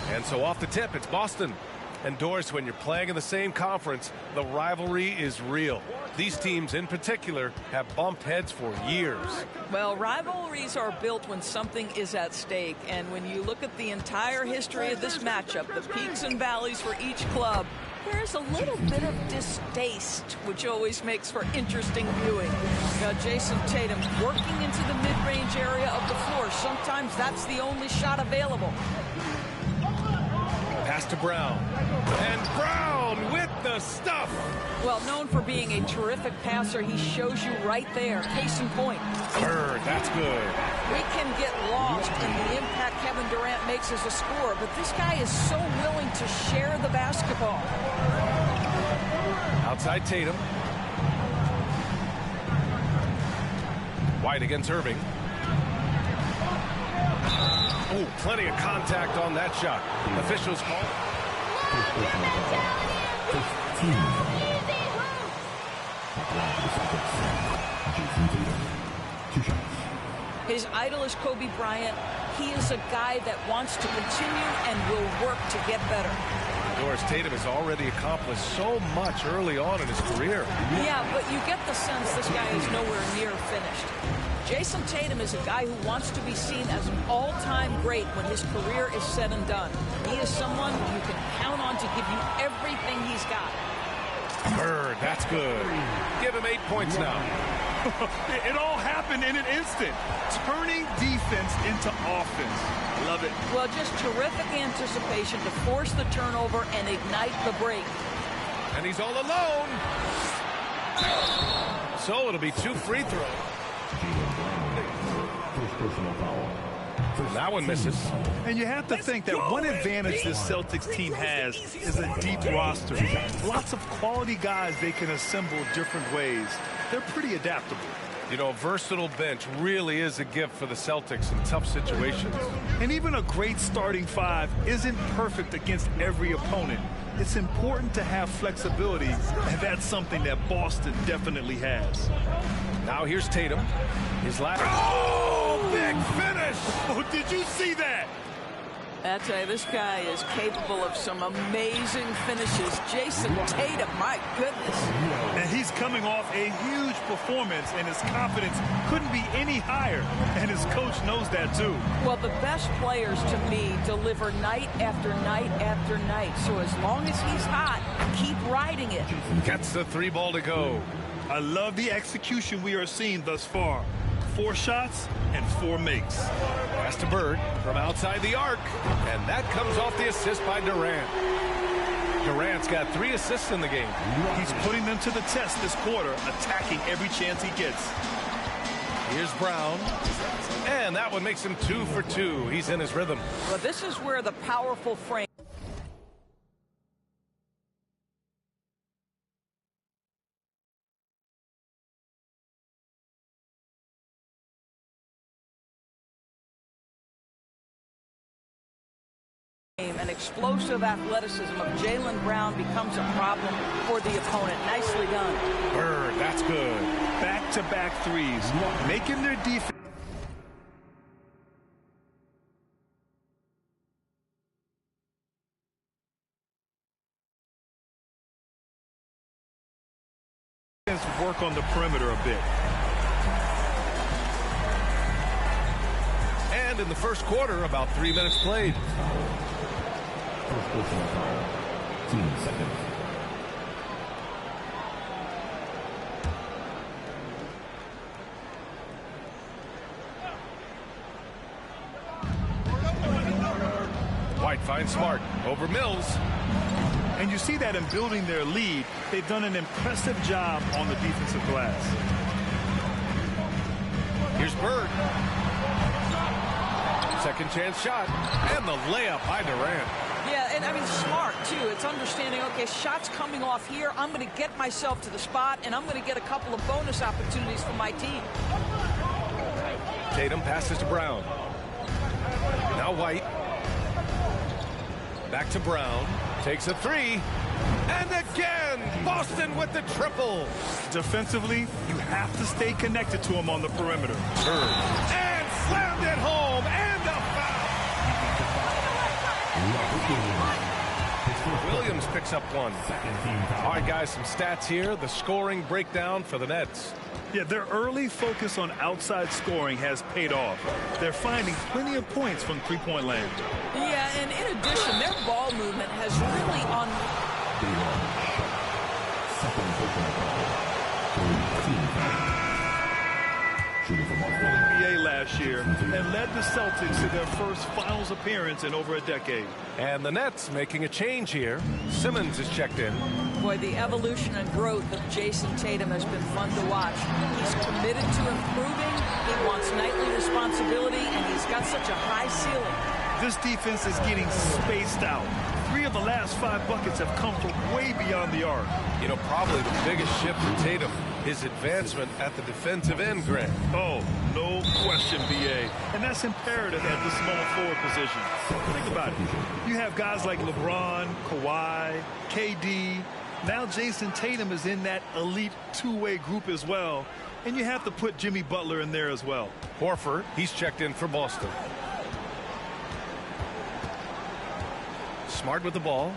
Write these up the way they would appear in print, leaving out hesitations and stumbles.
And so off the tip, it's Boston. And Doris, when you're playing in the same conference, the rivalry is real. These teams in particular have bumped heads for years. Well, rivalries are built when something is at stake. And when you look at the entire history of this matchup, the peaks and valleys for each club, there's a little bit of distaste, which always makes for interesting viewing. Now, Jason Tatum working into the mid-range area of the floor. Sometimes that's the only shot available. Pass to Brown. And Brown with the stuff. Well, known for being a terrific passer, he shows you right there. Case in point. Bird, that's good. We can get lost in the impact Kevin Durant makes as a scorer, but this guy is so willing to share the basketball. Outside Tatum. White against Irving. Oh, plenty of contact on that shot. Officials call. His idol is Kobe Bryant. He is a guy that wants to continue and will work to get better. Doris, Tatum has already accomplished so much early on in his career. Yeah, but you get the sense this guy is nowhere near finished. Jason Tatum is a guy who wants to be seen as an all-time great when his career is said and done. He is someone you can count on to give you everything he's got. Bird, that's good. Give him 8 points now. It all happened in an instant. Turning defense into offense. Love it. Well, just terrific anticipation to force the turnover and ignite the break. And he's all alone. So it'll be 2 free throws. That one misses. And you have to think that one advantage this Celtics team has is a deep roster. Lots of quality guys they can assemble different ways. They're pretty adaptable. You know, a versatile bench really is a gift for the Celtics in tough situations. And even a great starting five isn't perfect against every opponent. It's important to have flexibility, and that's something that Boston definitely has. Now here's Tatum. His last. Oh, big finish! Oh, did you see that? I tell you, this guy is capable of some amazing finishes. Jason Tatum, my goodness. And he's coming off a huge performance, and his confidence couldn't be any higher. And his coach knows that, too. Well, the best players, to me, deliver night after night after night. So as long as he's hot, keep riding it. Gets the 3 ball to go. I love the execution we are seeing thus far. 4 shots and 4 makes. Pass to Bird from outside the arc. And that comes off the assist by Durant. Durant's got 3 assists in the game. He's putting them to the test this quarter, attacking every chance he gets. Here's Brown. And that one makes him 2 for 2. He's in his rhythm. Well, this is where the powerful frame and explosive athleticism of Jaylen Brown becomes a problem for the opponent. Nicely done. Bird, that's good. Back-to-back threes, making their defense work on the perimeter a bit. And in the first quarter, about 3 minutes played. First personal foul, 2 seconds. White finds Smart over Mills. And you see that in building their lead, they've done an impressive job on the defensive glass. Here's Bird. Second chance shot. And the layup by Durant. Yeah, and I mean, smart, too. It's understanding, okay, shots coming off here. I'm going to get myself to the spot, and I'm going to get a couple of bonus opportunities for my team. Tatum passes to Brown. Now White. Back to Brown. Takes a three. And again, Boston with the triple. Defensively, you have to stay connected to him on the perimeter. Bird. And slammed it home. And a foul. Williams picks up one. All right, guys, some stats here. The scoring breakdown for the Nets. Yeah, their early focus on outside scoring has paid off. They're finding plenty of points from three-point land. Yeah, and in addition, their ball movement has really NBA last year and led the Celtics to their first finals appearance in over a decade. And the Nets making a change here. Simmons is checked in. Boy, the evolution and growth of Jason Tatum has been fun to watch. He's committed to improving. He wants nightly responsibility, and he's got such a high ceiling. This defense is getting spaced out. 3 of the last 5 buckets have come from way beyond the arc. You know, probably the biggest shift for Tatum, his advancement at the defensive end, Grant. Oh, no question, B.A. And that's imperative at the small forward position. Think about it. You have guys like LeBron, Kawhi, KD. Now Jason Tatum is in that elite two-way group as well. And you have to put Jimmy Butler in there as well. Horford, he's checked in for Boston. Smart with the ball.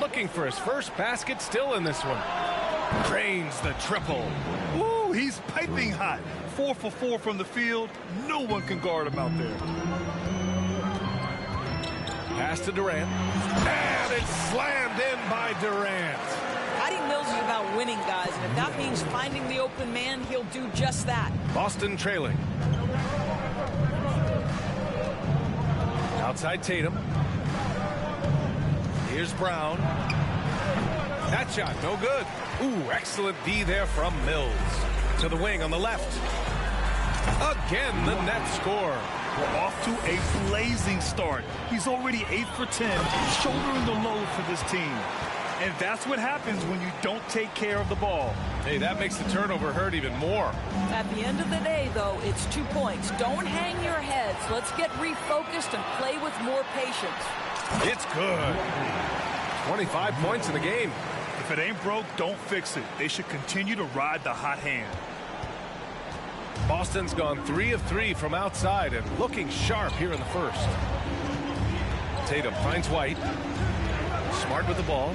Looking for his first basket, still in this one. Drains the triple. Woo, he's piping hot. 4 for 4 from the field. No one can guard him out there. Pass to Durant. And it's slammed in by Durant. Patty Mills is about winning, guys, and if that means finding the open man, he'll do just that. Boston trailing. Outside Tatum. Here's Brown. That shot, no good. Ooh, excellent D there from Mills. To the wing on the left. Again, the Nets score. We're off to a blazing start. He's already 8 for 10, shouldering the load for this team. And that's what happens when you don't take care of the ball. Hey, that makes the turnover hurt even more. At the end of the day, though, it's 2 points. Don't hang your heads. Let's get refocused and play with more patience. It's good. 25 points in the game. If it ain't broke, don't fix it. They should continue to ride the hot hand. Boston's gone 3 of 3 from outside and looking sharp here in the first. Tatum finds White. Smart with the ball.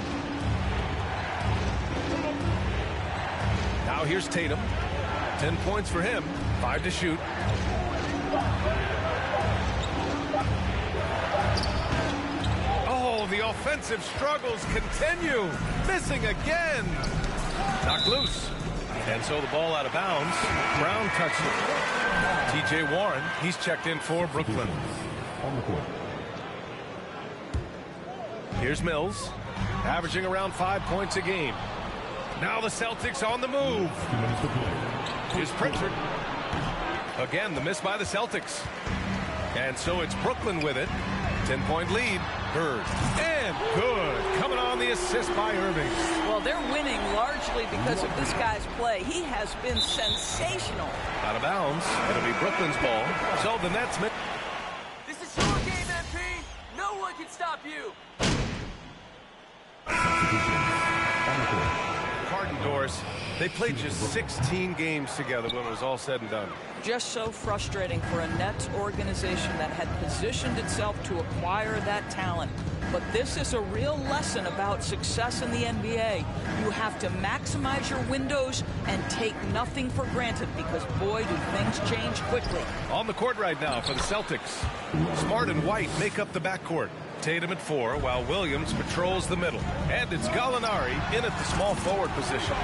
Now here's Tatum. 10 points for him. 5 to shoot. Oh, the offensive struggles continue. Missing again. Knocked loose. And so the ball out of bounds. Brown touched it. T.J. Warren, he's checked in for Brooklyn. On the court. Here's Mills, averaging around 5 points a game. Now the Celtics on the move. 2 minutes to play. Here's Pritchard. Again, the miss by the Celtics. And so it's Brooklyn with it. 10-point lead. Bird. And good. Coming on the assist by Irving. Well, they're winning largely because of this guy's play. He has been sensational. Out of bounds. It'll be Brooklyn's ball. So the Nets make. This is your game, MP. No one can stop you. Substitution. On the court. Pardon, Doris. They played just 16 games together when it was all said and done. Just so frustrating for a Nets organization that had positioned itself to acquire that talent. But this is a real lesson about success in the NBA. You have to maximize your windows and take nothing for granted because, boy, do things change quickly. On the court right now for the Celtics. Smart and White make up the backcourt. Tatum at 4 while Williams patrols the middle. And it's Gallinari in at the small forward position.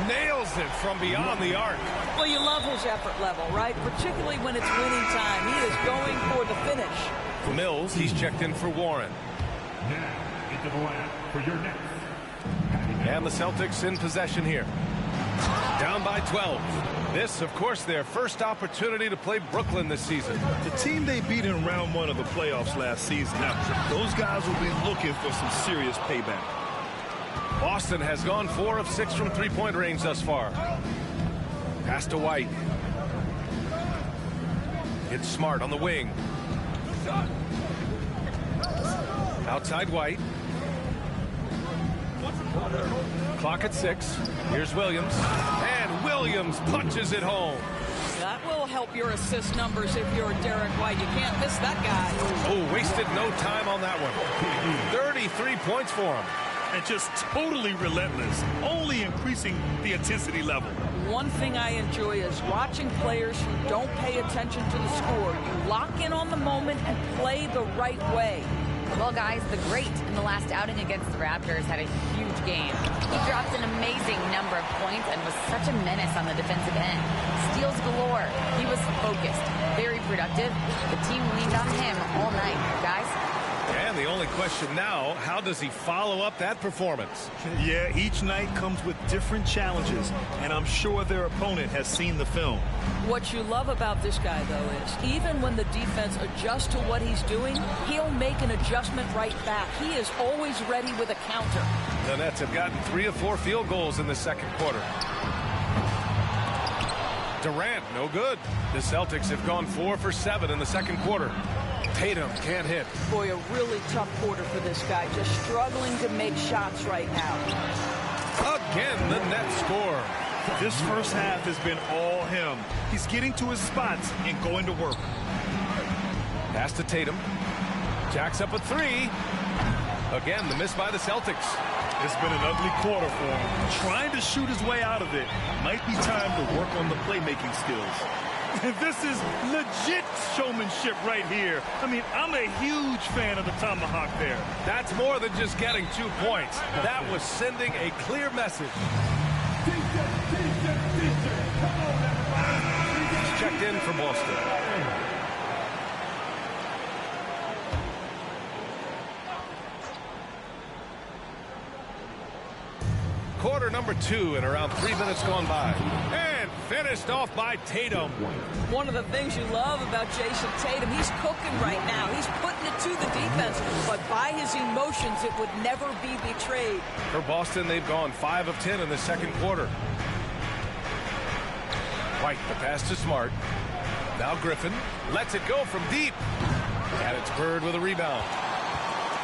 Nails it from beyond the arc. Well, you love his effort level, right? Particularly when it's winning time. He is going for the finish. Mills, he's checked in for Warren. Now into the line for your next. And the Celtics in possession here. Down by 12. This, of course, their first opportunity to play Brooklyn this season. The team they beat in round 1 of the playoffs last season. Now, those guys will be looking for some serious payback. Boston has gone 4 of 6 from three-point range thus far. Pass to White. It's Smart on the wing. Outside White. Clock at 6. Here's Williams. And Williams punches it home. That will help your assist numbers if you're Derek White. You can't miss that guy. Oh, wasted no time on that one. 33 points for him. And just totally relentless, only increasing the intensity level. One thing I enjoy is watching players who don't pay attention to the score. You lock in on the moment and play the right way. Well, guys, the great in the last outing against the Raptors had a huge game. He dropped an amazing number of points and was such a menace on the defensive end. Steals galore. He was focused, very productive. The team leaned on him all night, guys. And the only question now, how does he follow up that performance? Yeah, each night comes with different challenges, and I'm sure their opponent has seen the film. What you love about this guy, though, is even when the defense adjusts to what he's doing, he'll make an adjustment right back. He is always ready with a counter. The Nets have gotten 3 of 4 field goals in the second quarter. Durant, no good. The Celtics have gone 4 for 7 in the second quarter. Tatum can't hit. Boy, a really tough quarter for this guy. Just struggling to make shots right now. Again, the Nets score. This first half has been all him. He's getting to his spots and going to work. Pass to Tatum. Jacks up a 3. Again, the miss by the Celtics. It's been an ugly quarter for him. Trying to shoot his way out of it. Might be time to work on the playmaking skills. This is legit showmanship right here. I mean, I'm a huge fan of the tomahawk there. That's more than just getting 2 points. That was sending a clear message. He's checked in for Boston. Quarter number 2 and around 3 minutes gone by. And finished off by Tatum. One of the things you love about Jason Tatum, he's cooking right now. He's putting it to the defense, but by his emotions, it would never be betrayed. For Boston, they've gone 5 of 10 in the second quarter. White, the pass to Smart. Now Griffin lets it go from deep. And it's Bird with a rebound.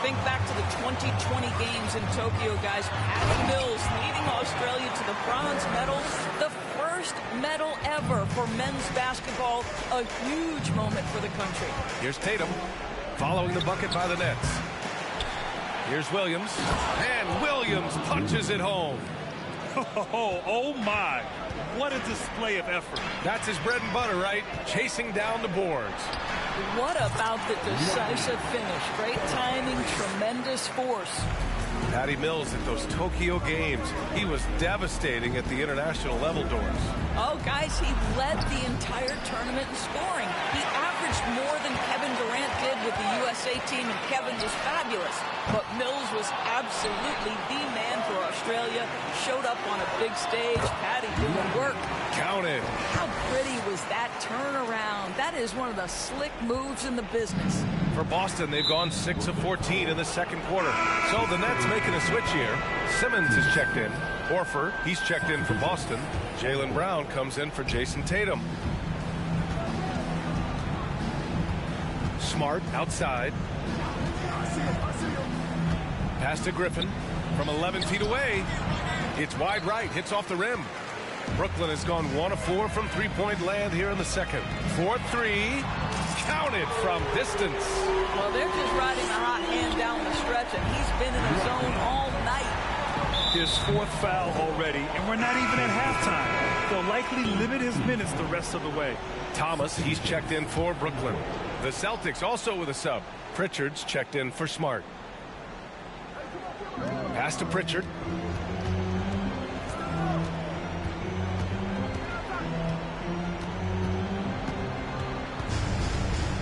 Think back to the 2020 games in Tokyo, guys. Patty Mills leading Australia to the bronze medal, the first medal ever for men's basketball. A huge moment for the country. Here's Tatum following the bucket by the Nets. Here's Williams. And Williams punches it home. Oh my. What a display of effort. That's his bread and butter, right? Chasing down the boards. What about the decisive finish? Great timing, tremendous force. Patty Mills at those Tokyo games. He was devastating at the international level doors. Oh, guys, he led the entire tournament in scoring. He averaged more than Kevin Durant did with the USA team, and Kevin was fabulous. But Mills was absolutely the man for Australia. Showed up on a big stage. Patty doing work. Counted. How pretty was that turnaround? That is one of the slick moves in the business. For Boston, they've gone 6 of 14 in the second quarter. So the Nets making a switch here. Simmons is checked in. Horford, he's checked in for Boston. Jaylen Brown comes in for Jason Tatum. Smart outside. Pass to Griffin from 11 feet away. It's wide right, hits off the rim. Brooklyn has gone 1 of 4 from three-point land here in the second. 4-3, counted from distance. Well, they're just riding a hot hand down the stretch, and he's been in the zone all night. His 4th foul already, and we're not even at halftime. They'll likely limit his minutes the rest of the way. Thomas, he's checked in for Brooklyn. The Celtics also with a sub. Pritchard's checked in for Smart. Pass to Pritchard.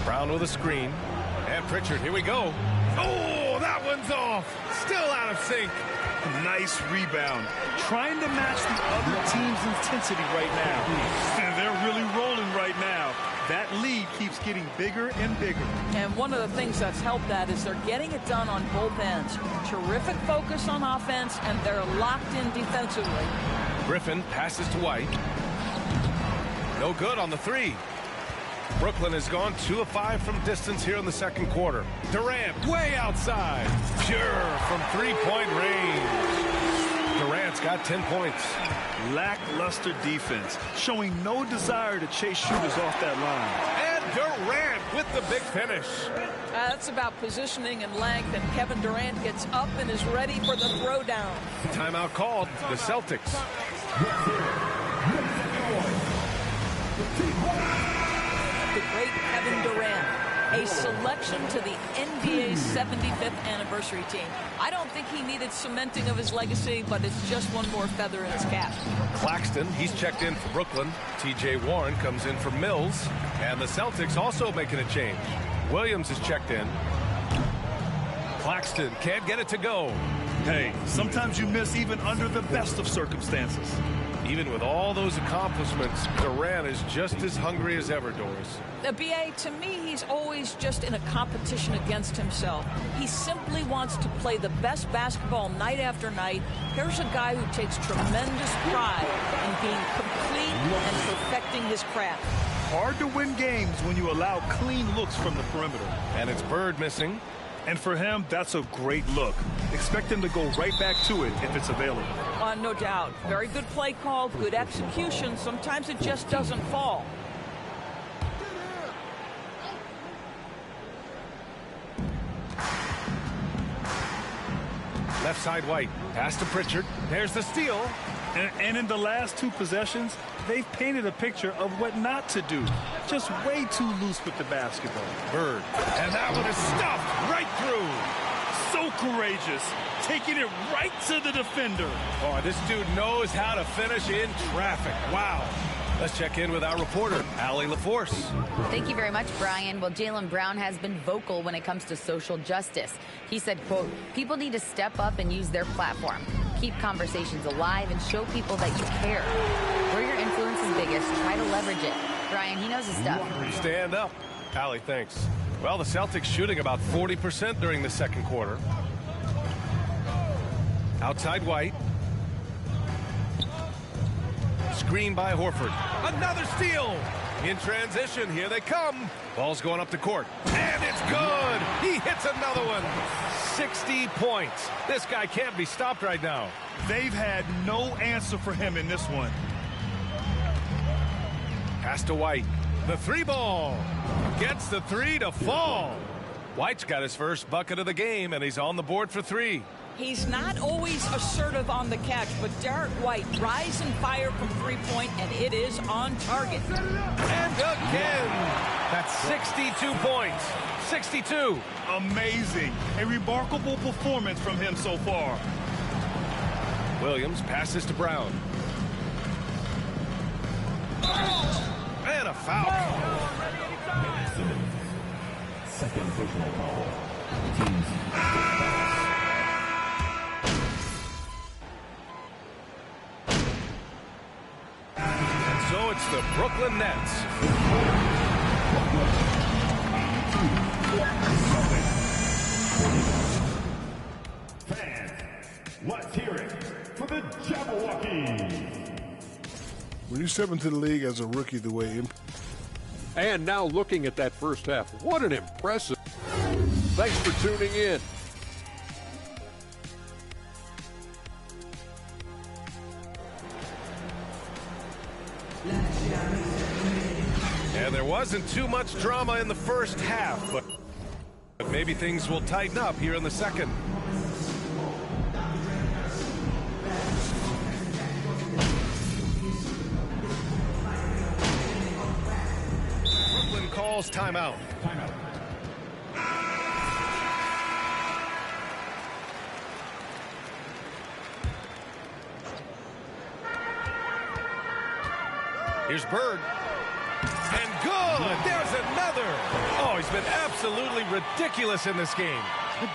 Brown with a screen. And Pritchard, here we go. Oh, that one's off. Still out of sync. Nice rebound. Trying to match the other team's intensity right now. And they're really rolling right now. That lead keeps getting bigger and bigger. And one of the things that's helped that is they're getting it done on both ends. Terrific focus on offense, and they're locked in defensively. Griffin passes to White. No good on the three. Brooklyn has gone 2 of 5 from distance here in the second quarter. Durant way outside. Pure from three-point range. Durant's got 10 points. Lackluster defense, showing no desire to chase shooters off that line. And Durant with the big finish. That's about positioning and length, and Kevin Durant gets up and is ready for the throwdown. Timeout called. The Celtics. The great Kevin Durant, a selection to the NBA's 75th anniversary team. I don't think he needed cementing of his legacy, but it's just one more feather in his cap. Claxton, he's checked in for Brooklyn. TJ Warren comes in for Mills. And the Celtics also making a change. Williams is checked in. Claxton can't get it to go. Hey, sometimes you miss even under the best of circumstances. Even with all those accomplishments, Durant is just as hungry as ever, Doris. B.A., to me, he's always just in a competition against himself. He simply wants to play the best basketball night after night. Here's a guy who takes tremendous pride in being complete and perfecting his craft. Hard to win games when you allow clean looks from the perimeter. And it's Bird missing. And for him, that's a great look. Expect him to go right back to it if it's available. No doubt. Very good play call, good execution. Sometimes it just doesn't fall. Left side White. Pass to Pritchard. There's the steal. And in the last 2 possessions, they've painted a picture of what not to do. Just way too loose with the basketball. Bird. And that one is stuffed right through. So courageous. Taking it right to the defender. Oh, this dude knows how to finish in traffic. Wow. Let's check in with our reporter, Allie LaForce. Thank you very much, Brian. Well, Jaylen Brown has been vocal when it comes to social justice. He said, quote, people need to step up and use their platform. Keep conversations alive and show people that you care. Where your influence is biggest, try to leverage it. Brian, he knows his stuff. Stand up. Allie, thanks. Well, the Celtics shooting about 40% during the second quarter. Outside White. Screen by Horford. Another steal. In transition, here they come. Ball's going up the court. And it's good. He hits another one. 60 points. This guy can't be stopped right now. They've had no answer for him in this one. Pass to White. The 3-ball. Gets the 3 to fall. White's got his first bucket of the game, and he's on the board for 3. He's not always assertive on the catch, but Derek White rise and fire from three-point, and it is on target. And again, that's 62 points. 62. Amazing. A remarkable performance from him so far. Williams passes to Brown. And a foul. Second personal foul. Teams. So it's the Brooklyn Nets. Fans, let's hear it for the Jabberwockies. When you step into the league as a rookie the way... And now looking at that first half, what an impressive... Thanks for tuning in. And there wasn't too much drama in the first half, but maybe things will tighten up here in the second. Brooklyn calls timeout. Here's Bird. And good. There's another. Oh, he's been absolutely ridiculous in this game.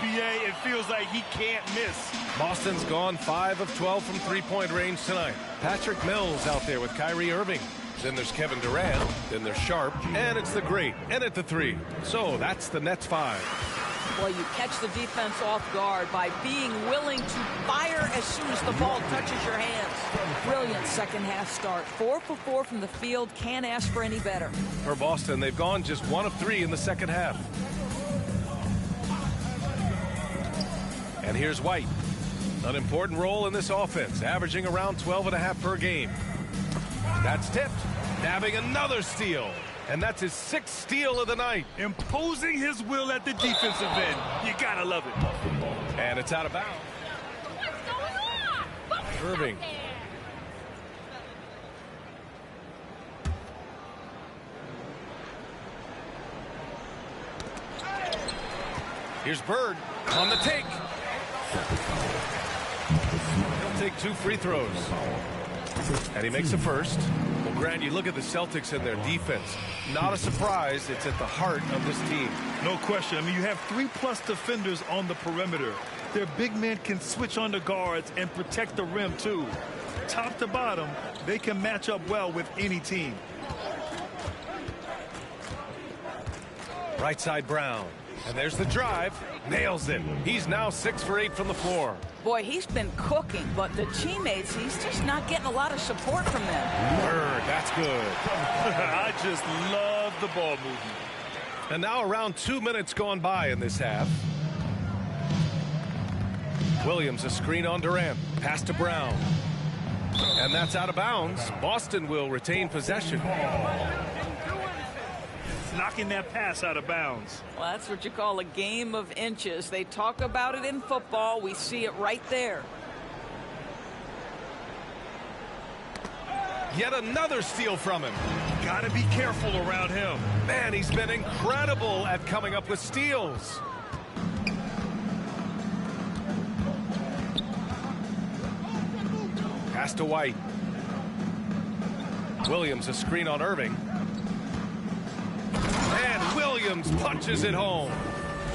BA, it feels like he can't miss. Boston's gone 5 of 12 from three-point range tonight. Patrick Mills out there with Kyrie Irving. Then there's Kevin Durant. Then there's Sharp. And it's the great. And at the 3. So that's the Nets 5. Well, you catch the defense off guard by being willing to fire as soon as the ball touches your hands. Brilliant second half start. 4 for 4 from the field. Can't ask for any better. For Boston, they've gone just 1 of 3 in the second half. And here's White. An important role in this offense, averaging around 12.5 per game. That's tipped. Nabbing another steal. And that's his 6th steal of the night. Imposing his will at the defensive end. You gotta love it. And it's out of bounds. Irving. Here's Bird on the take. He'll take 2 free throws. And he makes the first. Well, Grant, you look at the Celtics and their defense. Not a surprise. It's at the heart of this team. No question. I mean, you have 3+ defenders on the perimeter. Their big men can switch on the guards and protect the rim, too. Top to bottom, they can match up well with any team. Right side Brown. And there's the drive. Nails it. He's now 6 for 8 from the floor. Boy, he's been cooking, but the teammates, he's just not getting a lot of support from them. Bird, that's good. I just love the ball movement. And now around 2 minutes gone by in this half. Williams, a screen on Durant. Pass to Brown. And that's out of bounds. Boston will retain possession. Knocking that pass out of bounds. Well, that's what you call a game of inches. They talk about it in football. We see it right there. Yet another steal from him. Gotta be careful around him. Man, he's been incredible at coming up with steals. Pass to White. Williams, a screen on Irving. And Williams punches it home.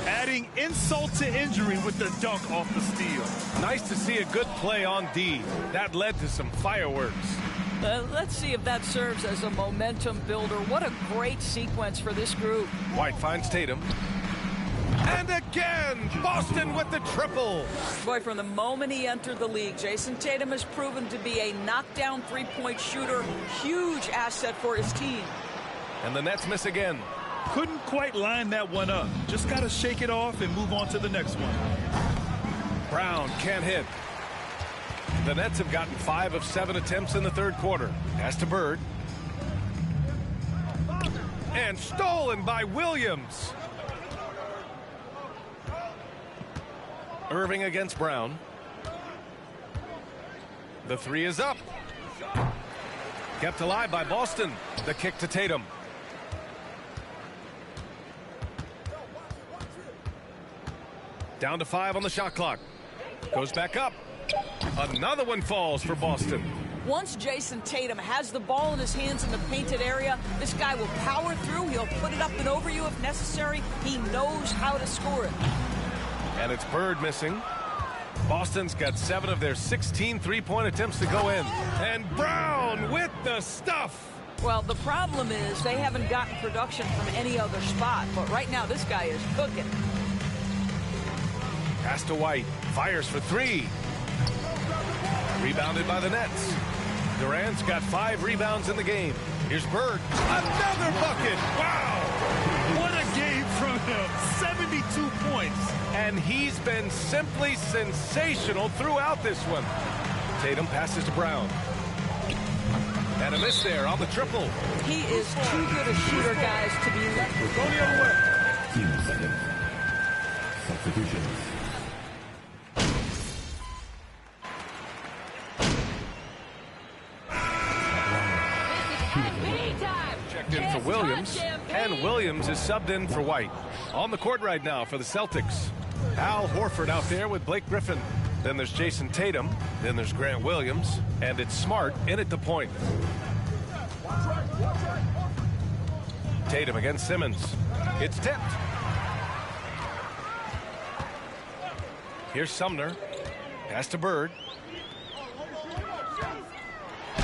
Adding insult to injury with the dunk off the steal. Nice to see a good play on D. That led to some fireworks. Let's see if that serves as a momentum builder. What a great sequence for this group. White finds Tatum. And again, Boston with the triple. Boy, from the moment he entered the league, Jason Tatum has proven to be a knockdown three-point shooter. Huge asset for his team. And the Nets miss again. Couldn't quite line that one up. Just got to shake it off and move on to the next one. Brown can't hit. The Nets have gotten 5 of 7 attempts in the third quarter. Pass to Bird. And stolen by Williams. Irving against Brown. The 3 is up. Kept alive by Boston. The kick to Tatum. Down to 5 on the shot clock. Goes back up. Another one falls for Boston. Once Jason Tatum has the ball in his hands in the painted area, this guy will power through. He'll put it up and over you if necessary. He knows how to score it. And it's Bird missing. Boston's got 7 of their 16 three-point attempts to go in. And Brown with the stuff. Well, the problem is they haven't gotten production from any other spot. But right now, this guy is cooking. Pass to White. Fires for 3. Rebounded by the Nets. Durant's got 5 rebounds in the game. Here's Bird. Another bucket. Wow. What a game from him. 72 points. And he's been simply sensational throughout this one. Tatum passes to Brown. And a miss there on the triple. He is too good a shooter, guys, to be left. Go the other way. Team second. Substitutions. Checked in for Williams, and Williams is subbed in for White. On the court right now for the Celtics. Al Horford out there with Blake Griffin. Then there's Jason Tatum. Then there's Grant Williams. And it's Smart in at the point. Tatum against Simmons. It's tipped. Here's Sumner. Pass to Bird.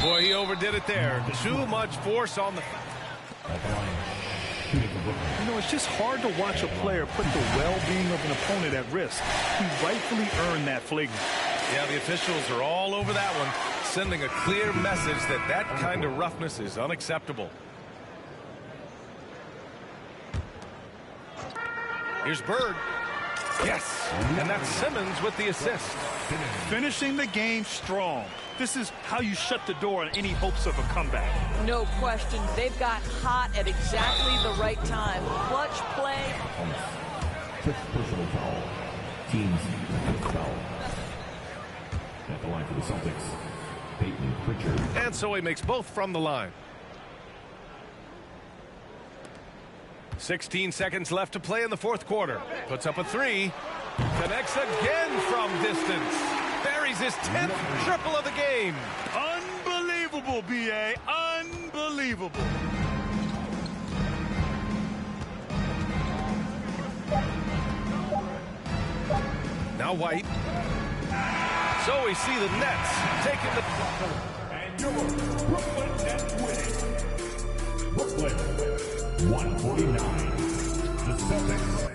Boy, he overdid it there. Too much force on the... You know, it's just hard to watch a player put the well-being of an opponent at risk. He rightfully earned that flagrant. Yeah, the officials are all over that one, sending a clear message that that kind of roughness is unacceptable. Here's Bird. Yes, and that's Simmons with the assist. Finishing the game strong. This is how you shut the door on any hopes of a comeback. No question. They've got hot at exactly the right time. Clutch play. Fifth personal foul. Team's fifth foul. At the line for the Celtics, Peyton Pritchard. And so he makes both from the line. 16 seconds left to play in the fourth quarter. Puts up a three. Connects again from distance. Buries his 10th triple of the game. Unbelievable, B.A. Unbelievable. Now White. So we see the Nets taking the... And your Brooklyn Nets winning. Brooklyn, 149. The Celtics.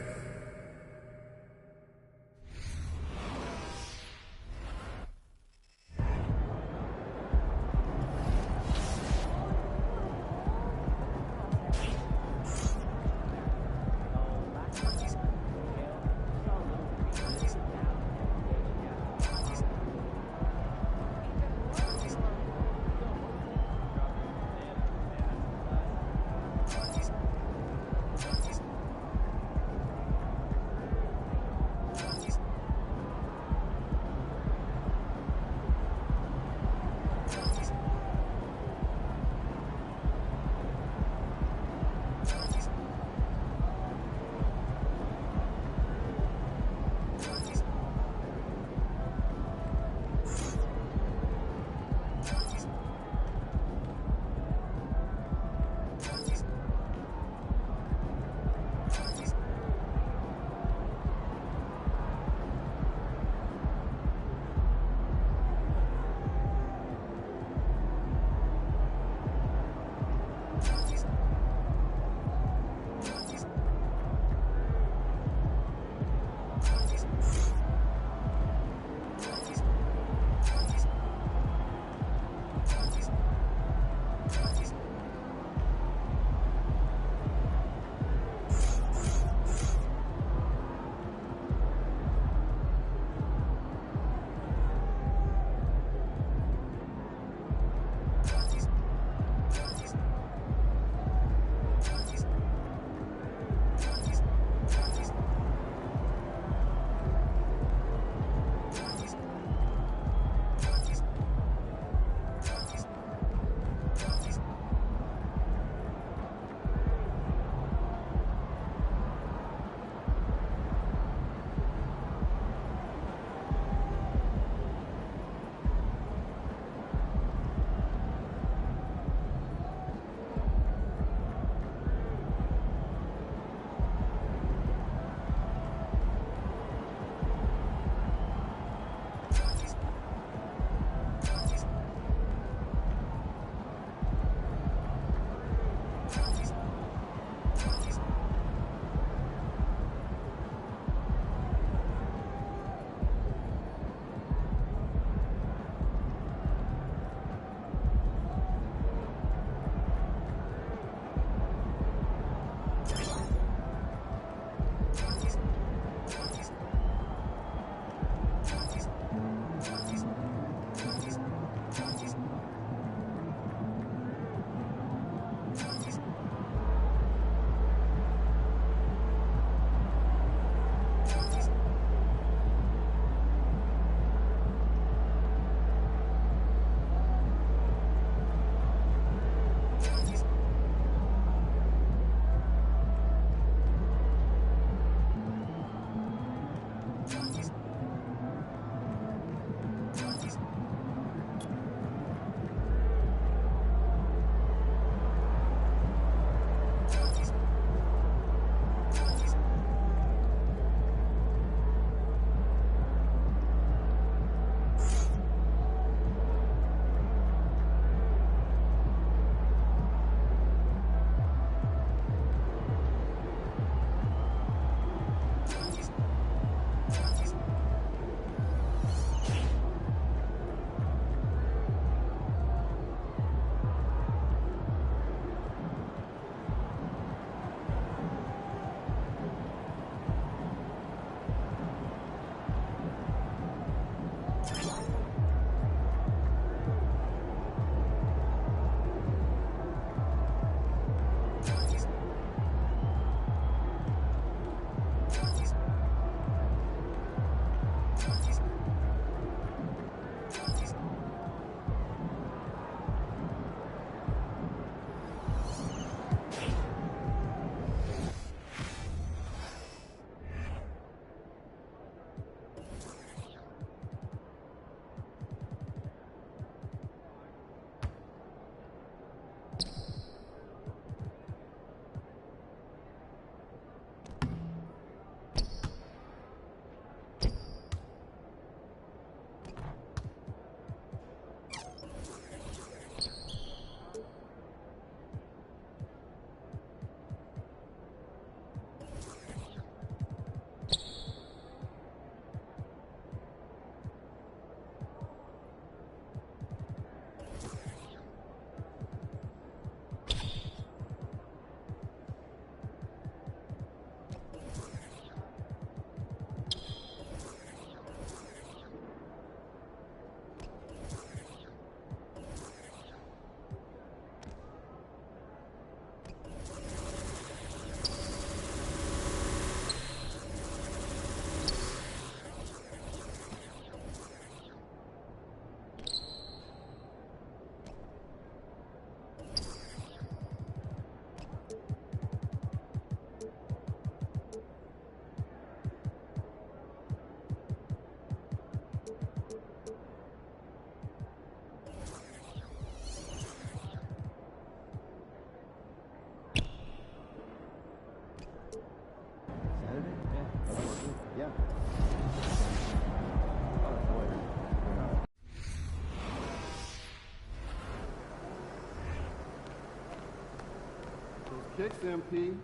kicks, MP.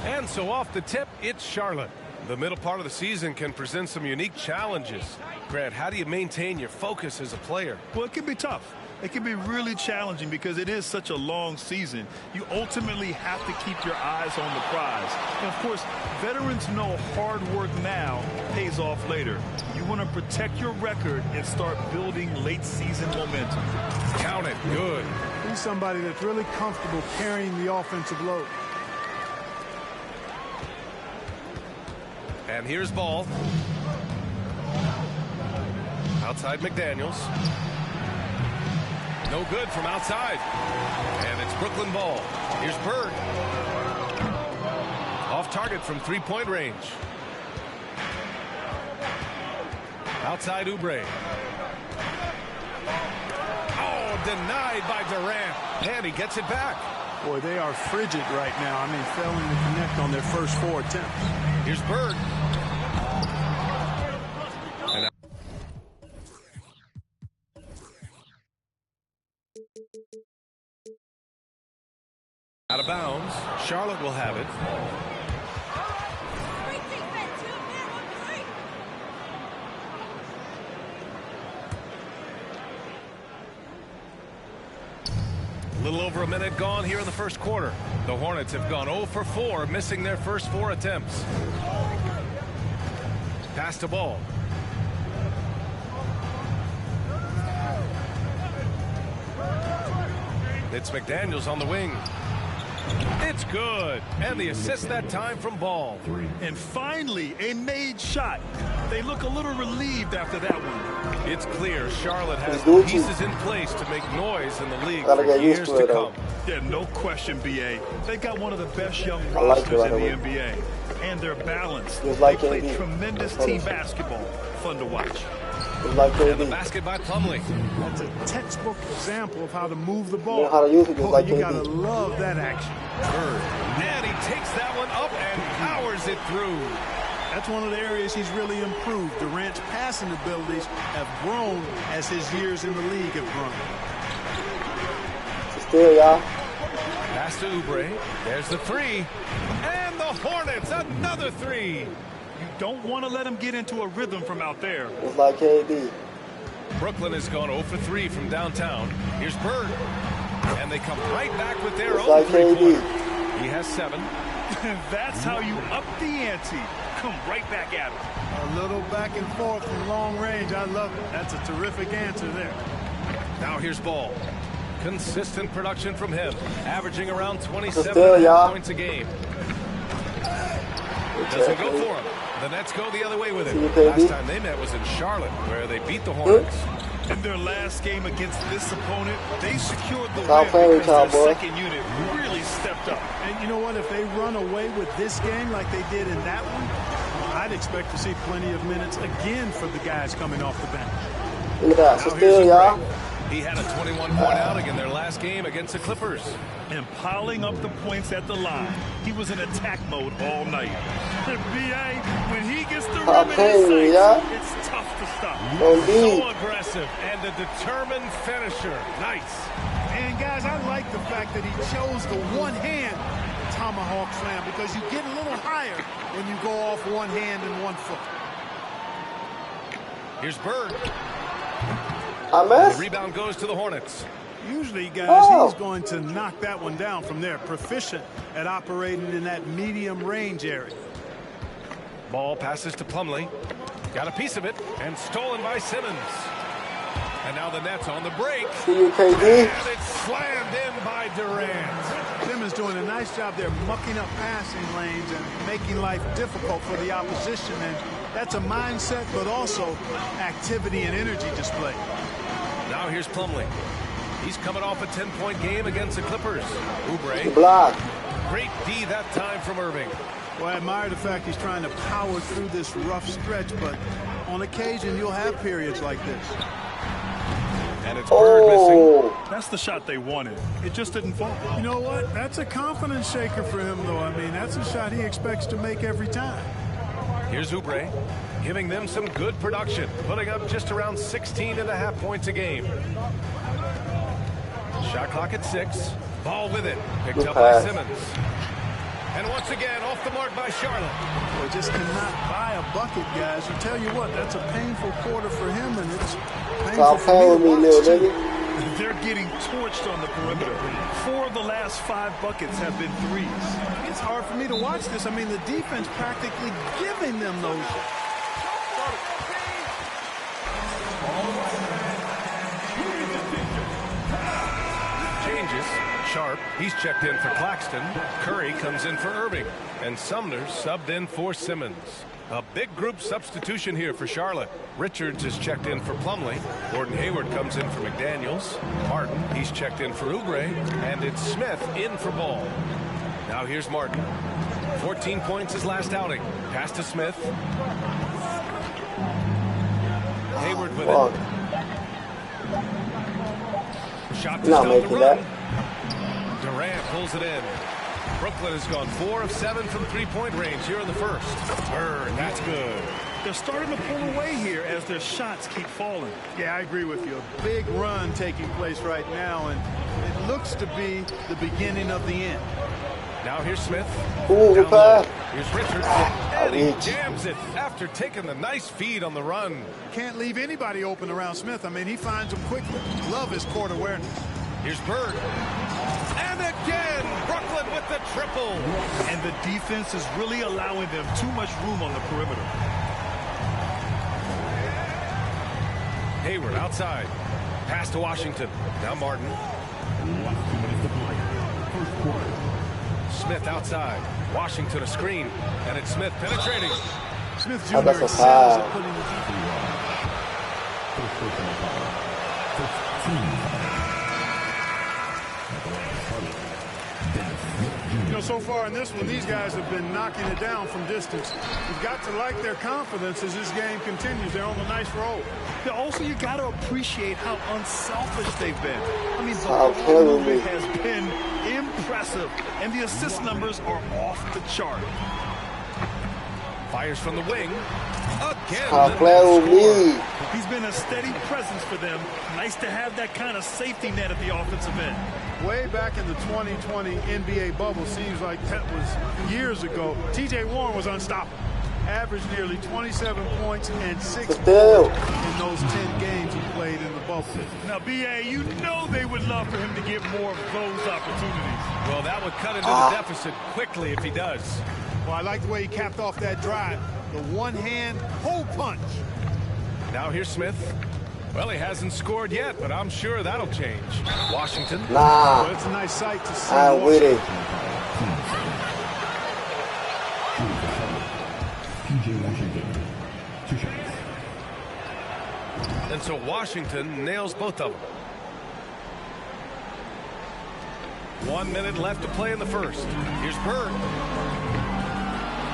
And so off the tip, it's Charlotte. The middle part of the season can present some unique challenges. Grant, how do you maintain your focus as a player? Well, it can be tough. It can be really challenging because it is such a long season. You ultimately have to keep your eyes on the prize. And, of course, veterans know hard work now pays off later. You want to protect your record and start building late-season momentum. Count it. Good. He's somebody that's really comfortable carrying the offensive load. And here's ball. Outside McDaniels. No good from outside. And it's Brooklyn ball. Here's Bird. Off target from three-point range. Outside Oubre. Oh, denied by Durant. And he gets it back. Boy, they are frigid right now. I mean, failing to connect on their first 4 attempts. Here's Bird. Out of bounds. Charlotte will have it. A little over a minute gone here in the first quarter. The Hornets have gone 0 for 4, missing their first 4 attempts. Pass to ball. It's McDaniels on the wing. It's good. And the assist that time from Ball. And finally, a made shot. They look a little relieved after that one. It's clear Charlotte has the pieces in place to make noise in the league for years to come. Yeah, no question, B.A. They got one of the best young rosters in the NBA. And they're balanced. They play tremendous team basketball. Fun to watch. And the basket by Plumlee. That's a textbook example of how to move the ball. You know how to use it just like you gotta love that action. Bird. And he takes that one up and powers it through. That's one of the areas he's really improved. Durant's passing abilities have grown as his years in the league have grown. Still, y'all. Pass to Oubre. There's the three. And the Hornets, another three. You don't want to let him get into a rhythm from out there. It's like KD. Brooklyn has gone 0 for 3 from downtown. Here's Bird. And they come right back with their It's own like three-pointer. KD. He has 7. That's how you up the ante. Come right back at him. A little back and forth from long range. I love it. That's a terrific answer there. Now here's Ball. Consistent production from him, averaging around 27 points a game. Doesn't go for him. The Nets go the other way with it. Last time they met was in Charlotte, where they beat the Hornets. In their last game against this opponent, they secured the Stop playing win with because y'all, their boy. second unit really stepped up. And you know what? If they run away with this game like they did in that one, I'd expect to see plenty of minutes again for the guys coming off the bench. Look at that. Now So here's still, y'all. Oubre. He had a 21-point outing in their last game against the Clippers. And piling up the points at the line. He was in attack mode all night. B.A., when he gets the rim in his sights, it's tough to stop. So aggressive and a determined finisher. Nice. And guys, I like the fact that he chose the one-hand tomahawk slam because you get a little higher when you go off one hand and 1 foot. Here's Bird. I missed. The rebound goes to the Hornets. Usually, guys, he's going to knock that one down from there. Proficient at operating in that medium range area. Ball passes to Plumlee. Got a piece of it and stolen by Simmons. And now the Nets on the break. See you, KD. And it's slammed in by Durant. Simmons doing a nice job there mucking up passing lanes and making life difficult for the opposition. And that's a mindset, but also activity and energy display. Now here's Plumlee. He's coming off a 10-point game against the Clippers. Oubre. Block. Great D that time from Irving. Well, I admire the fact he's trying to power through this rough stretch, but on occasion you'll have periods like this. And it's Bird missing. That's the shot they wanted. It just didn't fall. You know what? That's a confidence shaker for him, though. I mean, that's a shot he expects to make every time. Here's Oubre, giving them some good production, putting up just around 16.5 points a game. Shot clock at 6. Ball with it. Picked up by Simmons. And once again, off the mark by Charlotte. Boy, just cannot buy a bucket, guys. I tell you what, that's a painful quarter for him, and it's painful for me to watch, too. They're getting torched on the perimeter. 4 of the last 5 buckets have been threes. It's hard for me to watch this. I mean, the defense practically giving them those. Changes. Sharp, he's checked in for Claxton. Curry comes in for Irving. And Sumner subbed in for Simmons. A big group substitution here for Charlotte. Richards is checked in for Plumlee. Gordon Hayward comes in for McDaniels. Martin, he's checked in for Oubre. And it's Smith in for Ball. Now here's Martin. 14 points his last outing. Pass to Smith. Hayward with it. Shot to stop the run. Durant pulls it in. Brooklyn has gone 4 of 7 from three-point range here in the first. Bird, that's good. They're starting to pull away here as their shots keep falling. Yeah, I agree with you. A big run taking place right now, and it looks to be the beginning of the end. Now here's Smith. Ooh, good pass. Here's Richards. And he jams it after taking the nice feed on the run. Can't leave anybody open around Smith. I mean, he finds them quickly. Love his court awareness. Here's Bird. And again, Brooklyn with the triple. And the defense is really allowing them too much room on the perimeter. Hayward outside. Pass to Washington. Now Martin. Smith outside. Washington a screen. And it's Smith penetrating. Smith Jr. excels at putting the You know, so far in this one, these guys have been knocking it down from distance. You've got to like their confidence as this game continues. They're on a nice roll. But also, you got to appreciate how unselfish they've been. I mean, the ball movement has been impressive, and the assist numbers are off the chart. Fires from the wing. Again. Stop playing with me. He's been a steady presence for them. Nice to have that kind of safety net at the offensive end. Way back in the 2020 NBA bubble, seems like that was years ago. TJ Warren was unstoppable. Averaged nearly 27 points and 6 boards in those 10 games he played in the bubble. Now, B.A., you know they would love for him to get more of those opportunities. Well, that would cut into the deficit quickly if he does. Well, I like the way he capped off that drive. The one-hand hole punch. Now here's Smith. Well, he hasn't scored yet, but I'm sure that'll change. Washington. Nah. Well, it's a nice sight to see. I'm with it. And so Washington nails both of them. 1 minute left to play in the first. Here's Bird.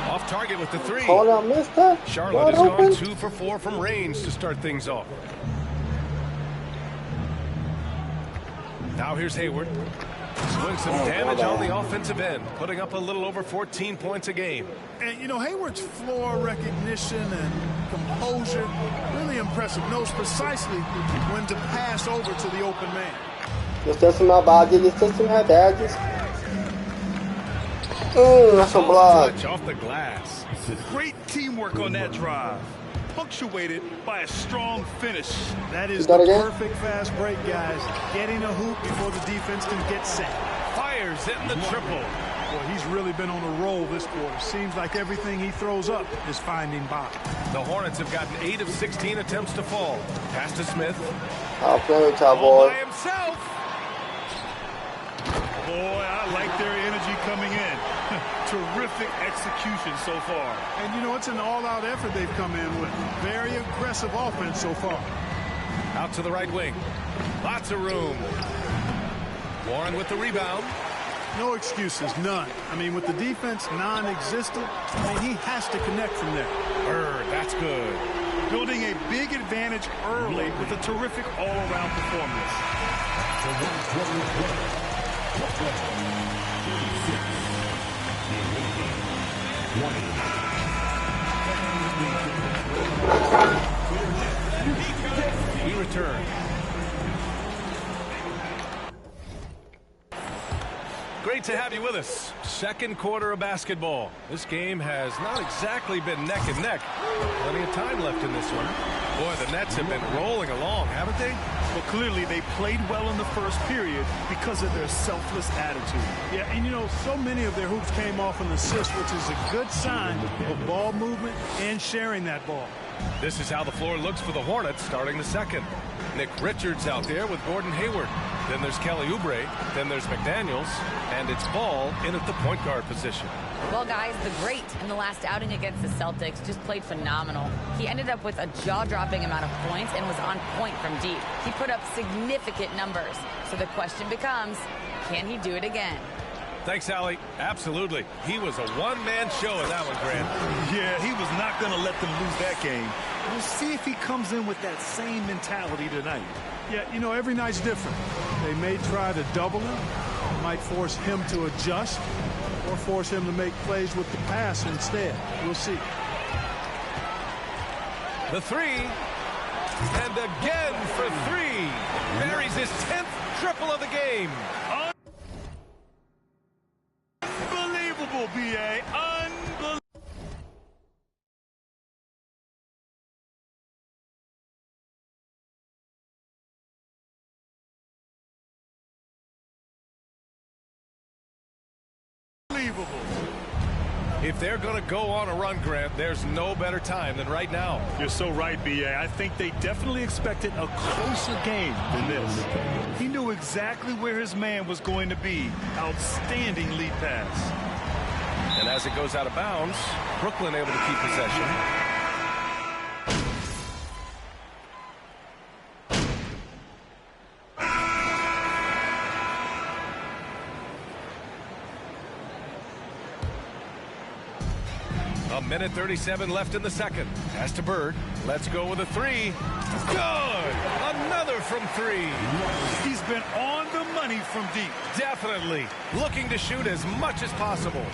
Off target with the three. Hold on, mister. Charlotte has gone 2 for 4 from range to start things off. Now here's Hayward. Doing some damage on the offensive end, putting up a little over 14 points a game. And, you know, Hayward's floor recognition and composure, really impressive. Knows precisely when to pass over to the open man. Just testing my body, just testing my badges. That's a block. Touch off the glass. Great teamwork on that drive, punctuated by a strong finish. That is the perfect fast break, guys. Getting a hoop before the defense can get set. Fires hitting the triple. Boy, he's really been on a roll this quarter. Seems like everything he throws up is finding bottom. The Hornets have gotten 8 of 16 attempts to fall. Pass to Smith. I'll play with you, All boy. by himself. Boy, I like their energy coming in. Terrific execution so far. And, you know, it's an all-out effort they've come in with. Very aggressive offense so far. Out to the right wing. Lots of room. Warren with the rebound. No excuses, none. I mean, with the defense non-existent, I mean, he has to connect from there. Bird, that's good. Building a big advantage early with a terrific all-around performance. He returned. Great to have you with us. Second quarter of basketball. This game has not exactly been neck and neck. Plenty of time left in this one. Boy, the Nets have been rolling along, haven't they? Well, clearly they played well in the first period because of their selfless attitude. Yeah, and you know, so many of their hoops came off an assist, which is a good sign of ball movement and sharing that ball. This is how the floor looks for the Hornets starting the second. Nick Richards out there with Gordon Hayward. Then there's Kelly Oubre. Then there's McDaniels. And it's Ball in at the point guard position. Well, guys, the great in the last outing against the Celtics just played phenomenal. He ended up with a jaw-dropping amount of points and was on point from deep. He put up significant numbers. So the question becomes, can he do it again? Thanks, Allie. Absolutely. He was a one-man show in that one, Grant. Yeah, he was not going to let them lose that game. We'll see if he comes in with that same mentality tonight. Yeah, you know, every night's different. They may try to double him, might force him to adjust, or force him to make plays with the pass instead. We'll see. The three, and again for three. Buries his 10th triple of the game. Unbelievable, B.A. Unbelievable. If they're going to go on a run, Grant, there's no better time than right now. You're so right, B.A. I think they definitely expected a closer game than this. He knew exactly where his man was going to be. Outstanding lead pass. And as it goes out of bounds, Brooklyn able to keep possession. A minute 37 left in the second. Pass to Bird. Let's go with a three. Good! Another from three. He's been on the money from deep. Definitely. Looking to shoot as much as possible.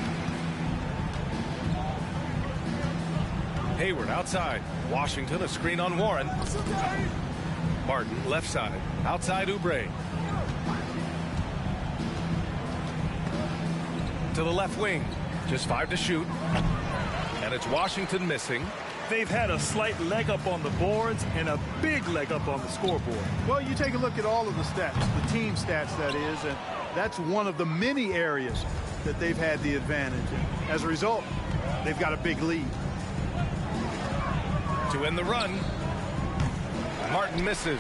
Hayward outside. Washington a screen on Warren. Martin left side. Outside Oubre. To the left wing. Just 5 to shoot. And it's Washington missing. They've had a slight leg up on the boards and a big leg up on the scoreboard. Well, you take a look at all of the stats, the team stats that is, and that's one of the many areas that they've had the advantage. As a result, they've got a big lead. To end the run. Martin misses.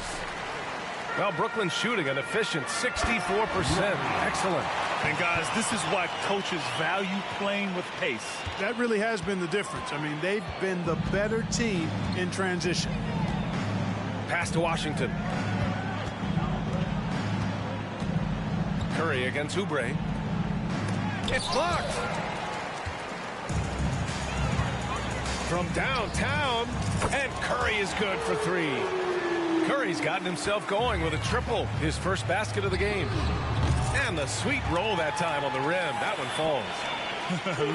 Well, Brooklyn's shooting an efficient 64%. Excellent. And guys, this is why coaches value playing with pace. That really has been the difference. I mean, they've been the better team in transition. Pass to Washington. Curry against Oubre. It's blocked. From downtown. And Curry is good for 3. Curry's gotten himself going with a triple. His first basket of the game. And the sweet roll that time on the rim. That one falls.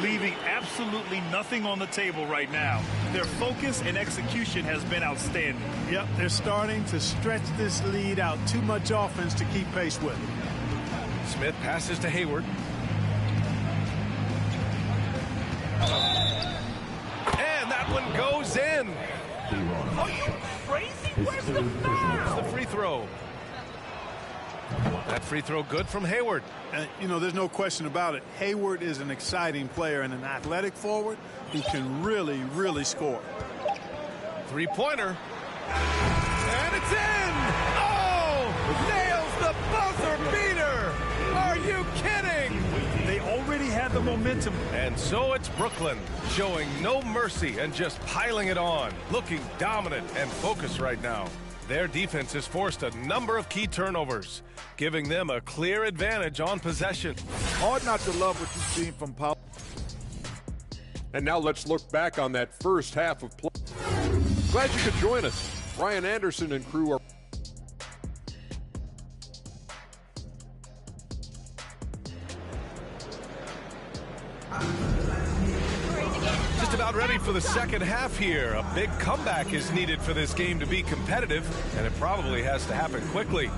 Leaving absolutely nothing on the table right now. Their focus and execution has been outstanding. Yep, they're starting to stretch this lead out. Too much offense to keep pace with. Smith passes to Hayward. And that one goes in. Are you crazy? Where's the foul? The free throw. That free throw good from Hayward. You know, there's no question about it. Hayward is an exciting player and an athletic forward who can really, really score. Three-pointer. And it's in! Oh! Nails the buzzer beater! Are you kidding? They already had the momentum. And so it's Brooklyn showing no mercy and just piling it on. Looking dominant and focused right now. Their defense has forced a number of key turnovers, giving them a clear advantage on possession. Hard not to love what you've seen from Paul. And now let's look back on that first half of play. Glad you could join us. Ryan Anderson and crew are just about ready for the second half here. A big comeback is needed for this game to be competitive, and it probably has to happen quickly.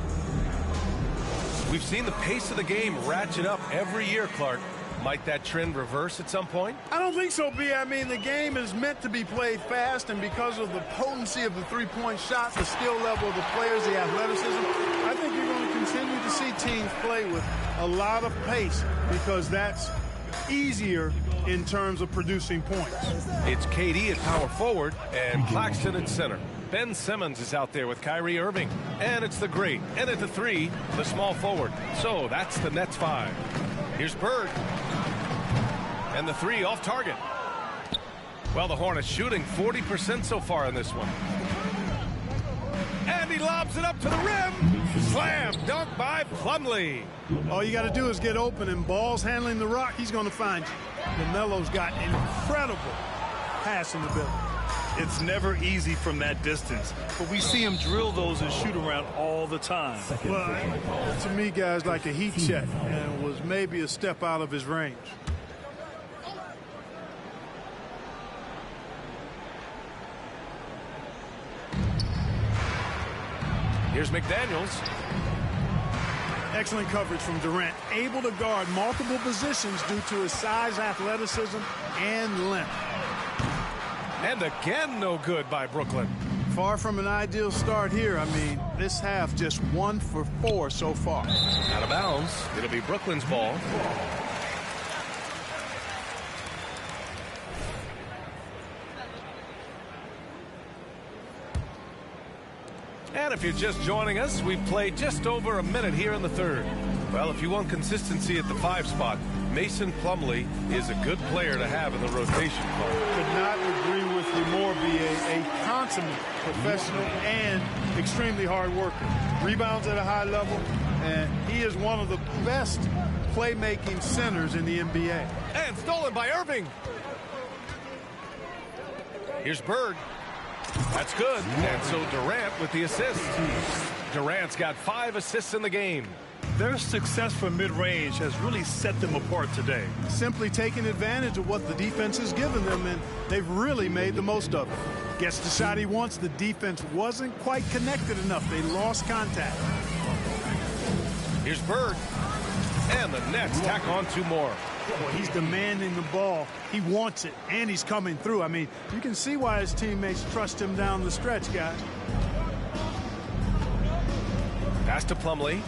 We've seen the pace of the game ratchet up every year, Clark. Might that trend reverse at some point? I don't think so, B. I mean, the game is meant to be played fast, and because of the potency of the three-point shot, the skill level of the players, the athleticism, I think you're going to continue to see teams play with a lot of pace because that's easier in terms of producing points. It's KD at power forward and Claxton at center. Ben Simmons is out there with Kyrie Irving. And it's the great. And at the 3, the small forward. So that's the Nets 5. Here's Bird. And the 3 off target. Well, the Hornets shooting 40% so far in this one. And he lobs it up to the rim. Slam dunk by Plumlee. All you got to do is get open, and Ball's handling the rock. He's going to find you. LaMelo's got incredible passing ability. It's never easy from that distance, but we see him drill those and shoot around all the time. Well, to me, guys, like a heat check, and was maybe a step out of his range. Here's McDaniels. Excellent coverage from Durant, able to guard multiple positions due to his size, athleticism, and length. And again, no good by Brooklyn. Far from an ideal start here. I mean, this half just 1 for 4 so far. Out of bounds. It'll be Brooklyn's ball. And if you're just joining us, we've played just over a minute here in the third. Well, if you want consistency at the 5 spot, Mason Plumlee is a good player to have in the rotation. Could not agree with you more, B.A. A consummate professional and extremely hard worker. Rebounds at a high level, and he is one of the best playmaking centers in the NBA. And stolen by Irving. Here's Bird. That's good. And so Durant with the assist. Durant's got 5 assists in the game. Their success from mid-range has really set them apart today. Simply taking advantage of what the defense has given them, and they've really made the most of it. Gets the shot he wants. The defense wasn't quite connected enough. They lost contact. Here's Bird. And the Nets tack on 2 more. Well, he's demanding the ball. He wants it, and he's coming through. I mean, you can see why his teammates trust him down the stretch, guys. Pass to Plumlee.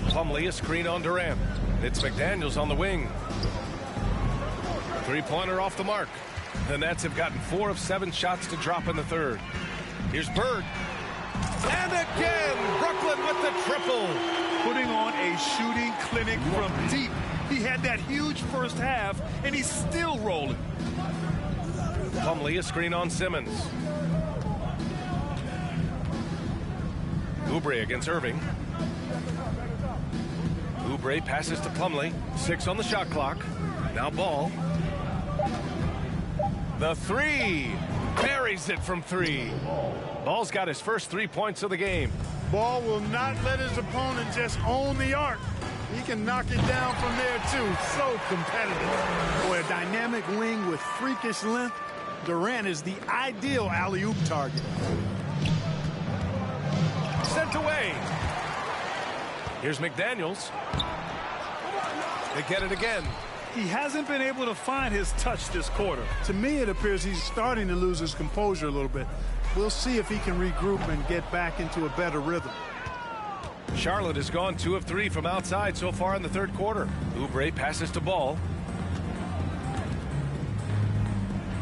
Plumlee, a screen on Durant. It's McDaniels on the wing. 3-pointer off the mark. The Nets have gotten 4 of 7 shots to drop in the third. Here's Bird. And again, Brooklyn with the triple. Putting on a shooting clinic from deep. He had that huge first half, and he's still rolling. Plumlee, a screen on Simmons. Oubre against Irving. Oubre passes to Plumlee. 6 on the shot clock. Now Ball. The 3. Buries it from 3. Ball's got his first 3 points of the game. Ball will not let his opponent just own the arc. He can knock it down from there, too. So competitive. Boy, a dynamic wing with freakish length. Durant is the ideal alley-oop target. Sent away. Here's McDaniels. They get it again. He hasn't been able to find his touch this quarter. To me, it appears he's starting to lose his composure a little bit. We'll see if he can regroup and get back into a better rhythm. Charlotte has gone 2 of 3 from outside so far in the third quarter. Oubre passes to Ball.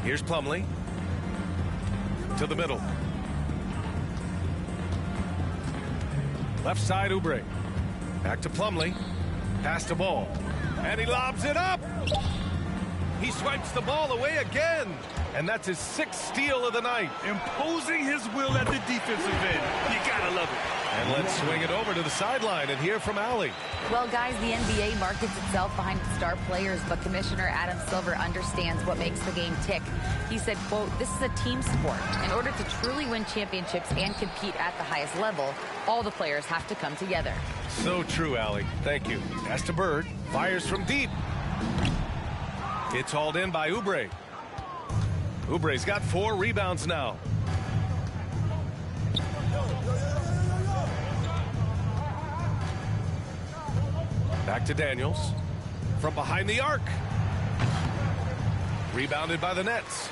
Here's Plumlee. To the middle. Left side, Oubre. Back to Plumlee. Pass to Ball. And he lobs it up. He swipes the ball away again. And that's his 6th steal of the night. Imposing his will at the defensive end. You gotta love it. And let's swing it over to the sideline and hear from Allie. Well, guys, the NBA markets itself behind its star players, but Commissioner Adam Silver understands what makes the game tick. He said, quote, "This is a team sport. In order to truly win championships and compete at the highest level, all the players have to come together." So true, Allie. Thank you. Pass to Bird. Fires from deep. It's hauled in by Oubre. Oubre's got 4 rebounds now. Back to Daniels. From behind the arc. Rebounded by the Nets.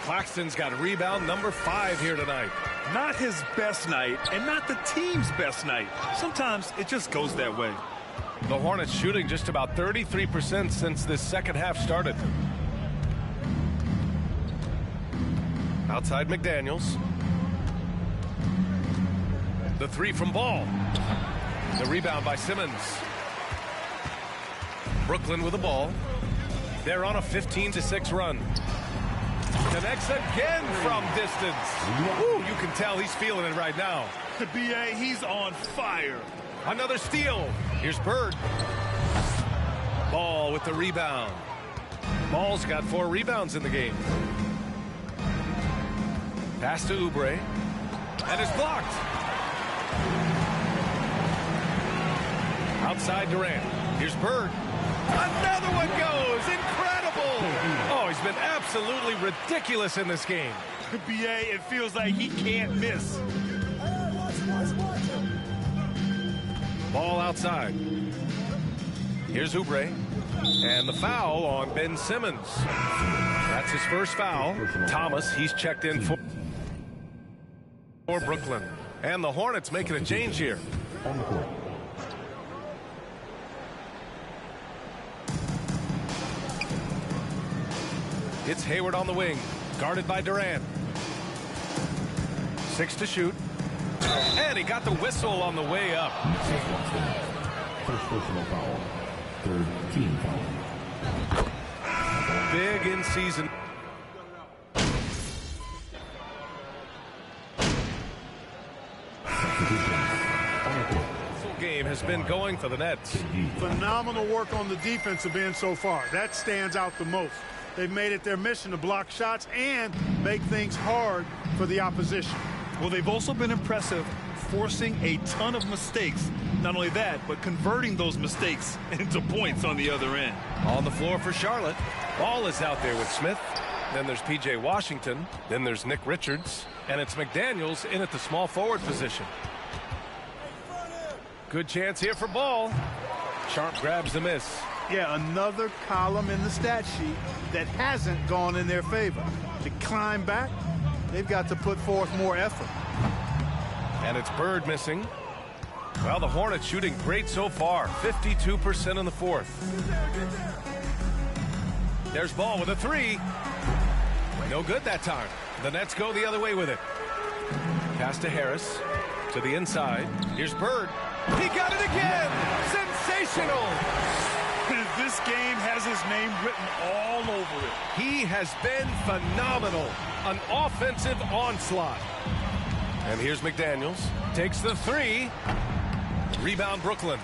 Claxton's got rebound number 5 here tonight. Not his best night, and not the team's best night. Sometimes it just goes that way. The Hornets shooting just about 33% since this second half started. Outside McDaniels. The 3 from Ball. The rebound by Simmons. Brooklyn with the ball. They're on a 15-6 run. Connects again from distance. Woo, you can tell he's feeling it right now. The BA, he's on fire. Another steal. Here's Bird. Ball with the rebound. Ball's got 4 rebounds in the game. Pass to Oubre. And it's blocked. Outside Durant. Here's Bird. Another one goes. Incredible. Oh, he's been absolutely ridiculous in this game. The BA, it feels like he can't miss. Ball outside. Here's Oubre. And the foul on Ben Simmons. That's his first foul. Thomas, he's checked in for Brooklyn. And the Hornets making a change here. On the court. It's Hayward on the wing, guarded by Durant. 6 to shoot. And he got the whistle on the way up. First personal foul. Third team foul. Big in-season. Game has been going for the Nets. Phenomenal work on the defensive end so far. That stands out the most. They've made it their mission to block shots and make things hard for the opposition. Well, they've also been impressive forcing a ton of mistakes. Not only that, but converting those mistakes into points on the other end. On the floor for Charlotte. Ball is out there with Smith. Then there's P.J. Washington. Then there's Nick Richards. And it's McDaniels in at the small forward position. Good chance here for Ball. Sharp grabs the miss. Yeah, another column in the stat sheet that hasn't gone in their favor. To climb back, they've got to put forth more effort. And it's Bird missing. Well, the Hornets shooting great so far. 52% in the fourth. There's Ball with a three. No good that time. The Nets go the other way with it. Pass to Harris. To the inside. Here's Bird. He got it again. Sensational. This game has his name written all over it. He has been phenomenal. An offensive onslaught. And here's McDaniels. Takes the three. Rebound Brooklyn.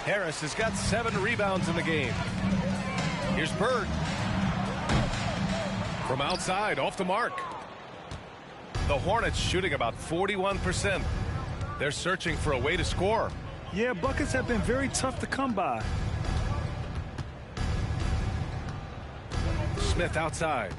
Harris has got 7 rebounds in the game. Here's Bird. From outside, off the mark. The Hornets shooting about 41%. They're searching for a way to score. Yeah, buckets have been very tough to come by. Smith outside.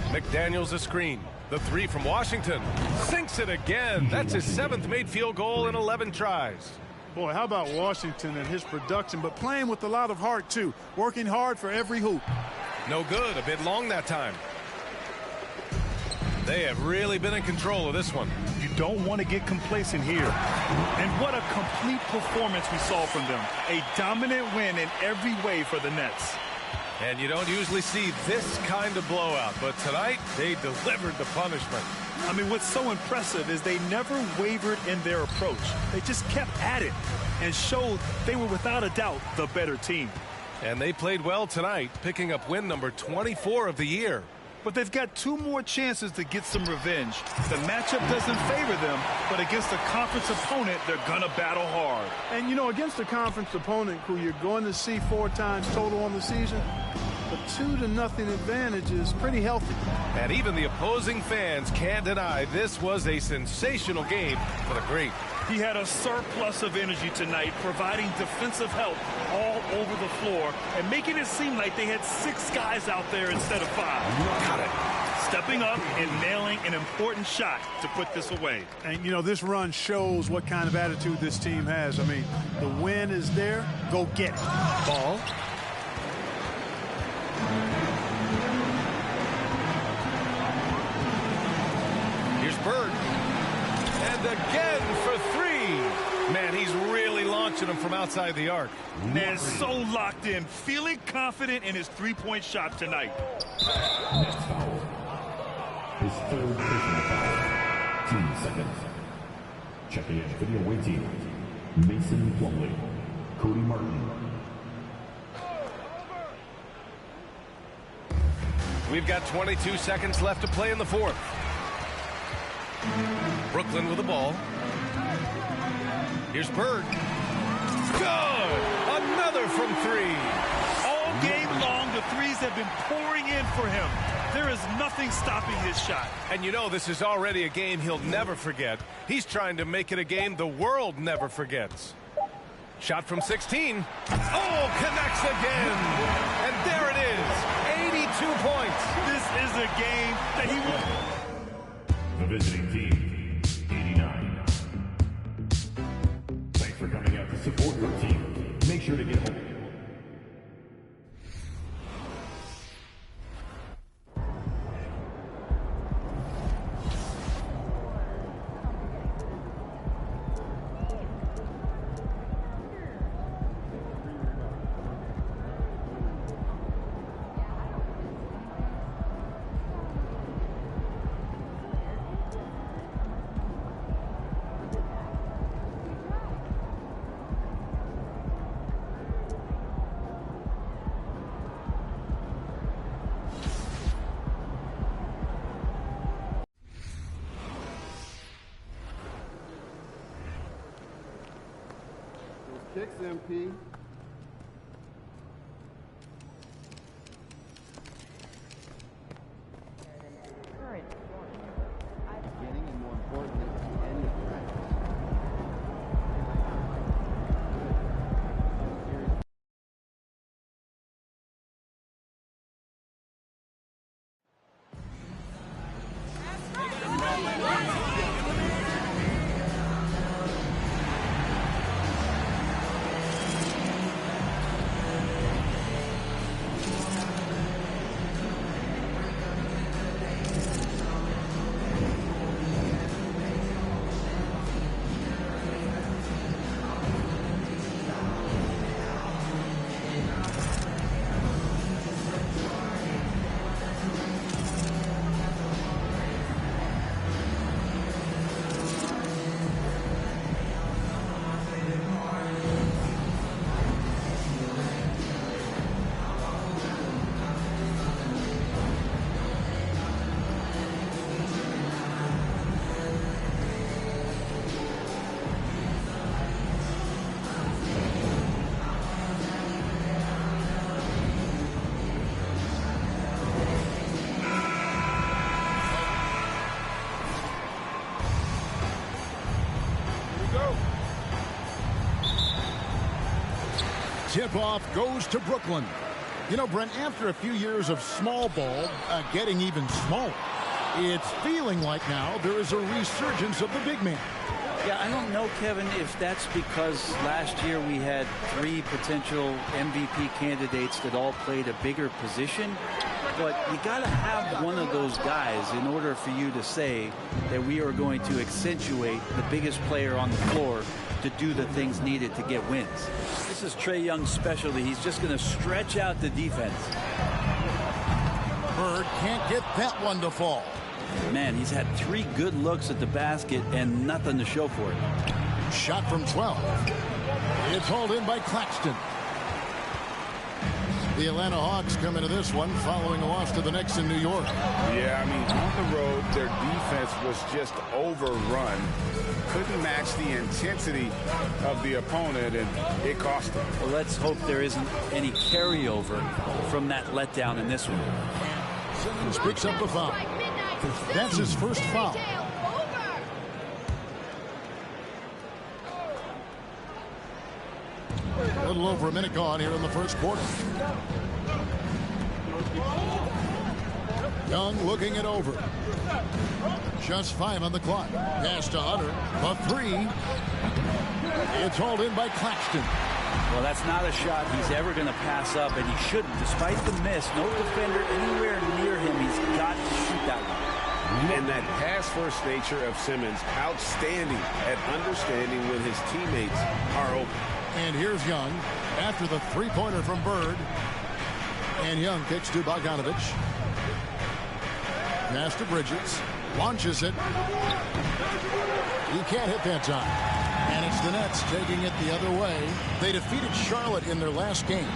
McDaniels a screen. The three from Washington. Sinks it again. That's his 7th made field goal in 11 tries. Boy, how about Washington and his production, but playing with a lot of heart, too. Working hard for every hoop. No good. A bit long that time. They have really been in control of this one. You don't want to get complacent here. And what a complete performance we saw from them. A dominant win in every way for the Nets. And you don't usually see this kind of blowout, but tonight they delivered the punishment. I mean, what's so impressive is they never wavered in their approach. They just kept at it and showed they were without a doubt the better team. And they played well tonight, picking up win number 24 of the year. But they've got 2 more chances to get some revenge. The matchup doesn't favor them, but against a conference opponent, they're going to battle hard. And, you know, against a conference opponent who you're going to see 4 times total on the season, the 2-0 advantage is pretty healthy. And even the opposing fans can't deny this was a sensational game for the great. He had a surplus of energy tonight, providing defensive help all over the floor and making it seem like they had 6 guys out there instead of 5. Got it. Stepping up and nailing an important shot to put this away. And, you know, this run shows what kind of attitude this team has. I mean, the win is there. Go get it. Ball. Here's Bird. And again for 3. Man, he's really launching them from outside the arc. Man, so locked in, feeling confident in his 3-point shot tonight. Next foul. His 3rd personal foul. 10 seconds. Checking in for the away team. Mason Plumlee. Cody Martin. We've got 22 seconds left to play in the fourth. Brooklyn with the ball. Here's Bird. Good! Another from 3. All game long, the threes have been pouring in for him. There is nothing stopping his shot. And you know this is already a game he'll never forget. He's trying to make it a game the world never forgets. Shot from 16. Oh, connects again. And there it is. 82 points. This is a game that he will... The visiting team, 89. Thanks for coming out to support your team. Make sure to get home. Kicks, MP. Beginning and more importantly, tip-off goes to Brooklyn. You know, Brent, after a few years of small ball getting even smaller, it's feeling like now there is a resurgence of the big man. Yeah, I don't know, Kevin, if that's because last year we had 3 potential MVP candidates that all played a bigger position. But you got to have one of those guys in order for you to say that we are going to accentuate the biggest player on the floor to do the things needed to get wins. This is Trae Young's specialty. He's just going to stretch out the defense. Bird can't get that one to fall. Man, he's had 3 good looks at the basket and nothing to show for it. Shot from 12. It's hauled in by Claxton. The Atlanta Hawks come into this one following a loss to the Knicks in New York. Yeah, I mean, on the road, their defense was just overrun. Couldn't match the intensity of the opponent, and it cost them. Well, let's hope there isn't any carryover from that letdown in this one. Simmons picks up the foul. That's his first foul. A little over a minute gone here in the first quarter. Young looking it over. Just 5 on the clock. Pass to Hunter. A 3. It's hauled in by Claxton. Well, that's not a shot he's ever going to pass up, and he shouldn't. Despite the miss, no defender anywhere near him. He's got to shoot that one. And that pass-first nature of Simmons, outstanding at understanding when his teammates are open. And here's Young after the three-pointer from Bird. And Young kicks to Bogdanovich. Pass to Bridges. Launches it. He can't hit that time. And it's the Nets taking it the other way. They defeated Charlotte in their last game.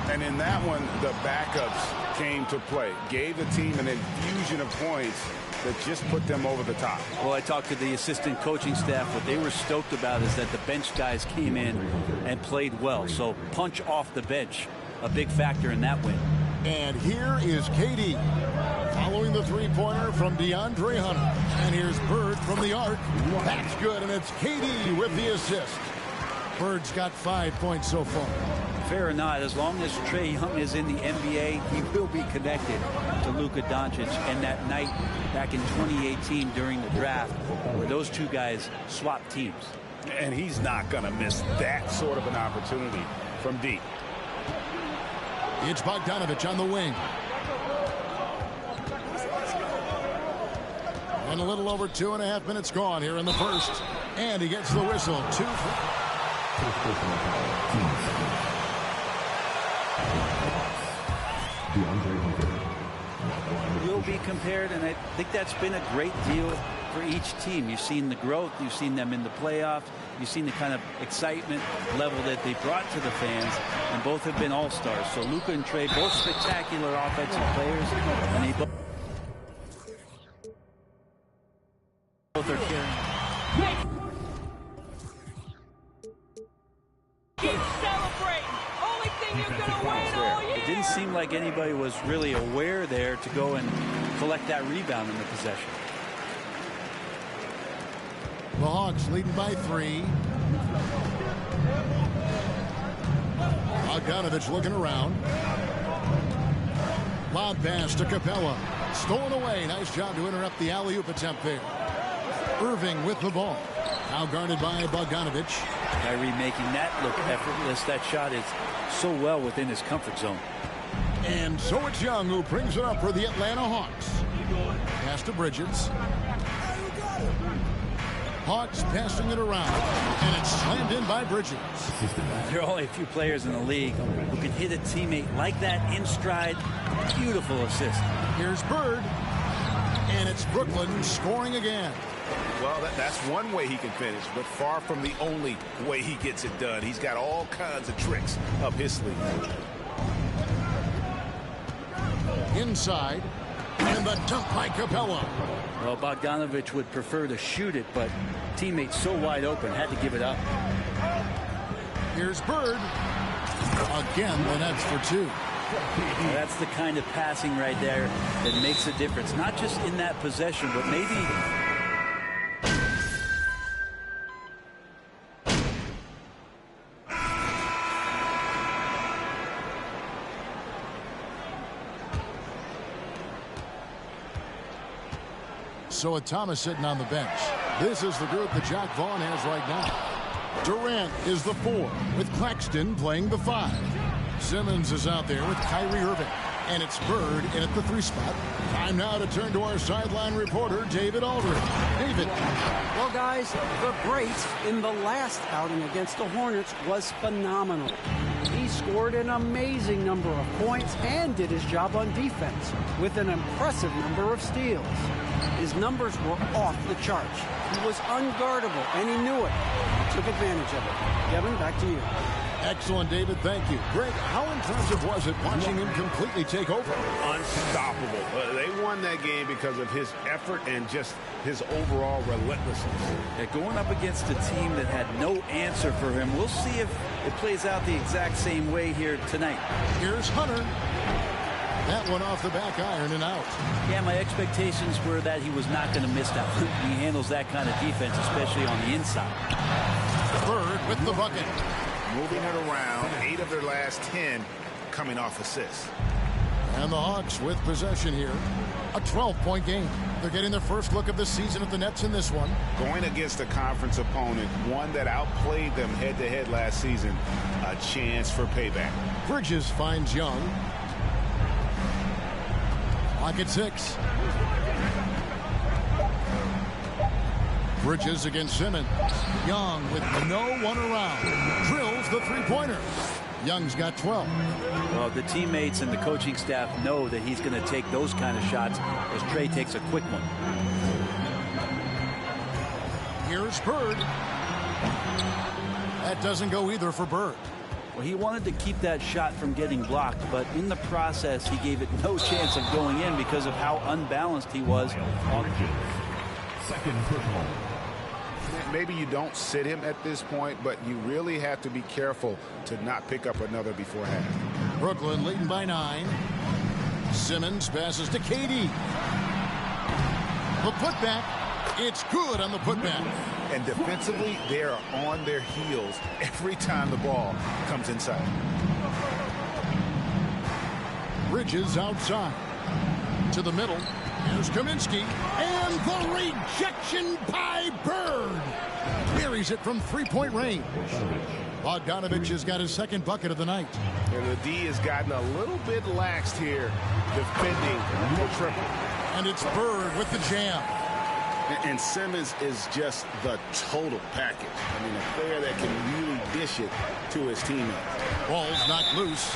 And in that one, the backups came to play. Gave the team an infusion of points that just put them over the top. Well, I talked to the assistant coaching staff. What they were stoked about is that the bench guys came in and played well. So punch off the bench, a big factor in that win. And here is KD following the three-pointer from DeAndre Hunter. And here's Bird from the arc. That's good, and it's KD with the assist. Bird's got 5 points so far. Fair or not, as long as Trae Young is in the NBA, he will be connected to Luka Doncic. And that night back in 2018 during the draft, where those two guys swapped teams. And he's not going to miss that sort of an opportunity from deep. It's Bogdanovich on the wing. And a little over 2.5 minutes gone here in the first. And he gets the whistle. 2. Will be compared, and I think that's been a great deal for each team. You've seen the growth, you've seen them in the playoffs, you've seen the kind of excitement level that they brought to the fans, and both have been all-stars. So Luka and Trae, both spectacular offensive players, and they both are carrying. Keep celebrating. Only thing you're gonna win all year. It didn't seem like anybody was really aware there to go and collect that rebound in the possession. The Hawks leading by 3. Bogdanovich looking around. Lob pass to Capella. Stolen away. Nice job to interrupt the alley-oop attempt there. Irving with the ball. Now guarded by Bogdanovich. Kyrie making that look effortless. That shot is so well within his comfort zone. And so it's Young who brings it up for the Atlanta Hawks. Pass to Bridges. Hawks passing it around. And it's slammed in by Bridges. There are only a few players in the league who can hit a teammate like that in stride. Beautiful assist. Here's Bird. And it's Brooklyn scoring again. Well, that's one way he can finish, but far from the only way he gets it done. He's got all kinds of tricks up his sleeve. Inside. And the dunk by Capella. Well, Bogdanovich would prefer to shoot it, but teammates so wide open, had to give it up. Here's Bird. Again, the Nets for 2. Well, that's the kind of passing right there that makes a difference. Not just in that possession, but maybe... So with Thomas sitting on the bench, this is the group that Jack Vaughn has right now. Durant is the 4, with Claxton playing the 5. Simmons is out there with Kyrie Irving. And it's Bird in at the 3 spot. Time now to turn to our sideline reporter, David Aldridge. David. Well, guys, the great in the last outing against the Hornets was phenomenal. He scored an amazing number of points and did his job on defense with an impressive number of steals. His numbers were off the charts. He was unguardable, and he knew it. He took advantage of it. Kevin, back to you. Excellent, David. Thank you. Greg, how impressive was it watching him completely take over? Unstoppable. They won that game because of his effort and just his overall relentlessness. Yeah, going up against a team that had no answer for him, we'll see if it plays out the exact same way here tonight. Here's Hunter. That one off the back iron and out. Yeah, my expectations were that he was not going to miss that one. He handles that kind of defense, especially on the inside. Bird with the bucket. Moving it around, 8 of their last 10 coming off assists. And the Hawks with possession here. A 12-point game. They're getting their first look of the season at the Nets in this one. Going against a conference opponent, one that outplayed them head-to-head last season, a chance for payback. Bridges finds Young. Clock at 6. Bridges against Simmons. Young with no one around. Drills the three-pointer. Young's got 12. Well, the teammates and the coaching staff know that he's going to take those kind of shots as Trey takes a quick one. Here's Bird. That doesn't go either for Bird. Well, he wanted to keep that shot from getting blocked, but in the process, he gave it no chance of going in because of how unbalanced he was. Second personal. Maybe you don't sit him at this point, but you really have to be careful to not pick up another before half. Brooklyn leading by 9. Simmons passes to KD. The putback. It's good on the putback. And defensively, they are on their heels every time the ball comes inside. Bridges outside. To the middle. Here's Kaminsky. And the rejection by Bird. Buries it from three-point range. Bogdanovich has got his second bucket of the night. And the D has gotten a little bit laxed here defending the triple. And it's Bird with the jam. And Simmons is just the total package. I mean, a player that can really dish it to his teammates. Ball's knocked loose.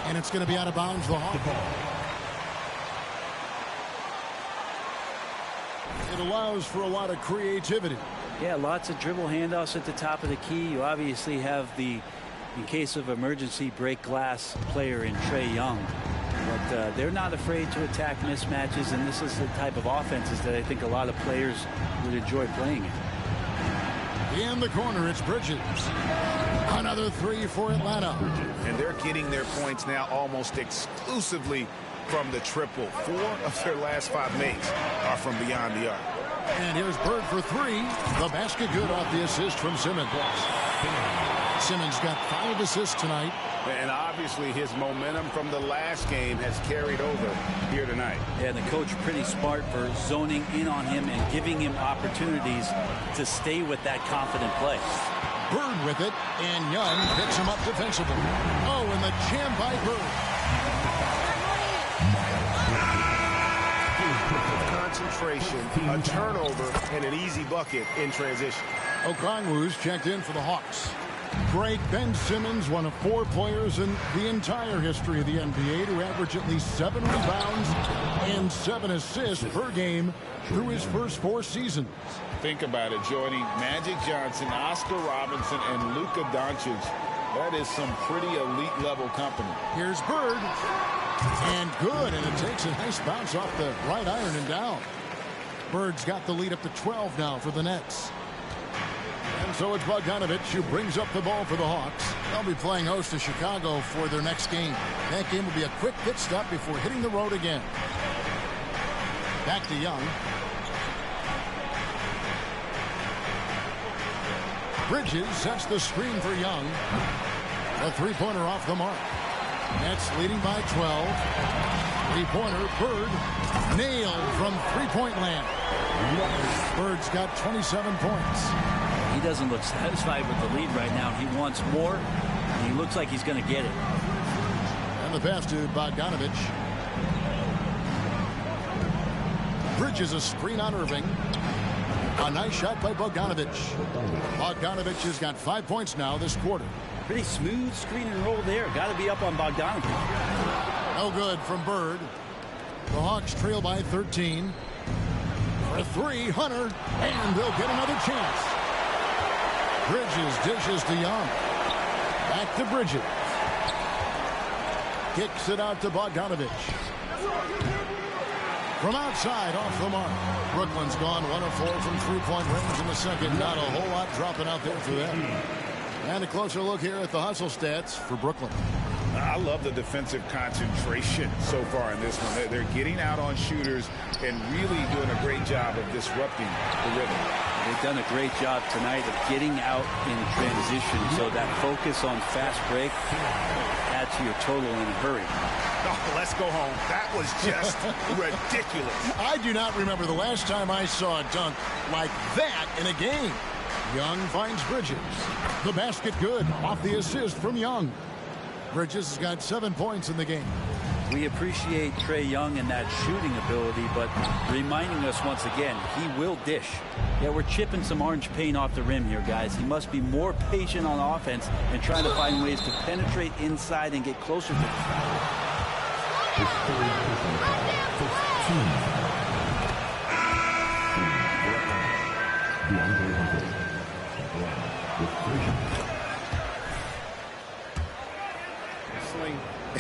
And it's going to be out of bounds, the Hawks. It allows for a lot of creativity. Yeah, lots of dribble handoffs at the top of the key. You obviously have the, in case of emergency, break glass player in Trae Young. But they're not afraid to attack mismatches, and this is the type of offenses that I think a lot of players would enjoy playing in. In the corner, it's Bridges. Another 3 for Atlanta. And they're getting their points now almost exclusively from the triple. 4 of their last 5 makes are from beyond the arc. And here's Bird for 3. The basket good off the assist from Simmons. Simmons got 5 assists tonight. And obviously his momentum from the last game has carried over here tonight. Yeah, and the coach pretty smart for zoning in on him and giving him opportunities to stay with that confident play. Bird with it, and Young picks him up defensively. Oh, and the jam by Bird. Concentration, a turnover, and an easy bucket in transition. Okongwu's checked in for the Hawks. Great Ben Simmons, one of 4 players in the entire history of the NBA to average at least 7 rebounds and 7 assists per game through his first 4 seasons. Think about it, joining Magic Johnson, Oscar Robinson, and Luka Doncic. That is some pretty elite level company. Here's Bird. And good, and it takes a nice bounce off the right iron and down. Bird's got the lead up to 12 now for the Nets. And so it's Bogdanovich who brings up the ball for the Hawks. They'll be playing host to Chicago for their next game. That game will be a quick pit stop before hitting the road again. Back to Young. Bridges sets the screen for Young. A three-pointer off the mark. Nets leading by 12. Three-pointer, Bird, nailed from three-point land. Bird's got 27 points. He doesn't look satisfied with the lead right now. He wants more, and he looks like he's going to get it. And the pass to Bogdanovich. Bridges a screen on Irving. A nice shot by Bogdanovich. Bogdanovich has got 5 points now this quarter. Pretty smooth screen and roll there. Got to be up on Bogdanovich. No good from Bird. The Hawks trail by 13. For three, Hunter, and they'll get another chance. Bridges dishes to Young. Back to Bridges. Kicks it out to Bogdanovich. From outside, off the mark. Brooklyn's gone 1 of 4 from three-point range in the second. Not a whole lot dropping out there for them. And a closer look here at the hustle stats for Brooklyn. I love the defensive concentration so far in this one. They're getting out on shooters and really doing a great job of disrupting the rhythm. They've done a great job tonight of getting out in transition. So that focus on fast break, add to your total in a hurry. Oh, let's go home. That was just ridiculous. I do not remember the last time I saw a dunk like that in a game. Young finds Bridges. The basket good off the assist from Young. Bridges has got 7 points in the game. We appreciate Trae Young and that shooting ability, but reminding us once again, he will dish. Yeah, we're chipping some orange paint off the rim here, guys. He must be more patient on offense and trying to find ways to penetrate inside and get closer to the foul.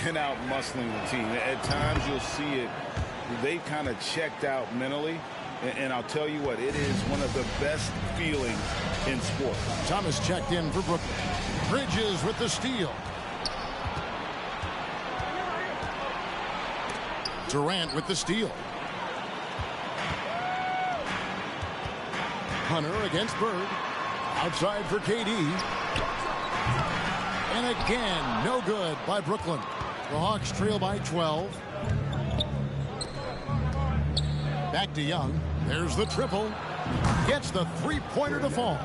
And out muscling the team. At times you'll see it. They've kind of checked out mentally. And I'll tell you what, it is one of the best feelings in sport. Thomas checked in for Brooklyn. Bridges with the steal. Durant with the steal. Hunter against Bird. Outside for KD. And again, no good by Brooklyn. The Hawks trail by 12. Back to Young. There's the triple. Gets the three-pointer to fall.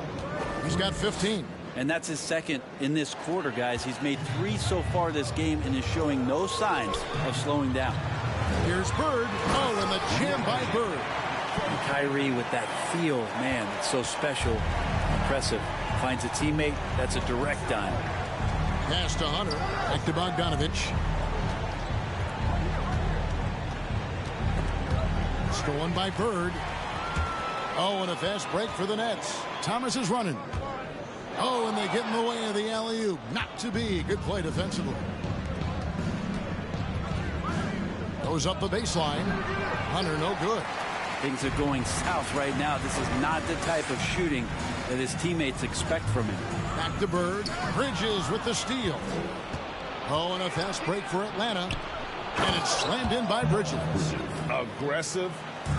He's got 15. And that's his second in this quarter, guys. He's made 3 so far this game and is showing no signs of slowing down. Here's Bird. Oh, and the jam by Bird. And Kyrie with that feel, man, it's so special. Impressive. Finds a teammate. That's a direct dime. Pass to Hunter. Back to Bogdanovich. Stolen by Bird. Oh, and a fast break for the Nets. Thomas is running. Oh, and they get in the way of the alley-oop. Not to be. Good play defensively. Goes up the baseline. Hunter, no good. Things are going south right now. This is not the type of shooting that his teammates expect from him. Back to Bird. Bridges with the steal. Oh, and a fast break for Atlanta. And it's slammed in by Bridges. Aggressive,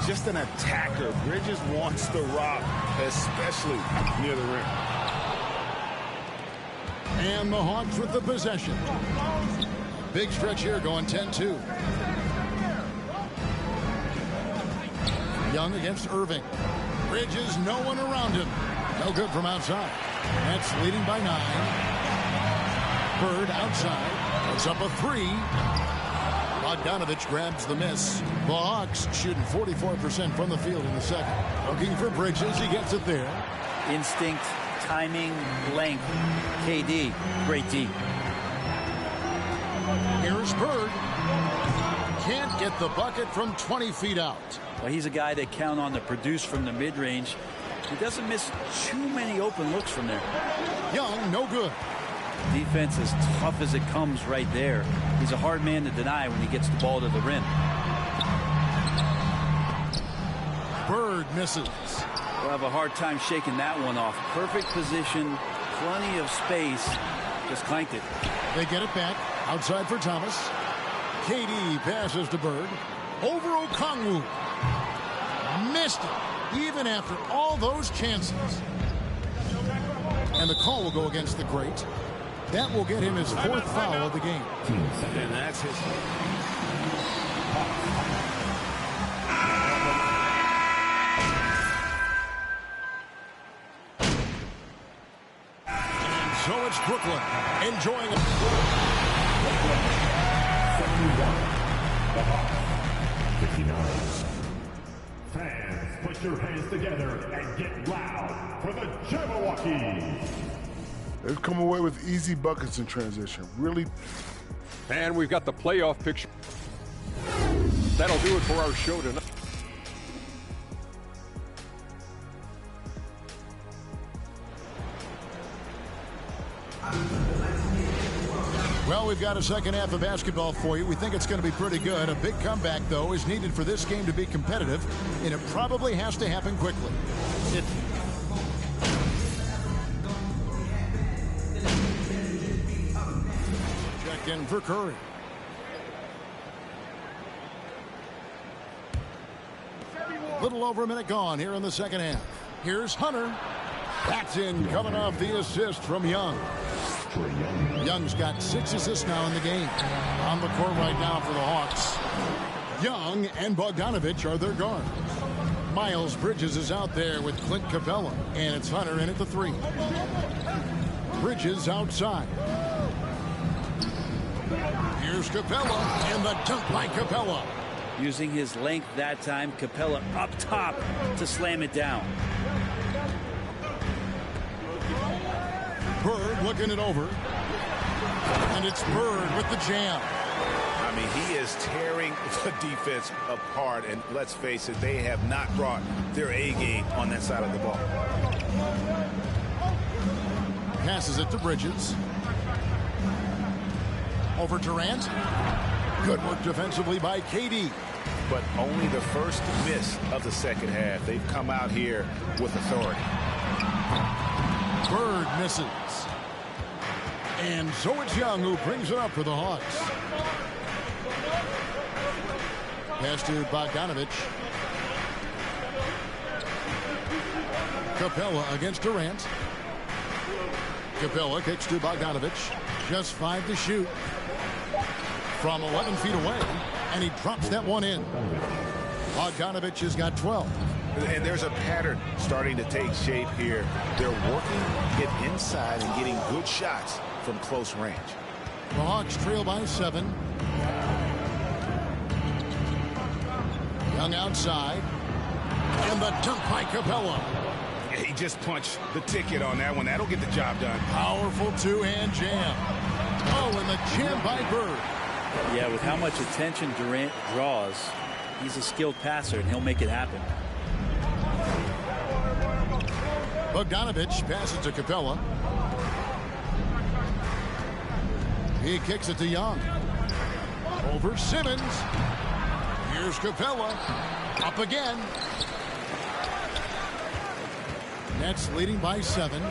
just an attacker. Bridges wants the rock, especially near the rim. And the Hawks with the possession. Big stretch here going 10-2. Young against Irving. Bridges, no one around him. No good from outside. Nets leading by 9. Bird outside. Puts up a 3. Bogdanovich grabs the miss. The Hawks shooting 44% from the field in the second. Looking for Bridges. He gets it there. Instinct, timing, length. KD, great D. Here's Bird. Can't get the bucket from 20 feet out. Well, he's a guy that count on to produce from the mid-range. He doesn't miss too many open looks from there. Young, no good. Defense as tough as it comes right there. He's a hard man to deny when he gets the ball to the rim. Bird misses. We'll have a hard time shaking that one off. Perfect position, plenty of space. Just clanked it. They get it back. Outside for Thomas. KD passes to Bird. Over Okongwu. Missed it, even after all those chances. And the call will go against the great. That will get him his 4th foul of the game. And that's his. so it's Brooklyn enjoying it. 71. The Hawks. 59. Fans, put your hands together and get loud for the Jabberwockies. They've come away with easy buckets in transition. Really. And we've got the playoff picture. That'll do it for our show tonight. Well, we've got a second half of basketball for you. We think it's going to be pretty good. A big comeback, though, is needed for this game to be competitive, and it probably has to happen quickly. Check in for Curry. Little over a minute gone here in the second half. Here's Hunter. That's in, coming off the assist from Young. Young's got 6 assists now in the game. On the court right now for the Hawks. Young and Bogdanovich are their guards. Miles Bridges is out there with Clint Capella, and it's Hunter in at the 3. Bridges outside. Here's Capella, and the dunk by Capella. Using his length that time, Capella up top to slam it down. Bird looking it over. And it's Bird with the jam. I mean, he is tearing the defense apart. And let's face it, they have not brought their A game on that side of the ball. Passes it to Bridges. Over Durant. Good work defensively by KD. But only the first miss of the second half. They've come out here with authority. Bird misses. And so it's Young who brings it up for the Hawks. Pass to Bogdanovich. Capella against Durant. Capella kicks to Bogdanovich. Just 5 to shoot. From 11 feet away. And he drops that one in. Bogdanovich has got 12. And there's a pattern starting to take shape here. They're working it inside and getting good shots from close range. The Hawks trail by 7. Young outside. And the dunk by Capella. Yeah, he just punched the ticket on that one. That'll get the job done. Powerful two-hand jam. Oh, and the jam by Bird. Yeah, with how much attention Durant draws, he's a skilled passer, and he'll make it happen. Bogdanovich passes to Capella. He kicks it to Young. Over Simmons. Here's Capella. Up again. Nets leading by 7.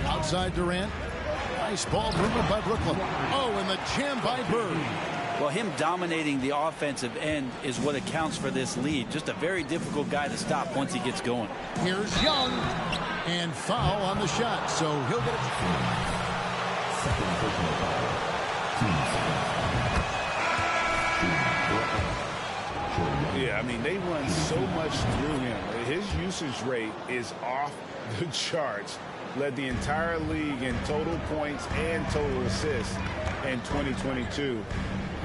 Outside Durant. Nice ball movement by Brooklyn. Oh, and the jam by Bird. Well, him dominating the offensive end is what accounts for this lead. Just a very difficult guy to stop once he gets going. Here's Young. And foul on the shot, so he'll get it. Second personal foul. 2 seconds. Yeah, I mean, they run so much through him. His usage rate is off the charts. Led the entire league in total points and total assists in 2022.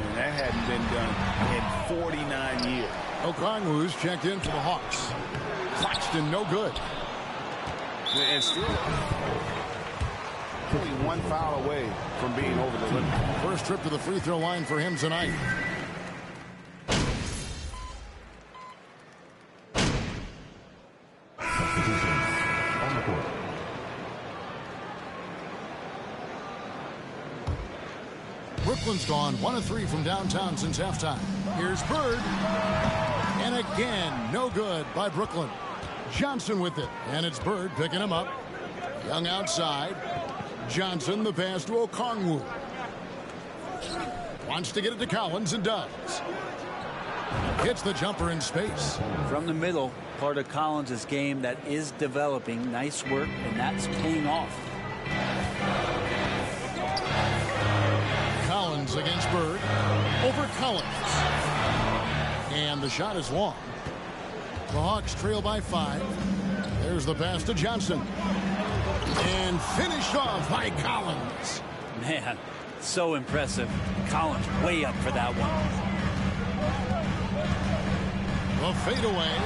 And that hadn't been done in 49 years. Okongwu's checked in for the Hawks. Claxton, no good. And still only 1 foul away from being over the limit. First trip to the free throw line for him tonight. On the court. Brooklyn's gone 1 of 3 from downtown since halftime. Here's Bird. And again, no good by Brooklyn. Johnson with it. And it's Bird picking him up. Young outside. Johnson, the pass to Okongwu. Wants to get it to Collins and does. Hits the jumper in space. From the middle, part of Collins' game that is developing. Nice work, and that's paying off. Collins against Bird. Over Collins. And the shot is long. The Hawks trail by 5. There's the pass to Johnson. And finished off by Collins. Man, so impressive. Collins way up for that one. The fadeaway.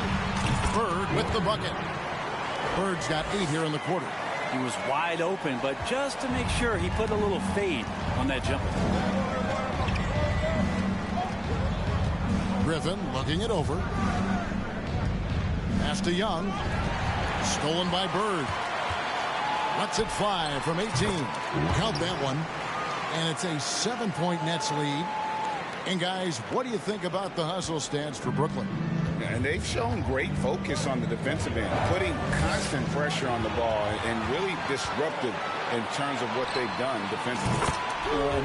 Bird with the bucket. Bird's got 8 here in the quarter. He was wide open, but just to make sure, he put a little fade on that jumper. Griffin looking it over. Pass to Young. Stolen by Bird. Lets it fly from 18. Count that one. And it's a 7-point Nets lead. And guys, what do you think about the hustle stance for Brooklyn? And they've shown great focus on the defensive end, putting constant pressure on the ball and really disruptive in terms of what they've done defensively.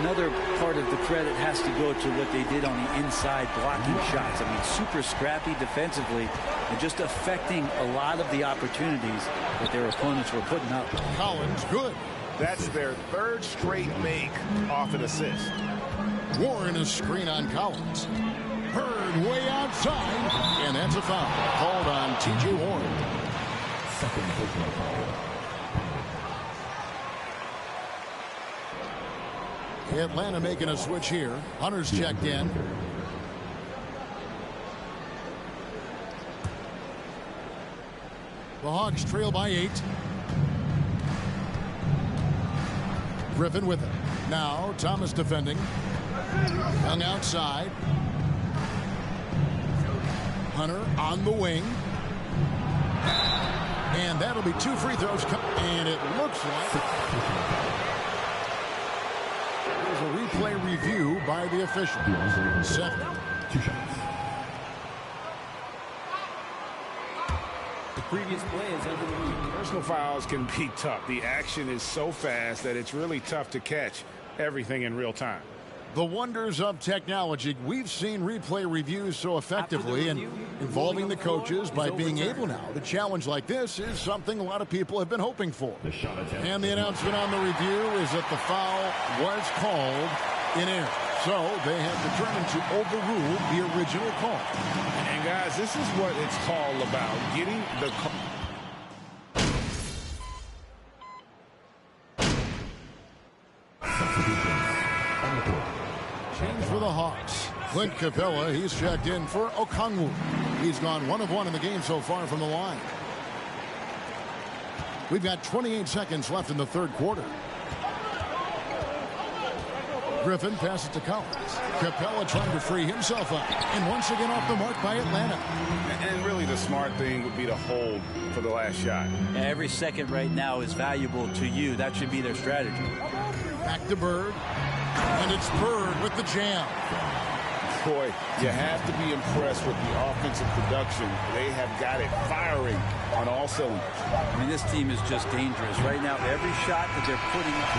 Another part of the credit has to go to what they did on the inside blocking shots. I mean, super scrappy defensively and just affecting a lot of the opportunities that their opponents were putting up. Collins, good. That's their 3rd straight make off an assist. Warren a screen on Collins. Bird way outside, and that's a foul called on T.J. Warren. Second personal foul. Atlanta making a switch here. Hunter's checked in. The Hawks trail by 8. Griffin with it. Now Thomas defending. Young outside. Hunter on the wing. And that'll be 2 free throws. And it looks like there's a replay review by the official. 7. 2 shots. The previous play is under the review. Personal fouls can be tough. The action is so fast that it's really tough to catch everything in real time. The wonders of technology. We've seen replay reviews so effectively and involving the coaches by being able now to challenge like this is something a lot of people have been hoping for. And the announcement on the review is that the foul was called in error. So they have determined to overrule the original call. And guys, this is what it's all about. Getting the call. Change for the Hawks. Clint Capella, he's checked in for Okongwu. He's gone 1 of 1 in the game so far from the line. We've got 28 seconds left in the 3rd quarter. Griffin passes to Collins. Capella trying to free himself up. And once again off the mark by Atlanta. And really the smart thing would be to hold for the last shot. Every second right now is valuable to you. That should be their strategy. Back to Bird. And it's Bird with the jam. Boy, you have to be impressed with the offensive production. They have got it firing on all cylinders. I mean, this team is just dangerous. Right now, every shot that they're putting up.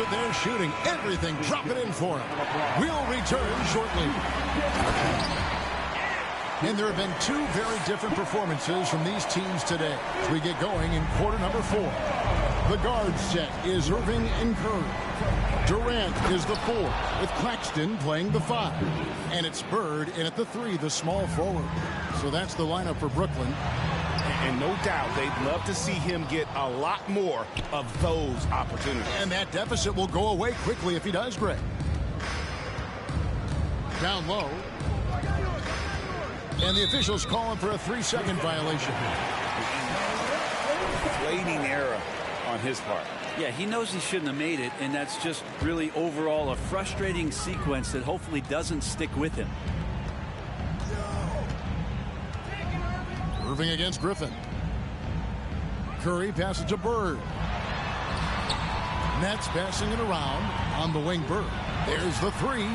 They're shooting everything. Drop it in for him. We'll return shortly. And there have been 2 very different performances from these teams today as we get going in quarter number 4. The guard set is Irving and Curry. Durant is the 4 with Claxton playing the 5. And it's Bird in at the 3, the small forward. So that's the lineup for Brooklyn. And no doubt they'd love to see him get a lot more of those opportunities. And that deficit will go away quickly if he does, Greg. Down low. And the officials calling for a 3-second violation. Flating error on his part. Yeah, he knows he shouldn't have made it, and that's just really overall a frustrating sequence that hopefully doesn't stick with him. Irving against Griffin. Curry passes to Bird. Nets passing it around on the wing. Bird. There's the 3.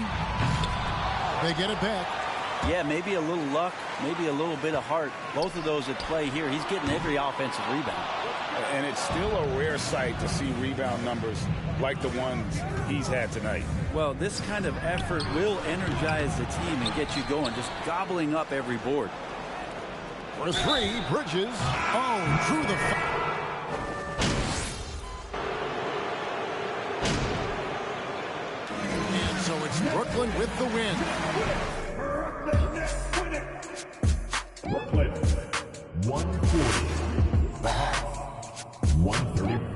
They get it back. Yeah, maybe a little luck, maybe a little bit of heart. Both of those at play here. He's getting every offensive rebound. And it's still a rare sight to see rebound numbers like the ones he's had tonight. Well, this kind of effort will energize the team and get you going, just gobbling up every board. For 3, Bridges. Oh, through the... And so it's Hawks. Brooklyn with the win. Brooklyn 140. The Hawks 130.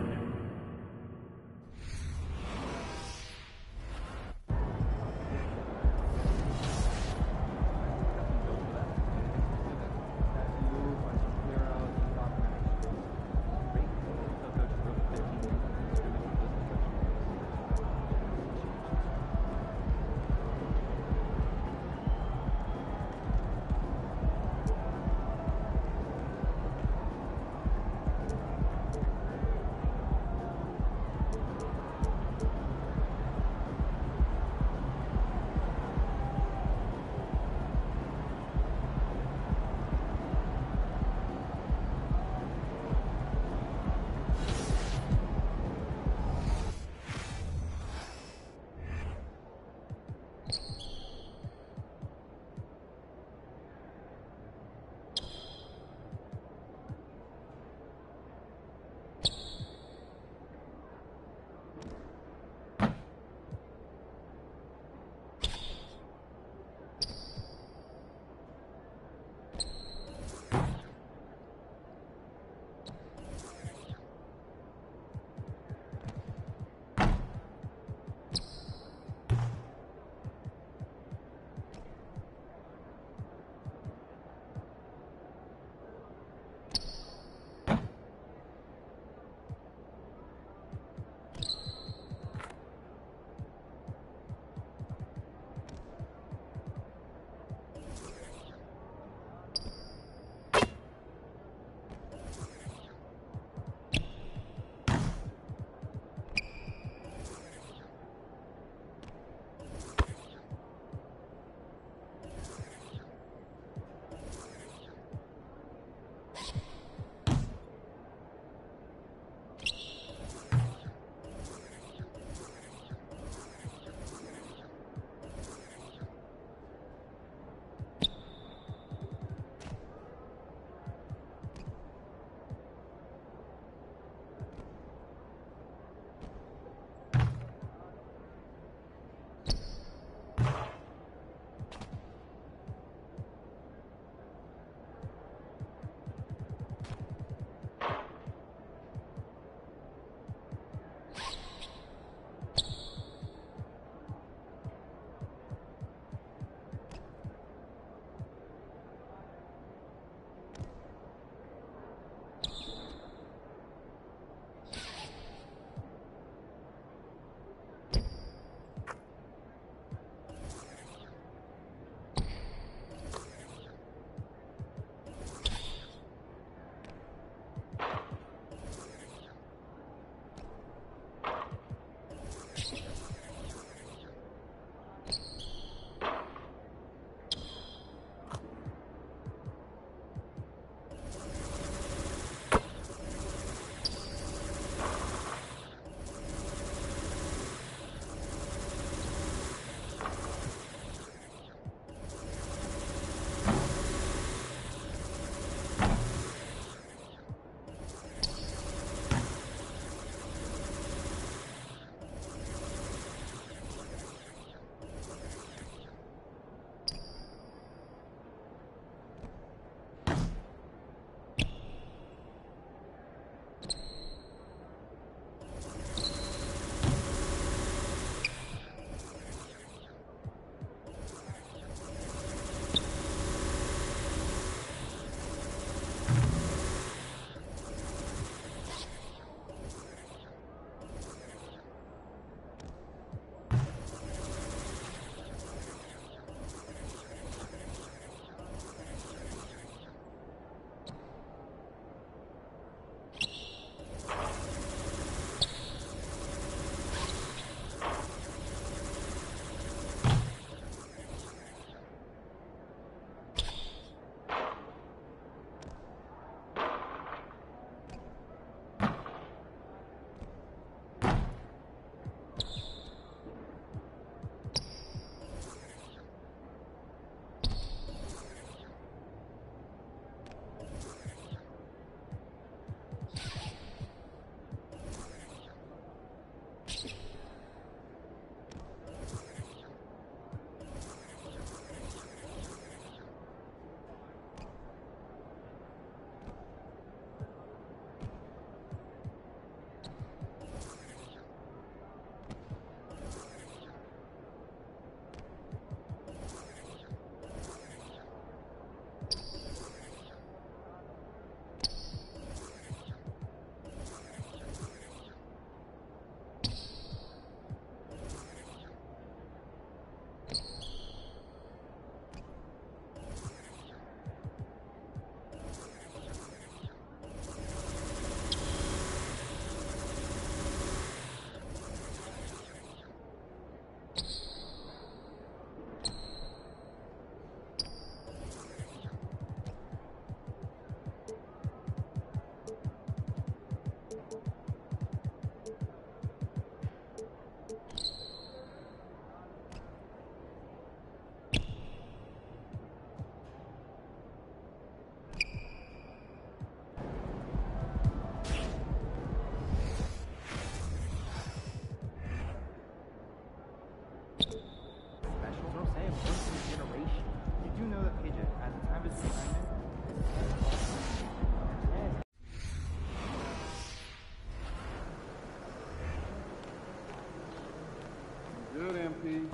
MP.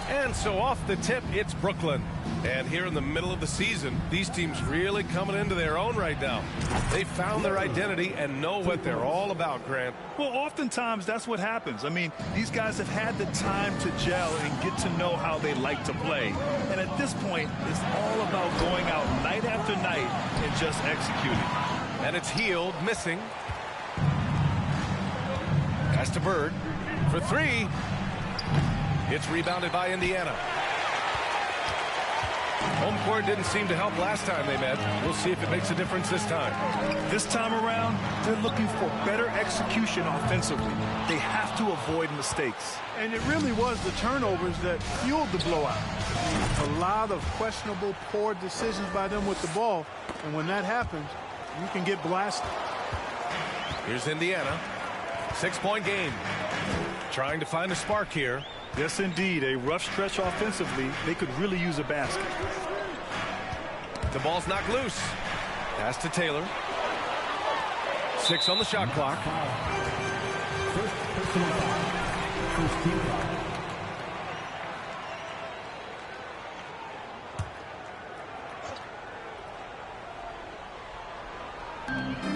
And so off the tip, it's Brooklyn. And here in the middle of the season, these teams really coming into their own right now. They found their identity and know what they're all about, Grant. Well, oftentimes that's what happens. I mean, these guys have had the time to gel and get to know how they like to play. And at this point, it's all about going out night after night and just executing. And it's Healed, missing. Pass to Bird for three. It's rebounded by Indiana. Home court didn't seem to help last time they met. We'll see if it makes a difference this time. This time around, they're looking for better execution offensively. They have to avoid mistakes. And it really was the turnovers that fueled the blowout. A lot of questionable, poor decisions by them with the ball. And when that happens, you can get blasted. Here's Indiana. 6-point game. Trying to find a spark here. Yes, indeed. A rough stretch offensively. They could really use a basket. The ball's knocked loose. Pass to Taylor. 6 on the shot clock. First personal foul. First team foul.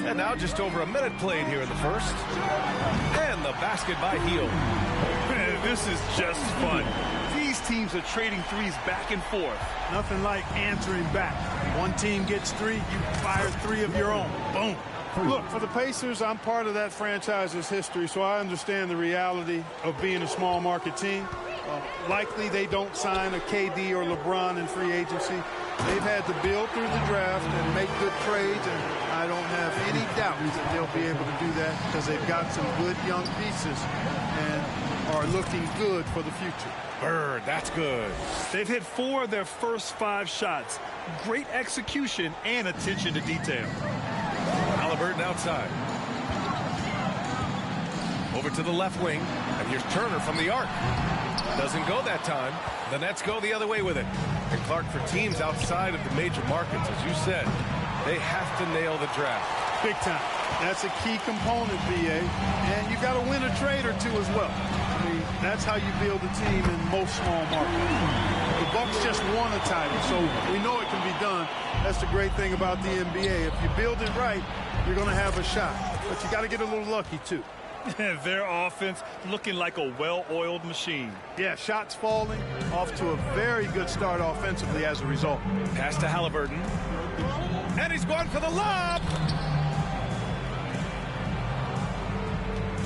And now just over a minute played here in the first. And the basket by Heal. Man, this is just fun. These teams are trading threes back and forth. Nothing like answering back. One team gets three, you fire three of your own. Boom. Look, for the Pacers, I'm part of that franchise's history, so I understand the reality of being a small market team. Likely they don't sign a KD or LeBron in free agency. They've had to build through the draft and make good trades, and I don't have any doubt that they'll be able to do that because they've got some good young pieces and are looking good for the future. Bird, that's good. They've hit 4 of their first 5 shots. Great execution and attention to detail. Halliburton outside. Over to the left wing, and here's Turner from the arc. Doesn't go that time. The Nets go the other way with it. And Clark, for teams outside of the major markets, as you said, they have to nail the draft. Big time. That's a key component, BA. And you got to win a trade or two as well. I mean, that's how you build a team in most small markets. The Bucks just won a title, so we know it can be done. That's the great thing about the NBA. If you build it right, you're going to have a shot. But you got to get a little lucky, too. Their offense looking like a well-oiled machine. Yeah, shots falling, off to a very good start offensively as a result. Pass to Halliburton. And he's going for the lob.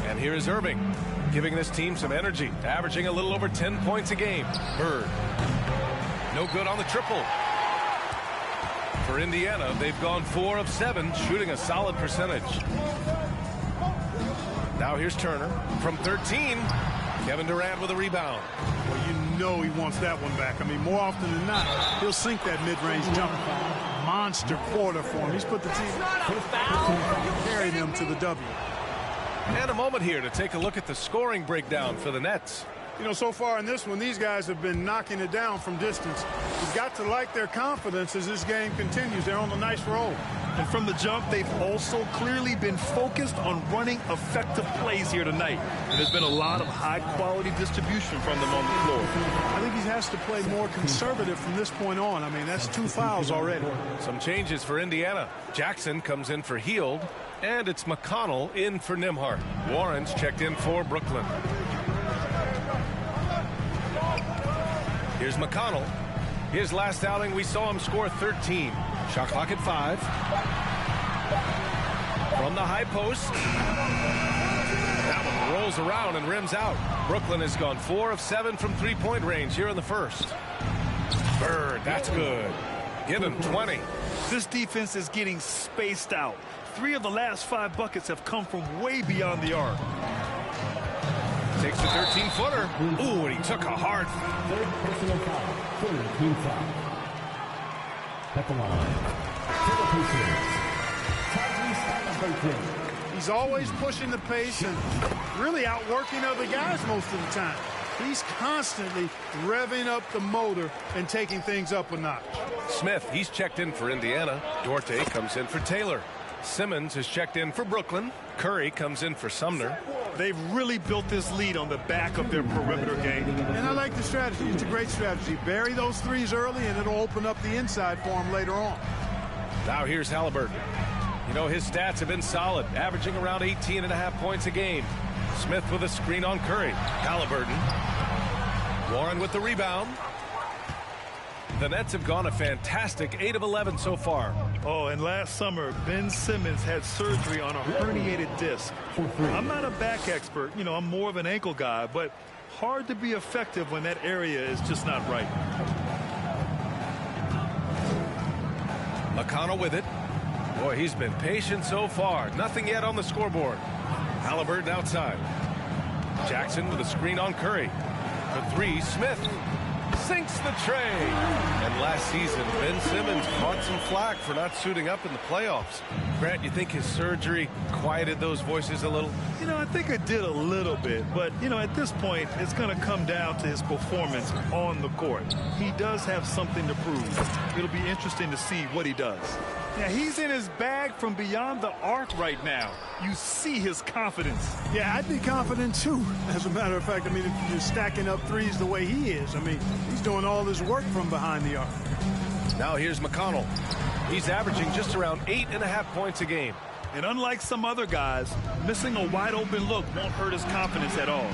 And here is Irving, giving this team some energy, averaging a little over 10 points a game. Bird. No good on the triple. For Indiana, they've gone 4 of 7, shooting a solid percentage. Now here's Turner from 13. Kevin Durant with a rebound. Well, you know he wants that one back. I mean, more often than not, he'll sink that mid-range jumper. Monster quarter for him. He's put the team, carried them to the W. And a moment here to take a look at the scoring breakdown for the Nets. You know, so far in this one, these guys have been knocking it down from distance. You've got to like their confidence as this game continues. They're on a nice roll. And from the jump, they've also clearly been focused on running effective plays here tonight. And there's been a lot of high-quality distribution from them on the floor. I think he has to play more conservative from this point on. I mean, that's 2 fouls already. Some changes for Indiana. Jackson comes in for Heald, and it's McConnell in for Nembhard. Warren's checked in for Brooklyn. Here's McConnell. His last outing, we saw him score 13. Shot clock at 5. From the high post. That one rolls around and rims out. Brooklyn has gone 4 of 7 from three-point range here in the first. Bird, that's good. Give him 20. This defense is getting spaced out. 3 of the last 5 buckets have come from way beyond the arc. Takes the 13-footer. Ooh, and he took a hard. Third personal foul. Third team foul. At the line. For the Pacers. He's always pushing the pace and really outworking other guys most of the time. He's constantly revving up the motor and taking things up a notch. Smith, he's checked in for Indiana. Duarte comes in for Taylor. Simmons is checked in for Brooklyn. Curry comes in for Sumner. They've really built this lead on the back of their perimeter game. And I like the strategy. It's a great strategy. Bury those threes early, and it'll open up the inside for him later on. Now here's Halliburton. You know, his stats have been solid, averaging around 18.5 points a game. Smith with a screen on Curry. Halliburton. Warren with the rebound. The Nets have gone a fantastic 8 of 11 so far. Oh, and last summer, Ben Simmons had surgery on a herniated disc. I'm not a back expert. You know, I'm more of an ankle guy, but hard to be effective when that area is just not right. McConnell with it. Boy, he's been patient so far. Nothing yet on the scoreboard. Halliburton outside. Jackson with a screen on Curry. For 3, Smith sinks the tray. And last season, Ben Simmons caught some flack for not suiting up in the playoffs. Grant, you think his surgery quieted those voices a little? You know, I think it did a little bit. But, you know, at this point, it's going to come down to his performance on the court. He does have something to prove. It'll be interesting to see what he does. Yeah, he's in his bag from beyond the arc right now. You see his confidence. Yeah, I'd be confident too. As a matter of fact, I mean, if you're stacking up threes the way he is, I mean, he's doing all his work from behind the arc. Now here's McConnell. He's averaging just around 8.5 points a game. And unlike some other guys, missing a wide open look won't hurt his confidence at all.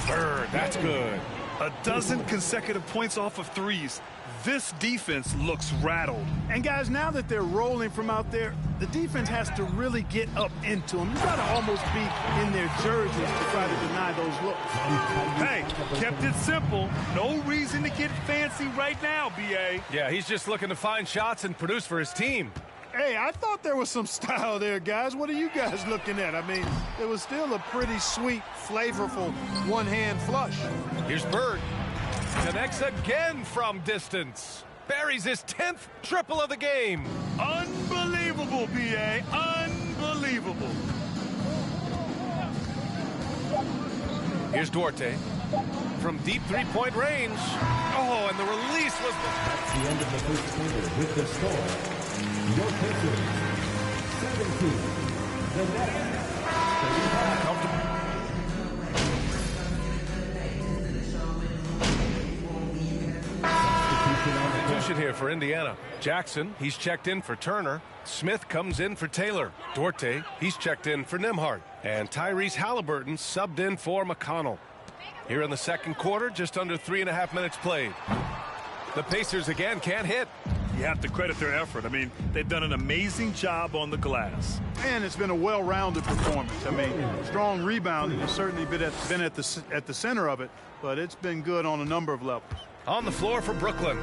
Bird, that's good. A dozen consecutive points off of threes. This defense looks rattled. And guys, now that they're rolling from out there, the defense has to really get up into them. You got to almost be in their jerseys to try to deny those looks. Hey, kept it simple. No reason to get fancy right now, B.A. Yeah, he's just looking to find shots and produce for his team. Hey, I thought there was some style there, guys. What are you guys looking at? I mean, it was still a pretty sweet, flavorful one-hand flush. Here's Bird. Connects again from distance. Buries his 10th triple of the game. Unbelievable, B.A. Unbelievable. Here's Duarte. From deep three-point range. Oh, and the release was... That's the end of the first quarter with the score. Your Pacers, 17. The Nets, 35. Comfortable. Substitution here for Indiana. Jackson, he's checked in for Turner. Smith comes in for Taylor. Duarte, he's checked in for Nembhard. And Tyrese Halliburton subbed in for McConnell. Here in the second quarter, just under 3.5 minutes played. The Pacers again can't hit. You have to credit their effort. I mean, they've done an amazing job on the glass. And it's been a well-rounded performance. I mean, strong rebounding has certainly been at the center of it, but it's been good on a number of levels. On the floor for Brooklyn,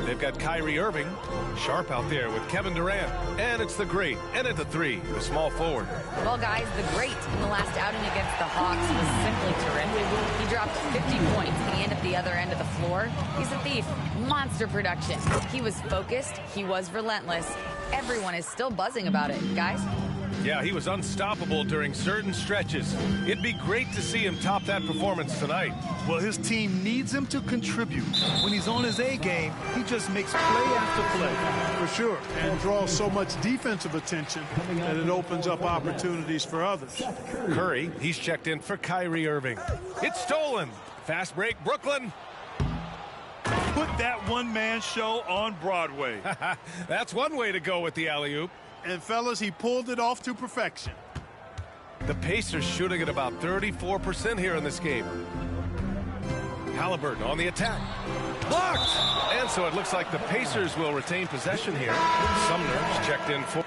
they've got Kyrie Irving, sharp out there with Kevin Durant, and it's the great, and at the 3, the small forward. Well, guys, the great in the last outing against the Hawks was simply terrific. He dropped 50 points and at the other end of the floor. He's a thief. Monster production. He was focused. He was relentless. Everyone is still buzzing about it, guys. Yeah, he was unstoppable during certain stretches. It'd be great to see him top that performance tonight. Well, his team needs him to contribute. When he's on his A game, he just makes play after play. For sure, and draws so much defensive attention that it opens up opportunities for others. Curry, he's checked in for Kyrie Irving. It's stolen. Fast break, Brooklyn. Put that one-man show on Broadway. That's one way to go with the alley-oop. And fellas, he pulled it off to perfection. The Pacers shooting at about 34% here in this game. Halliburton on the attack. Blocked! And so it looks like the Pacers will retain possession here. Sumner's checked in for...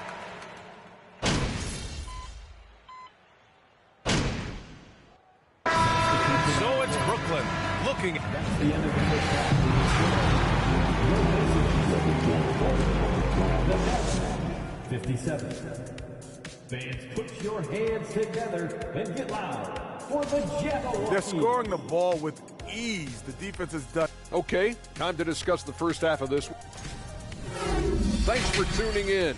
So it's Brooklyn looking at the end of the first half. 57. Fans, put your hands together and get loud for the Jabberwocky. They're scoring the ball with ease. The defense is done. Okay, time to discuss the first half of this one. Thanks for tuning in.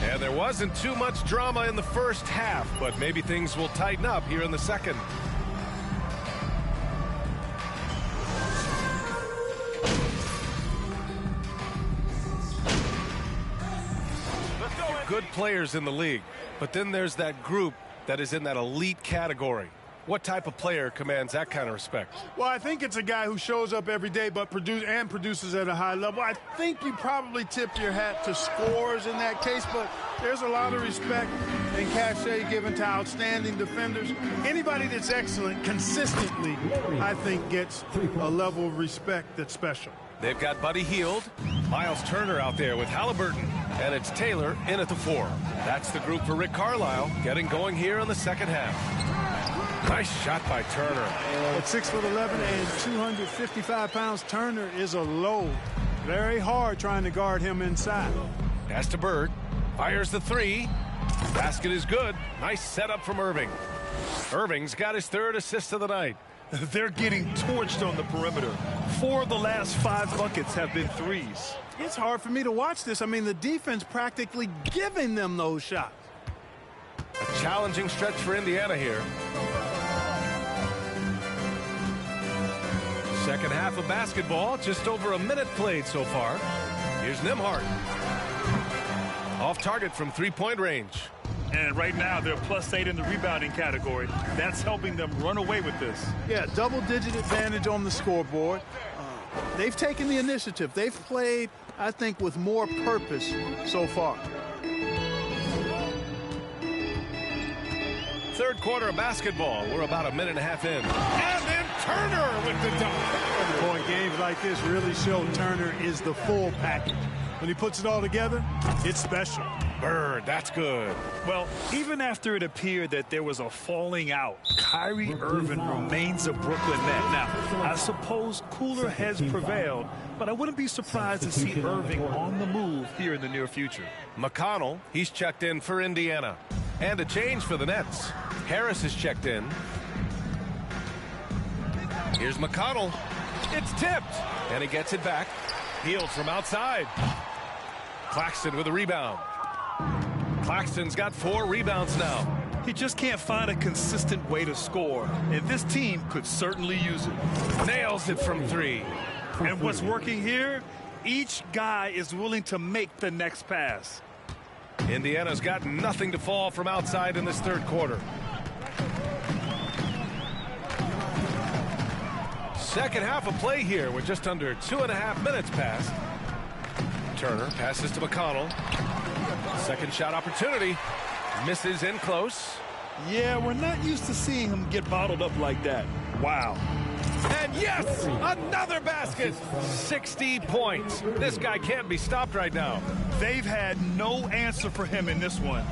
And there wasn't too much drama in the first half, but maybe things will tighten up here in the second. Good players in the league, but then there's that group that is in that elite category. What type of player commands that kind of respect? Well, I think it's a guy who shows up every day but produces at a high level. I think you probably tip your hat to scores in that case, but there's a lot of respect and cachet given to outstanding defenders. Anybody that's excellent consistently, I think, gets a level of respect that's special. They've got Buddy Hield, Miles Turner out there with Halliburton, and it's Taylor in at the 4. That's the group for Rick Carlisle getting going here in the second half. Nice shot by Turner. At 6'11" and 255 pounds, Turner is a load. Very hard trying to guard him inside. Pass to Bird. Fires the 3. Basket is good. Nice setup from Irving. Irving's got his 3rd assist of the night. They're getting torched on the perimeter. 4 of the last 5 buckets have been threes. It's hard for me to watch this. I mean, the defense practically giving them those shots. A challenging stretch for Indiana here. Second half of basketball, just over a minute played so far. Here's Nembhard. Off target from three-point range. And right now, they're +8 in the rebounding category. That's helping them run away with this. Yeah, double-digit advantage on the scoreboard. They've taken the initiative. They've played, I think, with more purpose so far. Third quarter of basketball. We're about a minute and a half in. And then Turner with the dunk. Boy, games like this really show Turner is the full package. When he puts it all together, it's special. Bird, that's good. Well, even after it appeared that there was a falling out, Kyrie Irving remains a Brooklyn Net. Now, I suppose cooler heads prevailed, but I wouldn't be surprised to see Irving on the move here in the near future. McConnell, he's checked in for Indiana. And a change for the Nets. Harris is checked in. Here's McConnell. It's tipped. And he gets it back. Hield from outside. Claxton with a rebound. Claxton's got 4 rebounds now. He just can't find a consistent way to score, and this team could certainly use it. Nails it from 3. And what's working here, each guy is willing to make the next pass. Indiana's got nothing to fall from outside in this third quarter. Second half of play here with just under 2.5 minutes passed. Turner passes to McConnell. Second shot opportunity. Misses in close. Yeah, we're not used to seeing him get bottled up like that. Wow. And yes, another basket. 60 points. This guy can't be stopped right now. They've had no answer for him in this one.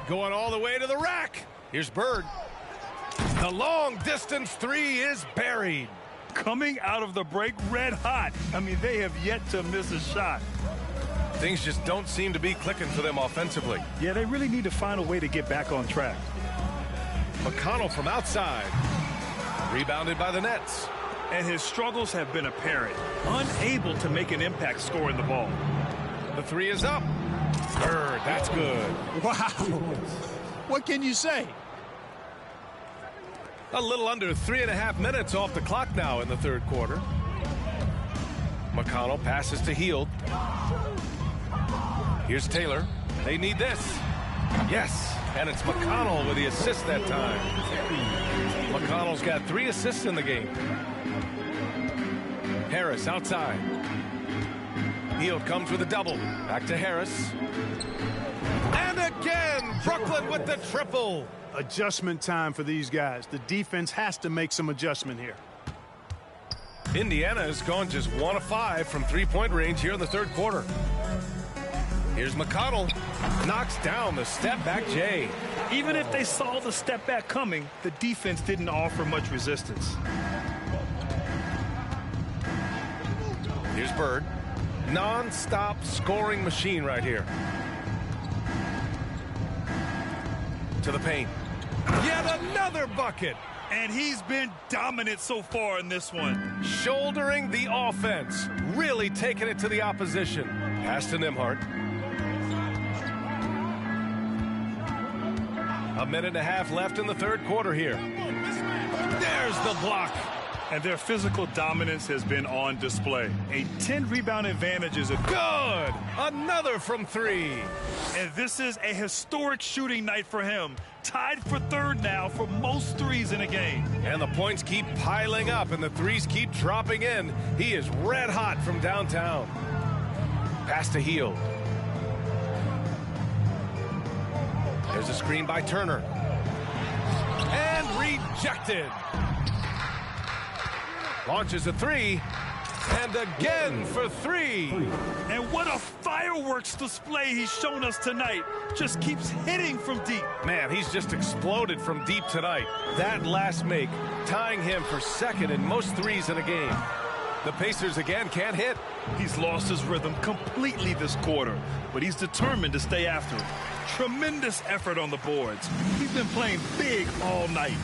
Going all the way to the rack. Here's Bird. The long distance 3 is buried. Coming out of the break red hot. I mean, they have yet to miss a shot. Things just don't seem to be clicking for them offensively. Yeah, they really need to find a way to get back on track. McConnell from outside. Rebounded by the Nets. And his struggles have been apparent. Unable to make an impact scoring the ball. The three is up. Bird, that's good. Wow. What can you say? A little under 3.5 minutes off the clock now in the third quarter. McConnell passes to Hield. Here's Taylor. They need this. Yes, and it's McConnell with the assist that time. McConnell's got 3 assists in the game. Harris outside. Hield comes with a double. Back to Harris. And again, Brooklyn with the triple. Adjustment time for these guys. The defense has to make some adjustment here. Indiana has gone just 1 of 5 from three-point range here in the third quarter. Here's McConnell. Knocks down the step-back J. Even if they saw the step back coming, the defense didn't offer much resistance. Here's Bird. Non-stop scoring machine right here. To the paint. Yet another bucket. And he's been dominant so far in this one. Shouldering the offense. Really taking it to the opposition. Pass to Nembhard. 1.5 minutes left in the third quarter here. There's the block. And their physical dominance has been on display. A 10-rebound advantage is good. Another from 3. And this is a historic shooting night for him. Tied for third now for most threes in a game. And the points keep piling up and the threes keep dropping in. He is red hot from downtown. Pass to Hield. There's a screen by Turner. And rejected. Launches a 3. And again for 3. And what a fireworks display he's shown us tonight. Just keeps hitting from deep. Man, he's just exploded from deep tonight. That last make, tying him for second in most threes in a game. The Pacers again can't hit. He's lost his rhythm completely this quarter, but he's determined to stay after it. Tremendous effort on the boards. He's been playing big all night.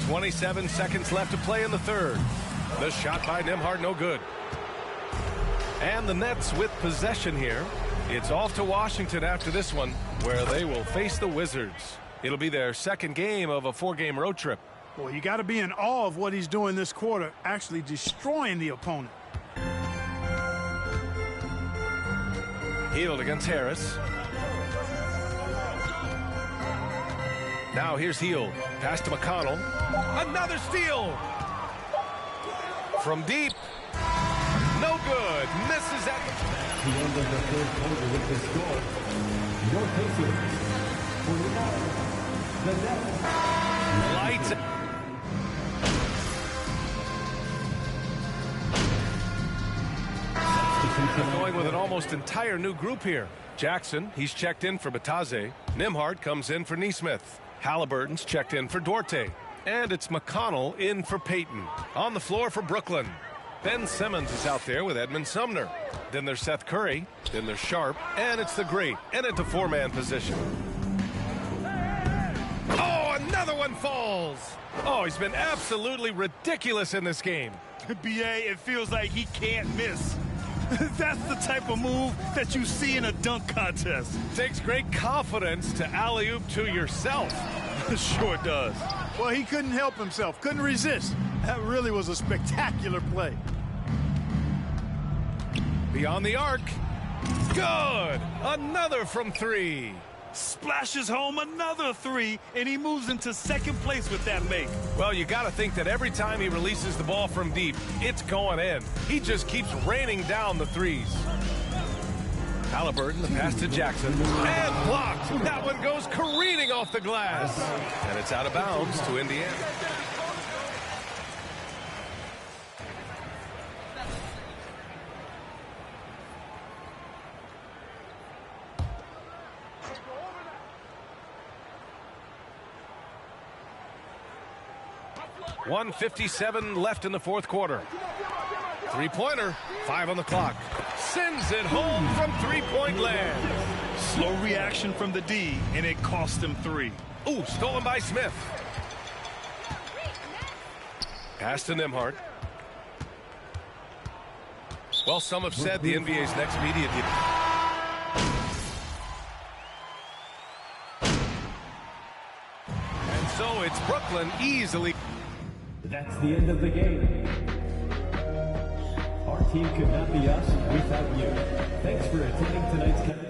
27 seconds left to play in the third. The shot by Nembhard, no good. And the Nets with possession here. It's off to Washington after this one, where they will face the Wizards. It'll be their second game of a 4-game road trip. Well, you got to be in awe of what he's doing this quarter, actually destroying the opponent. Hield against Harris. Now here's Hield. Pass to McConnell. Another steal. From deep. No good. Misses at the end of the third quarter with the score. Your Pacers. For the Nets. Lights. Going with an almost entire new group here. Jackson, he's checked in for Bataze. Nembhard comes in for Nesmith. Halliburton's checked in for Duarte. And it's McConnell in for Payton. On the floor for Brooklyn. Ben Simmons is out there with Edmund Sumner. Then there's Seth Curry. Then there's Sharp. And it's the Great. And it's a 4-man position. Oh, another one falls. Oh, he's been absolutely ridiculous in this game. BA, it feels like he can't miss. That's the type of move that you see in a dunk contest. Takes great confidence to alley-oop to yourself. Sure does. Well, he couldn't help himself, couldn't resist. That really was a spectacular play. Beyond the arc. Good. Another from 3. Splashes home another 3, and he moves into second place with that make. Well, you got to think that every time he releases the ball from deep, it's going in. He just keeps raining down the threes. Halliburton, the pass to Jackson, and blocked. That one goes careening off the glass, and it's out of bounds to Indiana. .157 left in the fourth quarter. Three-pointer, 5 on the clock. Sends it home from three-point land. Slow reaction from the D, and it cost him 3. Ooh, stolen by Smith. Pass to Nembhard. Well, some have said the NBA's next media deal. And so it's Brooklyn easily. That's the end of the game. Our team could not be us without you. Thanks for attending tonight's game.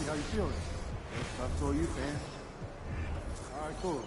How you feeling? Tough to you, fam. All right, cool.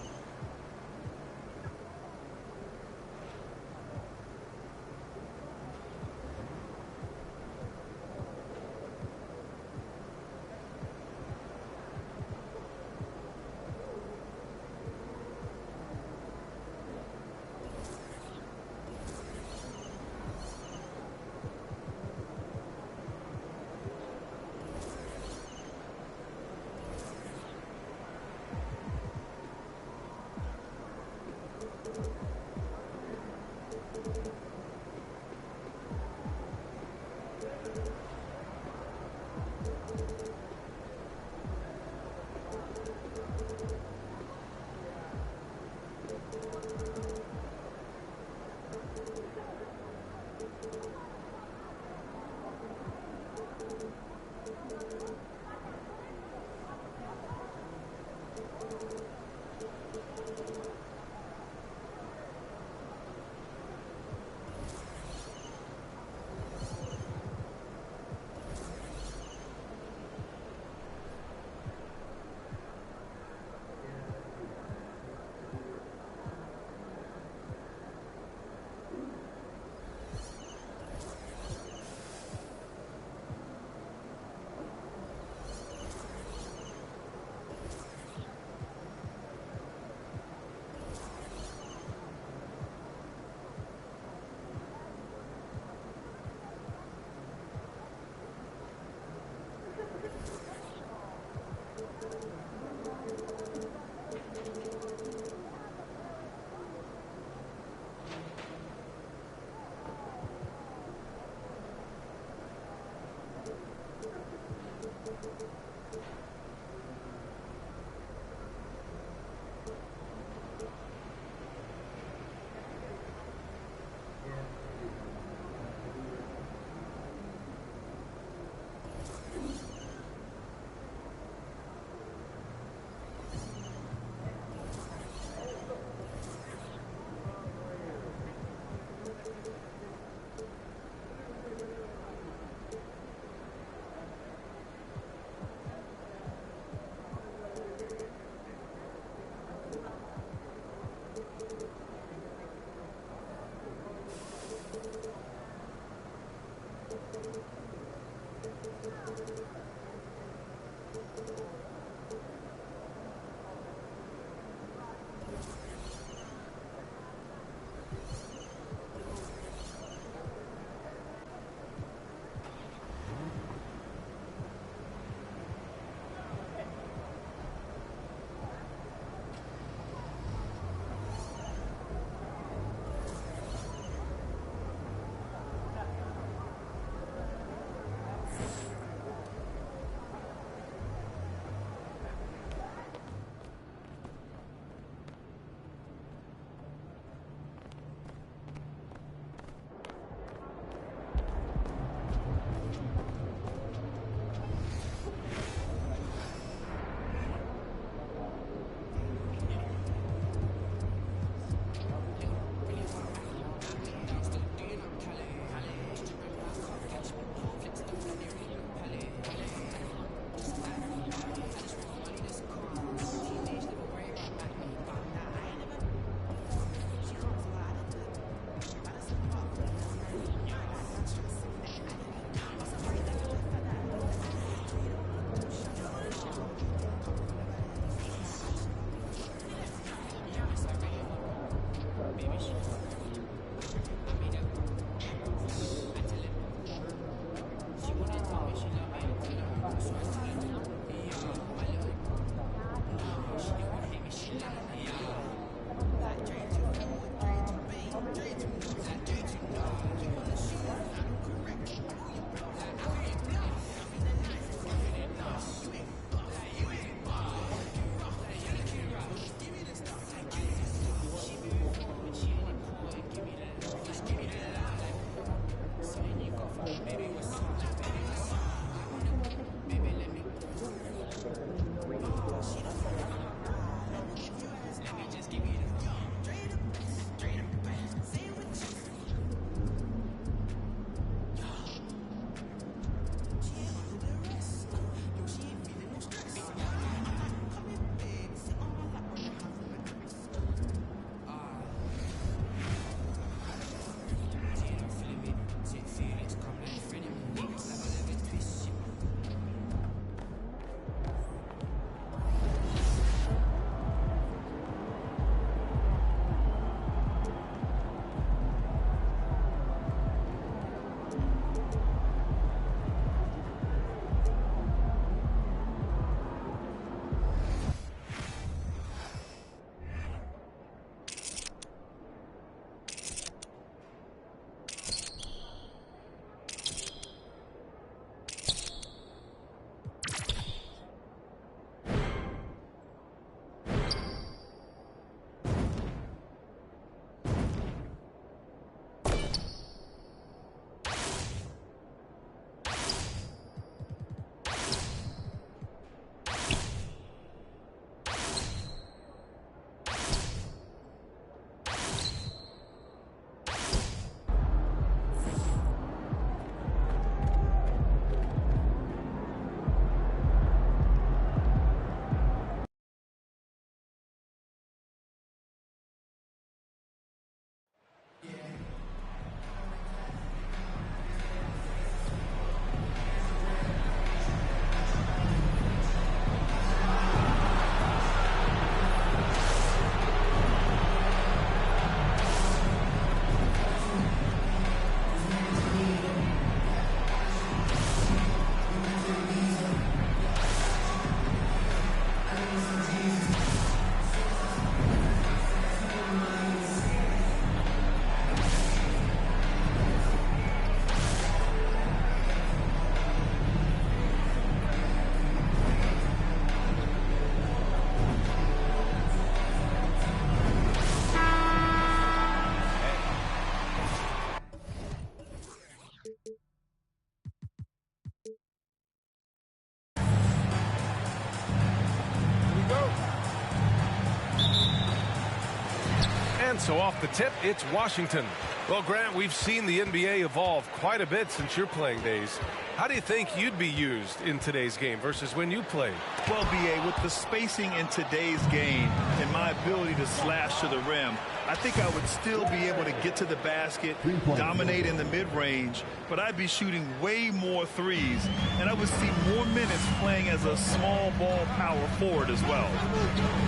And so off the tip, it's Washington. Well, Grant, we've seen the NBA evolve quite a bit since your playing days. How do you think you'd be used in today's game versus when you played? Well, B.A., with the spacing in today's game and my ability to slash to the rim, I think I would still be able to get to the basket, dominate in the mid-range, but I'd be shooting way more threes, and I would see more minutes playing as a small ball power forward as well.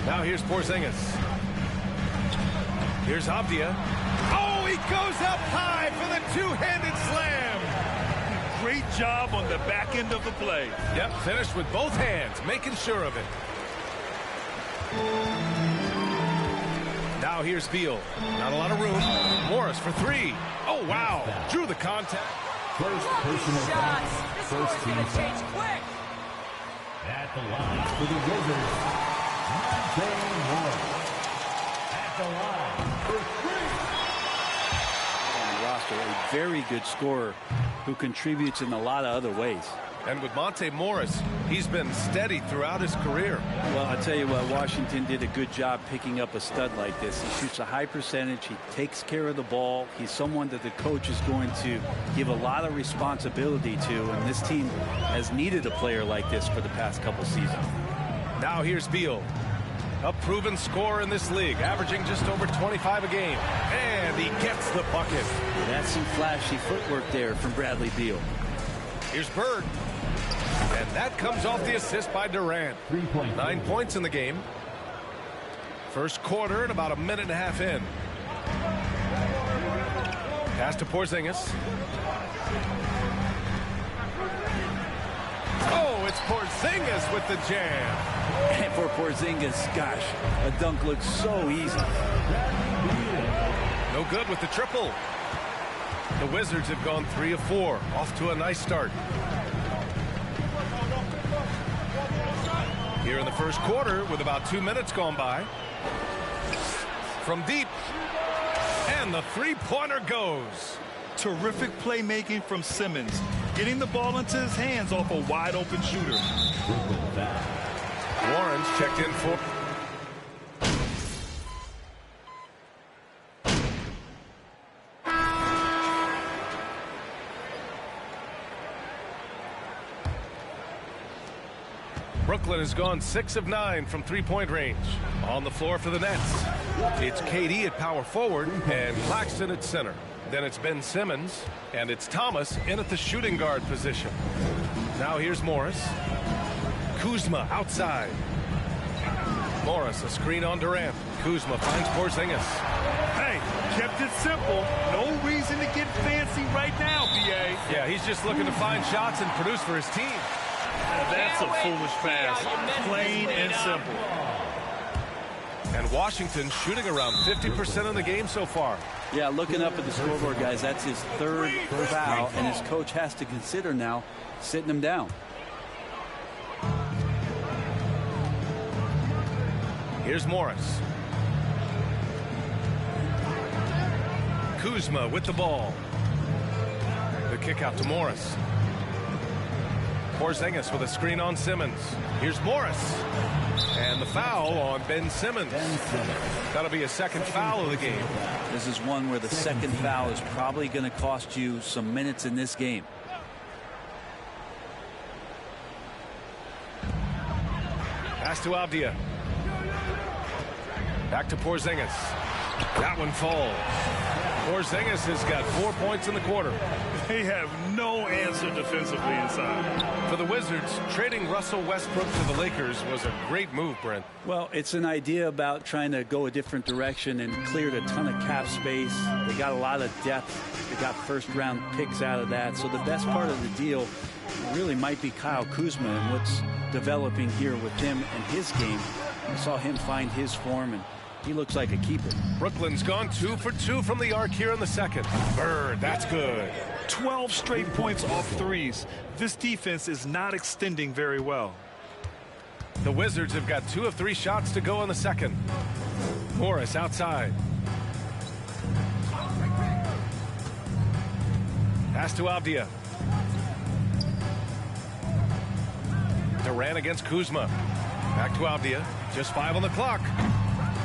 Now here's Porzingis. Here's Avdia. Oh, he goes up high for the two-handed slam. Great job on the back end of the play. Yep, finished with both hands, making sure of it. Now here's Beal. Not a lot of room. Morris for three. Oh, wow. Drew the contact. First personal foul. First team change quick. At the line for the Wizards, Monte Morris. At the line for three. On the roster, a very good scorer who contributes in a lot of other ways. And with Monte Morris, he's been steady throughout his career. Well, I'll tell you what, Washington did a good job picking up a stud like this. He shoots a high percentage. He takes care of the ball. He's someone that the coach is going to give a lot of responsibility to, and this team has needed a player like this for the past couple seasons. Now here's Beal. A proven scorer in this league, averaging just over 25 a game. And he gets the bucket. That's some flashy footwork there from Bradley Beal. Here's Bird. And that comes off the assist by Durant. 9 points in the game. First quarter and about a minute and a half in. Pass to Porzingis. Oh, it's Porzingis with the jam. And for Porzingis, gosh, a dunk looks so easy. No good with the triple. The Wizards have gone 3 of 4. Off to a nice start. Here in the first quarter with about 2 minutes gone by. From deep. And the three-pointer goes. Terrific playmaking from Simmons. Getting the ball into his hands off a wide-open shooter. Warren's checked in for... Brooklyn has gone 6 of 9 from three-point range. On the floor for the Nets, it's KD at power forward and Claxton at center. Then it's Ben Simmons and it's Thomas in at the shooting guard position. Now here's Morris. Kuzma outside. Morris, a screen on Durant. Kuzma finds Porzingis. Hey, kept it simple. No reason to get fancy right now, B.A. Yeah, he's just looking to find shots and produce for his team. That's a foolish pass. Plain and simple. And Washington shooting around 50% in the game so far. Yeah, looking up at the scoreboard, guys, that's his third foul, and his coach has to consider now sitting him down. Here's Morris. Kuzma with the ball. The kick out to Morris. Porzingis with a screen on Simmons. Here's Morris. And the foul on Ben Simmons. That'll be a second foul of the game. This is one where the second foul is probably going to cost you some minutes in this game. Pass to Avdia. Back to Porzingis. That one falls. Porzingis has got 4 points in the quarter. They have no answer defensively inside. For the Wizards, trading Russell Westbrook to the Lakers was a great move, Brent. Well, it's an idea about trying to go a different direction and cleared a ton of cap space. They got a lot of depth. They got first-round picks out of that. So the best part of the deal really might be Kyle Kuzma and what's developing here with him and his game. I saw him find his form, and he looks like a keeper. Brooklyn's gone 2 for 2 from the arc here in the second. Bird, that's good. 12 straight points off threes. This defense is not extending very well. The Wizards have got 2 of 3 shots to go in the second. Morris outside. Pass to Avdia. Durant against Kuzma. Back to Avdia. Just 5 on the clock.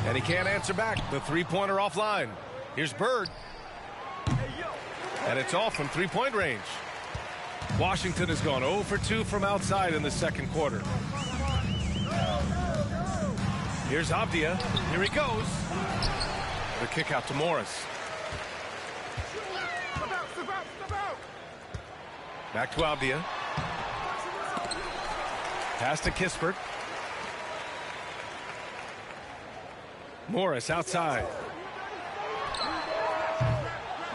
And he can't answer back. The three-pointer offline. Here's Bird. And it's off from three-point range. Washington has gone 0 for 2 from outside in the second quarter. Here's Avdia. Here he goes. The kick out to Morris. Back to Avdia. Pass to Kispert. Morris outside.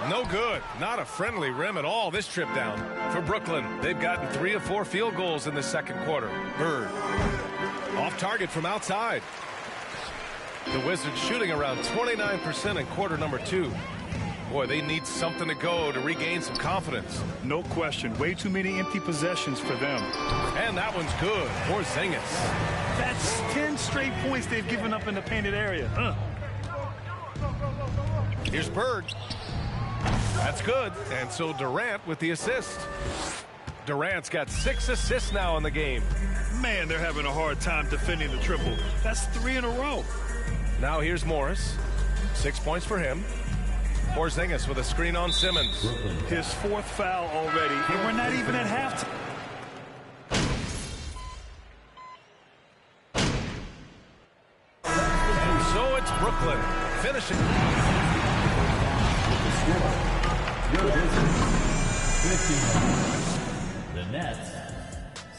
No good. Not a friendly rim at all this trip down for Brooklyn. They've gotten 3 of 4 field goals in the second quarter. Bird. Off target from outside. The Wizards shooting around 29% in quarter number 2. Boy, they need something to go to regain some confidence. No question. Way too many empty possessions for them. And that one's good. Porzingis. That's 10 straight points they've given up in the painted area. Here's Bird. That's good. And so Durant with the assist. Durant's got 6 assists now in the game. Man, they're having a hard time defending the triple. That's 3 in a row. Now here's Morris. 6 points for him. Porzingis with a screen on Simmons. His 4th foul already, and we're not even at halftime. And so it's Brooklyn finishing. Your Wizards, 59. The Nets,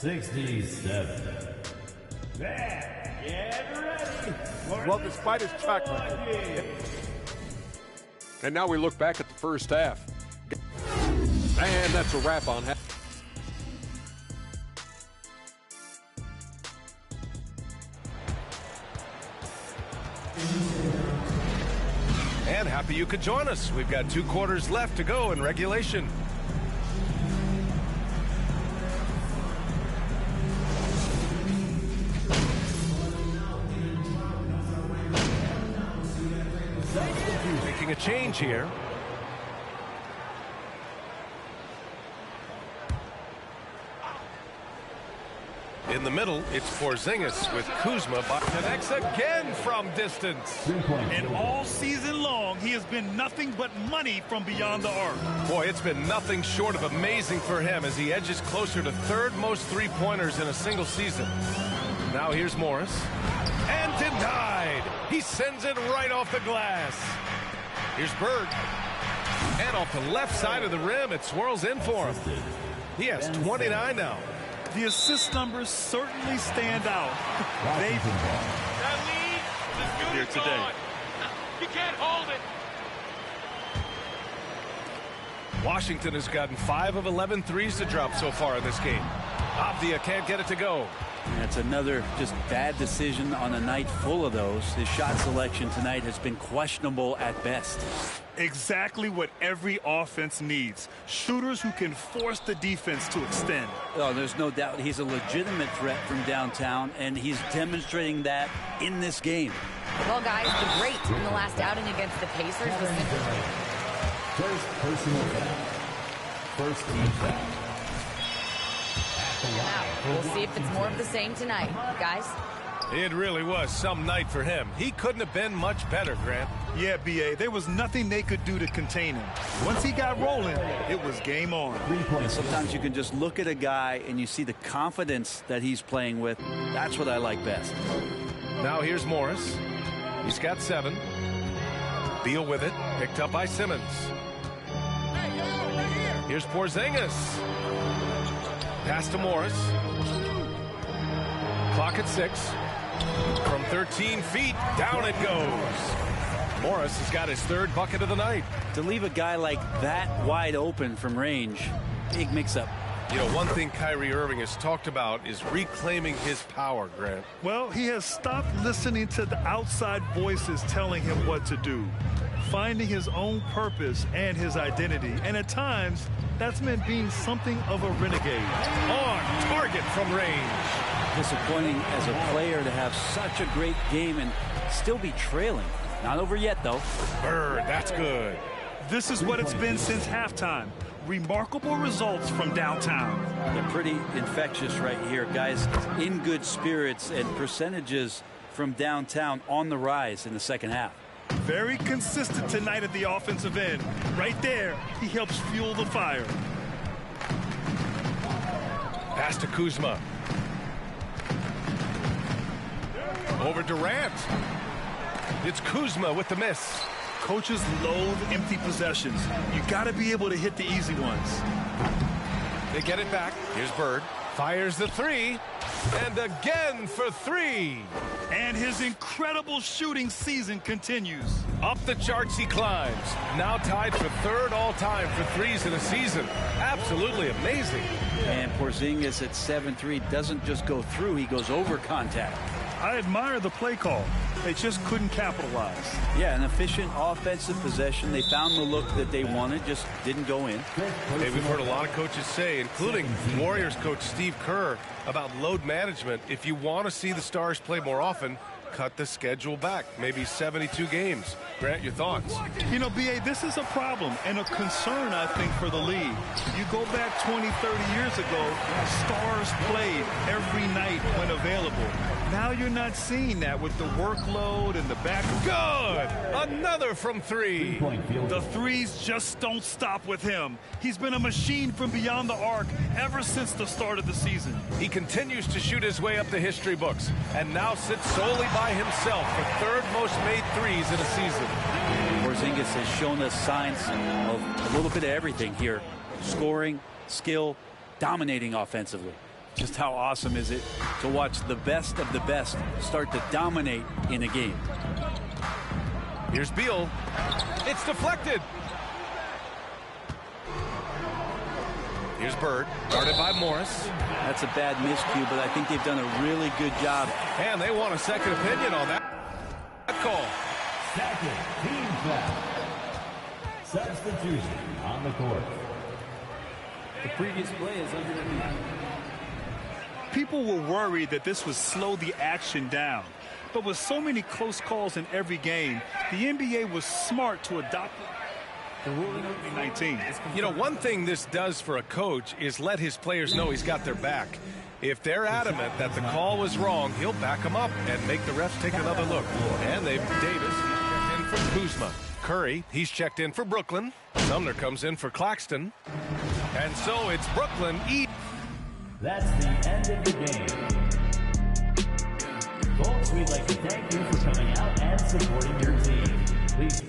67. Get ready. Well, despite his track record. And now we look back at the first half. And that's a wrap on half. And happy you could join us. We've got 2 quarters left to go in regulation. Making a change here. In the middle, it's Porzingis with Kuzma. Connects again from distance. And all season long, he has been nothing but money from beyond the arc. Boy, it's been nothing short of amazing for him as he edges closer to 3rd most three-pointers in a single season. Now here's Morris. And denied. He sends it right off the glass. Here's Bird. And off the left side of the rim, it swirls in for him. He has 29 now. The assist numbers certainly stand out. They've here today. You can't hold it. Washington has gotten 5 of 11 threes to drop so far in this game. Avdia can't get it to go. That's another just bad decision on a night full of those. His shot selection tonight has been questionable at best. Exactly what every offense needs. Shooters who can force the defense to extend. Oh, there's no doubt he's a legitimate threat from downtown, and he's demonstrating that in this game. Well, guys, the great in the last outing against the Pacers was simply... First personal foul. First team foul. Now, we'll see if it's more of the same tonight, guys. It really was some night for him. He couldn't have been much better, Grant. Yeah, B.A., there was nothing they could do to contain him. Once he got rolling, it was game on. And sometimes you can just look at a guy and you see the confidence that he's playing with. That's what I like best. Now here's Morris. He's got 7. Beal with it. Picked up by Simmons. Here's Porzingis. Pass to Morris. Clock at 6. From 13 feet, down it goes. Morris has got his 3rd bucket of the night. To leave a guy like that wide open from range, big mix-up. You know, one thing Kyrie Irving has talked about is reclaiming his power, Grant. Well, he has stopped listening to the outside voices telling him what to do, finding his own purpose and his identity. And at times, that's meant being something of a renegade. On target from range. Disappointing as a player to have such a great game and still be trailing. Not over yet, though. Bird, that's good. This is what it's been since halftime. Remarkable results from downtown. They're pretty infectious right here, guys. In good spirits and percentages from downtown on the rise in the second half. Very consistent tonight at the offensive end. Right there, he helps fuel the fire. Pass to Kuzma. Over Durant. It's Kuzma with the miss. Coaches loathe empty possessions. You got to be able to hit the easy ones. They get it back. Here's Bird. Fires the three. And again for three. And his incredible shooting season continues. Up the charts he climbs. Now tied for third all-time for threes in a season. Absolutely amazing. And Porzingis at 7-3 doesn't just go through, he goes over contact. I admire the play call. They just couldn't capitalize. Yeah, an efficient offensive possession. They found the look that they wanted, just didn't go in. Hey, we've heard a lot of coaches say, including Warriors coach Steve Kerr, about load management. If you want to see the Stars play more often, cut the schedule back, maybe 72 games. Grant, your thoughts? You know, B.A., this is a problem and a concern, I think, for the league. You go back 20, 30 years ago, Stars played every night when available. Now you're not seeing that with the workload and the back. Good! Another from three. The threes just don't stop with him. He's been a machine from beyond the arc ever since the start of the season. He continues to shoot his way up the history books and now sits solely by himself for third most made threes in a season. Porzingis has shown us signs of a little bit of everything here. Scoring, skill, dominating offensively. Just how awesome is it to watch the best of the best start to dominate in a game. Here's Beal. It's deflected. Here's Bird, guarded by Morris. That's a bad miscue, but I think they've done a really good job. And they want a second opinion on that call. Second team foul. Substitution on the court. The previous play is under review. People were worried that this would slow the action down. But with so many close calls in every game, the NBA was smart to adopt the ruling of 19. You know, one thing this does for a coach is let his players know he's got their back. If they're adamant that the call was wrong, he'll back them up and make the refs take another look. And they've Davis checked in for Kuzma. Curry, he's checked in for Brooklyn. Sumner comes in for Claxton. And so it's Brooklyn. That's the end of the game. Folks, we'd like to thank you for coming out and supporting your team. Please.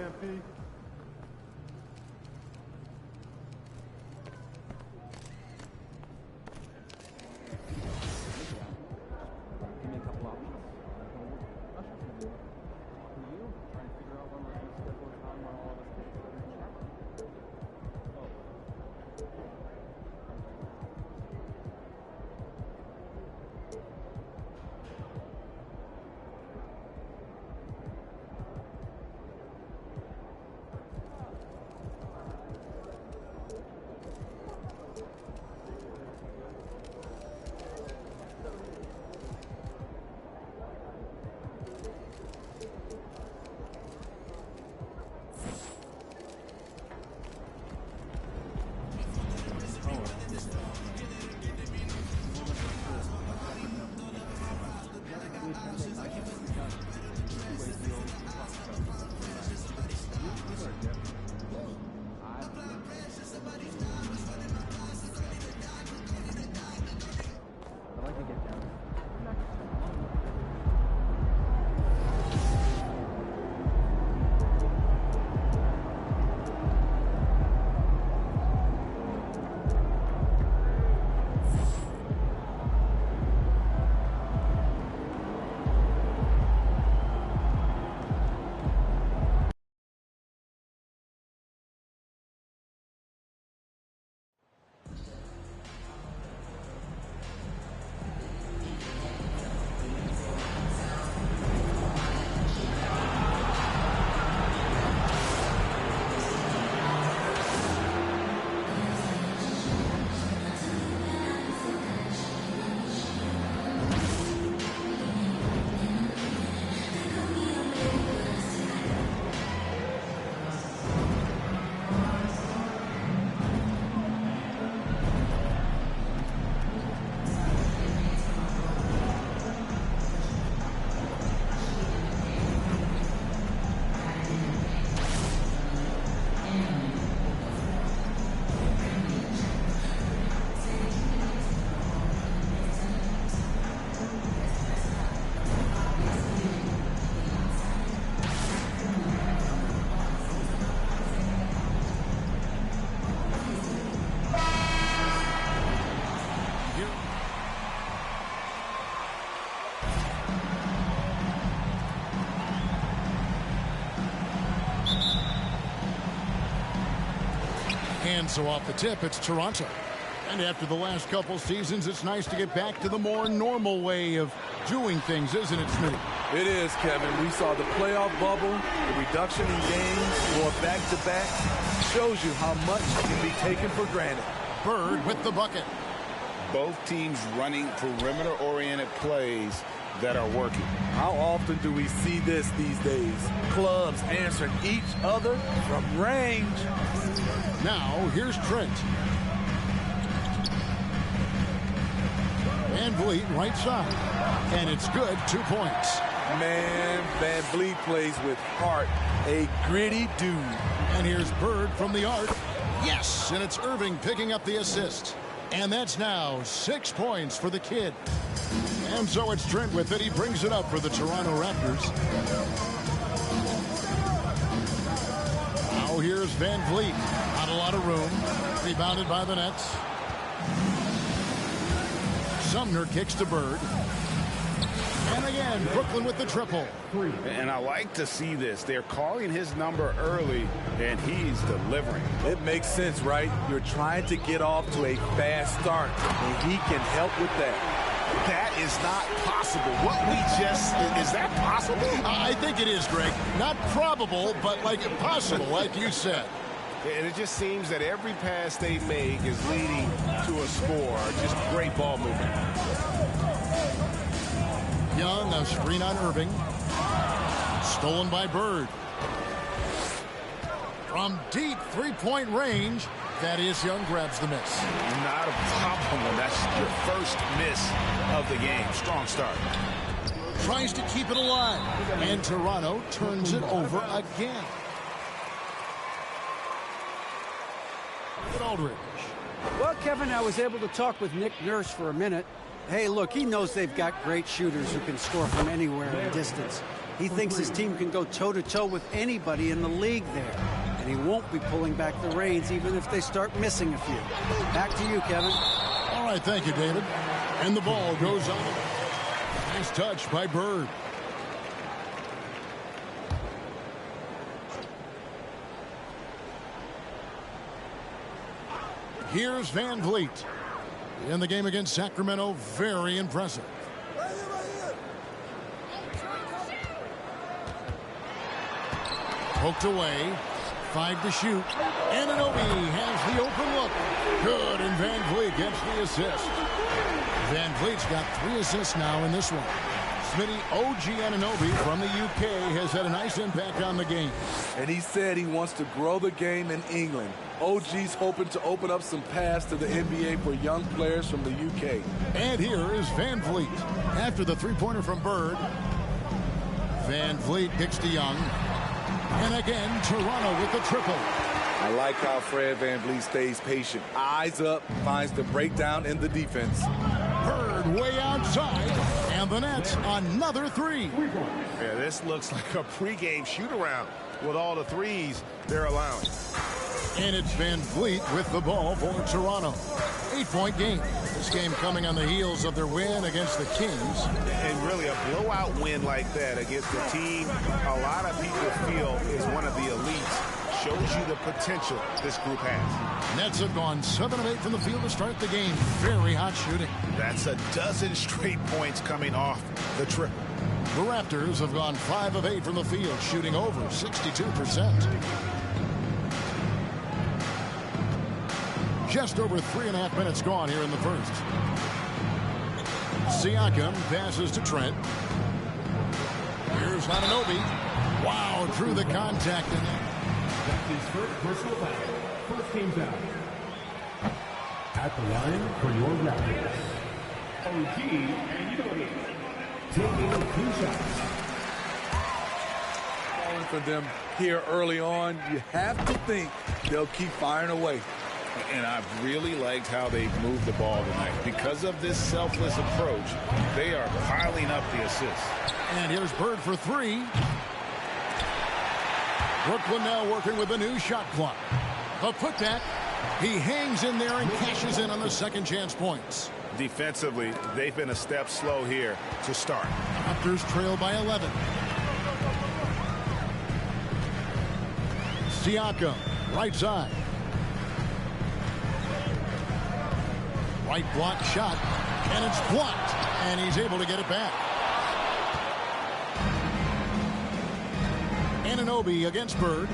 again, P. And so off the tip, it's Toronto. And after the last couple seasons, it's nice to get back to the more normal way of doing things, isn't it, Smitty? It is, Kevin. We saw the playoff bubble, the reduction in games, more back-to-back. Shows you how much can be taken for granted. Bird with the bucket. Both teams running perimeter-oriented plays that are working. How often do we see this these days? Clubs answering each other from range. Now, here's Trent. Van Vliet, right side. And it's good, 2 points. Man, Van Vliet plays with heart. A gritty dude. And here's Bird from the arc. Yes, and it's Irving picking up the assist. And that's now 6 points for the kid. And so it's Trent with it. He brings it up for the Toronto Raptors. Now here's Van Vliet. Not a lot of room. Rebounded by the Nets. Sumner kicks to Bird. And again, Brooklyn with the triple. And I like to see this. They're calling his number early, and he's delivering. It makes sense, right? You're trying to get off to a fast start, and he can help with that. That is not possible. What we just, is that possible? I think it is, Greg. Not probable, but like possible, like you said. And it just seems that every pass they make is leading to a score. Just great ball movement. Young, a screen on Irving. Stolen by Bird. From deep three-point range, Thaddeus Young grabs the miss. Not a problem when that's your first miss of the game. Strong start. Tries to keep it alive. And Toronto turns it over again. Aldridge. Well, Kevin, I was able to talk with Nick Nurse for a minute. Hey, look, he knows they've got great shooters who can score from anywhere in distance. He thinks his team can go toe-to-toe with anybody in the league there. And he won't be pulling back the reins even if they start missing a few. Back to you, Kevin. All right, thank you, David. And the ball goes on. Nice touch by Bird. Here's Van Vliet. In the game against Sacramento, very impressive. Poked away. 5 to shoot. Anunoby has the open look. Good, and Van Vliet gets the assist. Van Vliet's got 3 assists now in this one. Smitty, OG Anunoby from the UK has had a nice impact on the game. And he said he wants to grow the game in England. OG's hoping to open up some paths to the NBA for young players from the UK. And here is Van Vliet. After the three-pointer from Bird, Van Vliet kicks to Young. And again, Toronto with the triple. I like how Fred Van Vliet stays patient. Eyes up, finds the breakdown in the defense. Bird way outside, and the Nets another 3. Yeah, this looks like a pregame shoot-around with all the threes they're allowing. And it's Van Vliet with the ball for Toronto. 8-point game. This game coming on the heels of their win against the Kings. And really a blowout win like that against the team a lot of people feel is one of the elites. Shows you the potential this group has. Nets have gone 7 of 8 from the field to start the game. Very hot shooting. That's a dozen straight points coming off the triple. The Raptors have gone 5 of 8 from the field, shooting over 62%. Just over 3.5 minutes gone here in the first. Siakam passes to Trent. Here's Anunoby. Wow, through the contact. That's his first personal foul. First team foul. At the line for your Raptors, OG Anunoby. Taking 2 shots. Falling for them here early on, you have to think they'll keep firing away. And I've really liked how they've moved the ball tonight. Because of this selfless approach, they are piling up the assists. And here's Bird for 3. Brooklyn now working with a new shot clock. A putback. He hangs in there and cashes in on the second chance points. Defensively, they've been a step slow here to start. Raptors trail by 11. Siakam, right side. Right block shot, and it's blocked, and he's able to get it back. Anunoby against Bird.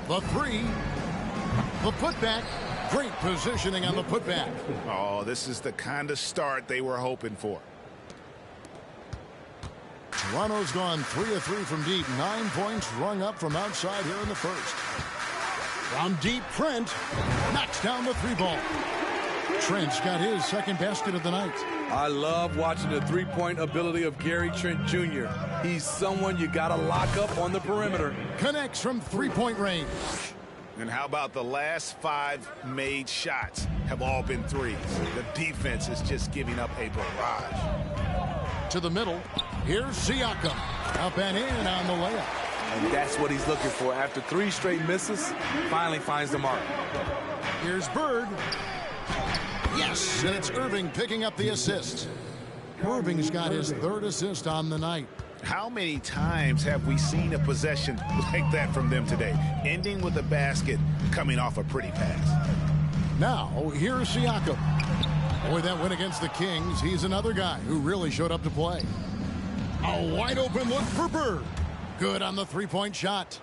The 3. The putback. Great positioning on the putback. Oh, this is the kind of start they were hoping for. Toronto's gone 3 of 3 from deep. 9 points rung up from outside here in the first. From deep, Trent knocks down the 3 ball. Trent's got his second basket of the night. I love watching the three-point ability of Gary Trent Jr. He's someone you got to lock up on the perimeter. Connects from 3-point range. And how about the last 5 made shots have all been threes? The defense is just giving up a barrage. To the middle. Here's Siakam. Up and in on the layup. And that's what he's looking for. After 3 straight misses, finally finds the mark. Here's Bird. Yes, and it's Irving picking up the assist. Irving's got his 3rd assist on the night. How many times have we seen a possession like that from them today? Ending with a basket, coming off a pretty pass. Now, here's Siakam. Boy, that win against the Kings, he's another guy who really showed up to play. A wide open look for Bird. Good on the 3-point shot.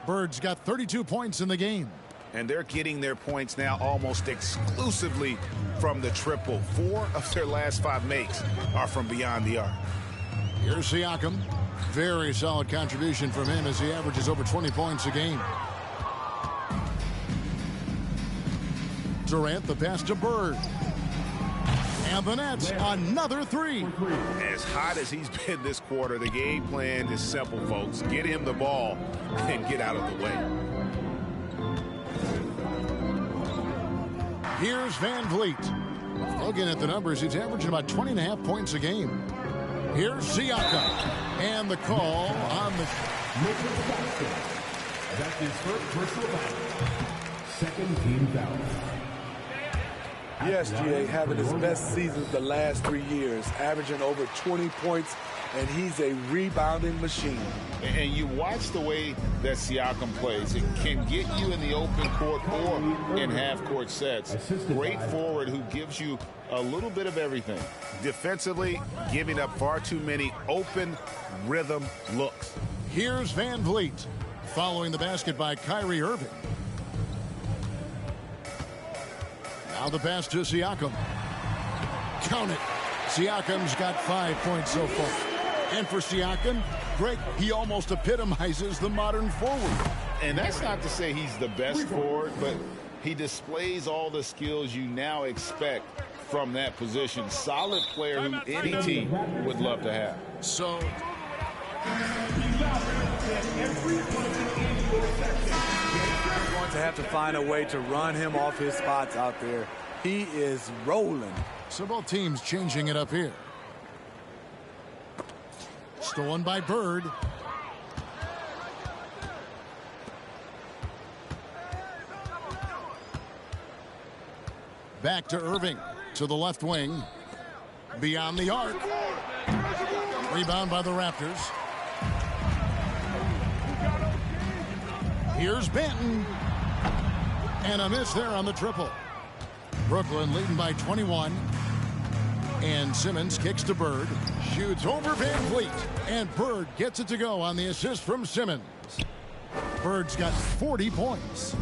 Bird's got 32 points in the game. And they're getting their points now almost exclusively from the triple. 4 of their last 5 makes are from beyond the arc. Here's Siakam. Very solid contribution from him as he averages over 20 points a game. Durant, the pass to Bird. And the Nets, another 3. As hot as he's been this quarter, the game plan is simple, folks. Get him the ball and get out of the way. Here's Van Vliet. Looking at the numbers, he's averaging about 20.5 points a game. Here's Siakam. And the call on the... That's his first personal foul. Second team foul. Yes, GA, having his best seasons the last 3 years, averaging over 20 points, and he's a rebounding machine. And you watch the way that Siakam plays. It can get you in the open court or in half-court sets. Great forward who gives you a little bit of everything. Defensively, giving up far too many open rhythm looks. Here's Van Vliet, following the basket by Kyrie Irving. Now the pass to Siakam. Count it. Siakam's got 5 points so far. And for Siakam, Greg, he almost epitomizes the modern forward. And that's not to say he's the best forward, but he displays all the skills you now expect from that position. Solid player who any team would love to have. So... They're going to have to find a way to run him off his spots out there. He is rolling. So both teams changing it up here. Stolen by Bird. Back to Irving. To the left wing. Beyond the arc. Rebound by the Raptors. Here's Benton. And a miss there on the triple. Brooklyn leading by 21. And Simmons kicks to Bird. Shoots over Van Vliet. And Bird gets it to go on the assist from Simmons. Bird's got 40 points.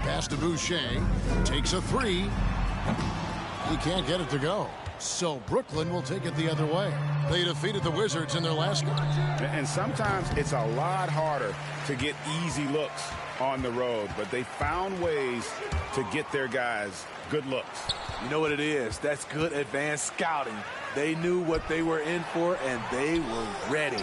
Pass to Boucher. Takes a three. He can't get it to go. So Brooklyn will take it the other way. They defeated the Wizards in their last game. And sometimes it's a lot harder to get easy looks on the road, but they found ways to get their guys good looks. You know what it is? That's good advanced scouting. They knew what they were in for, and they were ready.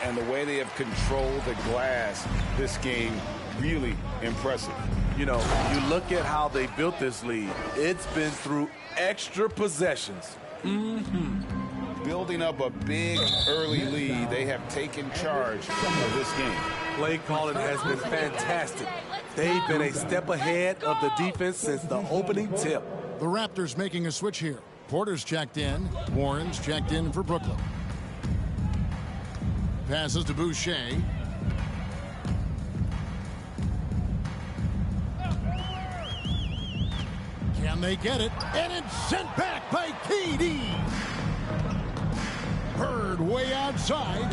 And the way they have controlled the glass this game, really impressive. You know, you look at how they built this lead. It's been through extra possessions. Building up a big early lead, they have taken charge of this game. Play calling has been fantastic. They've been a step ahead of the defense since the opening tip. The Raptors making a switch here. Porter's checked in. Warren's checked in for Brooklyn. Passes to Boucher. Can they get it? And it's sent back by KD. Bird way outside.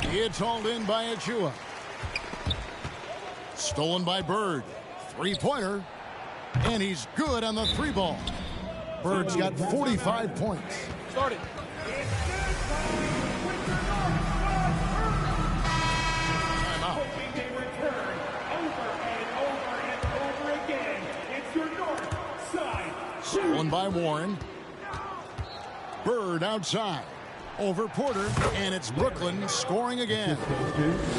It's hauled in by Achua. Stolen by Bird. Three-pointer. And he's good on the three ball. Bird's got 45 points. Start it. Timeout. Stolen by Warren. Bird outside. Over Porter, and it's Brooklyn scoring again.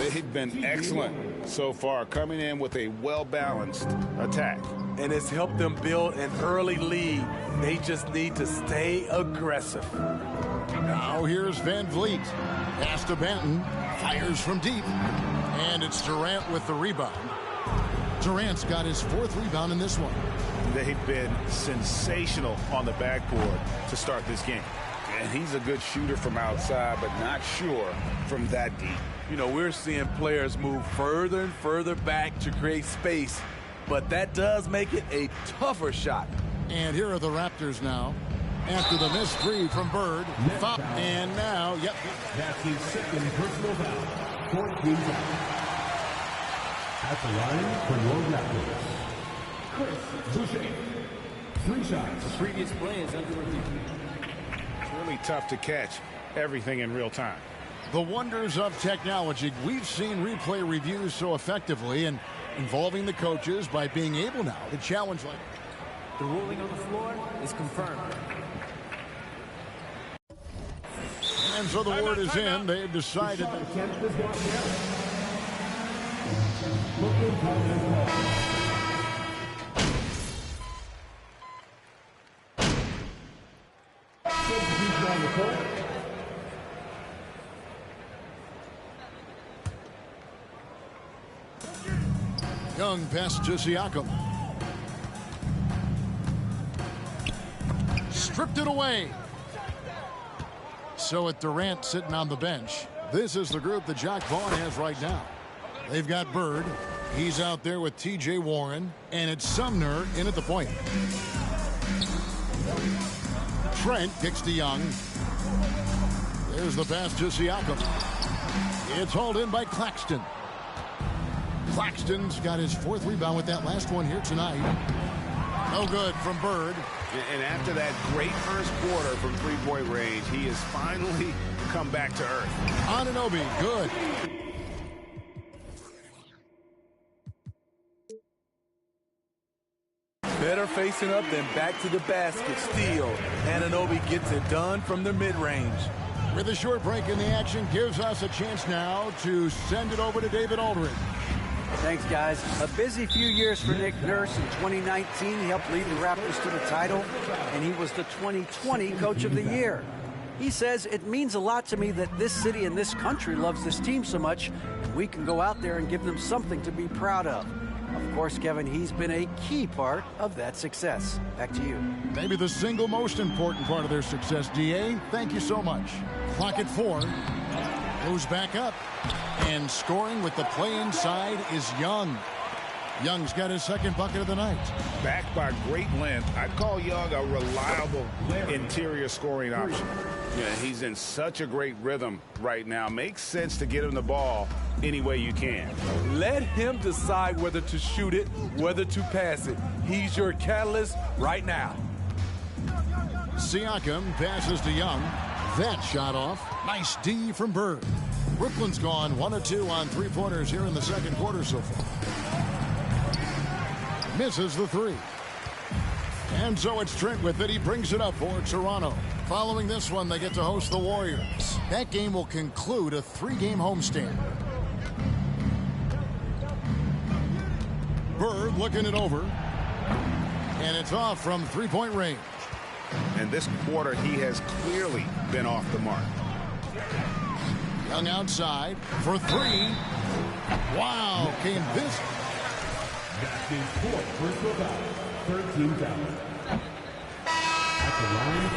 They've been excellent so far, coming in with a well-balanced attack. And it's helped them build an early lead. They just need to stay aggressive. Now here's Van Vliet. Pass to Benton. Fires from deep. And it's Durant with the rebound. Durant's got his fourth rebound in this one. They've been sensational on the backboard to start this game. And he's a good shooter from outside, but not sure from that deep. You know, we're seeing players move further and further back to create space, but that does make it a tougher shot. And here are the Raptors now. After the missed three from Bird. And now, yep. That's his second personal foul. 14 fouls. At the line for your Raptors, Chris Boucher. 3 shots. The previous play is under review. Really tough to catch everything in real time. The wonders of technology. We've seen replay reviews so effectively and involving the coaches by being able now to challenge like the ruling on the floor is confirmed. And so the word is in. They've decided Young pass to Siakam. Stripped it away. So with Durant sitting on the bench, this is the group that Jack Vaughn has right now. They've got Bird. He's out there with TJ Warren. And it's Sumner in at the point. Trent kicks to Young. There's the pass to Siakam. It's hauled in by Claxton. Claxton's got his 4th rebound with that last one here tonight. No good from Bird. And after that great first quarter from three-point range, he has finally come back to earth. Anunoby, good. Better facing up than back to the basket. Steal. Anunoby gets it done from the mid-range. With a short break in the action, gives us a chance now to send it over to David Aldridge. Thanks, guys. A busy few years for Nick Nurse. In 2019, he helped lead the Raptors to the title, and he was the 2020 Coach of the Year. He says, it means a lot to me that this city and this country loves this team so much, and we can go out there and give them something to be proud of. Of course, Kevin, he's been a key part of that success. Back to you. Maybe the single most important part of their success, D.A. Thank you so much. Clock at 4. Goes back up. And scoring with the play inside is Young. Young's got his 2nd bucket of the night. Backed by great length, I'd call Young a reliable interior scoring option. Yeah, he's in such a great rhythm right now. Makes sense to get him the ball any way you can. Let him decide whether to shoot it, whether to pass it. He's your catalyst right now. Siakam passes to Young. That shot off. Nice D from Bird. Brooklyn's gone 1 of 2 on 3-pointers here in the 2nd quarter so far. Misses the 3. And so it's Trent with it. He brings it up for Toronto. Following this one, they get to host the Warriors. That game will conclude a 3-game homestand. Bird looking it over. And it's off from 3-point range. And this quarter, he has clearly been off the mark. Young outside for 3. Wow, came this. That's his 4th personal foul. 13 fouls. At the line of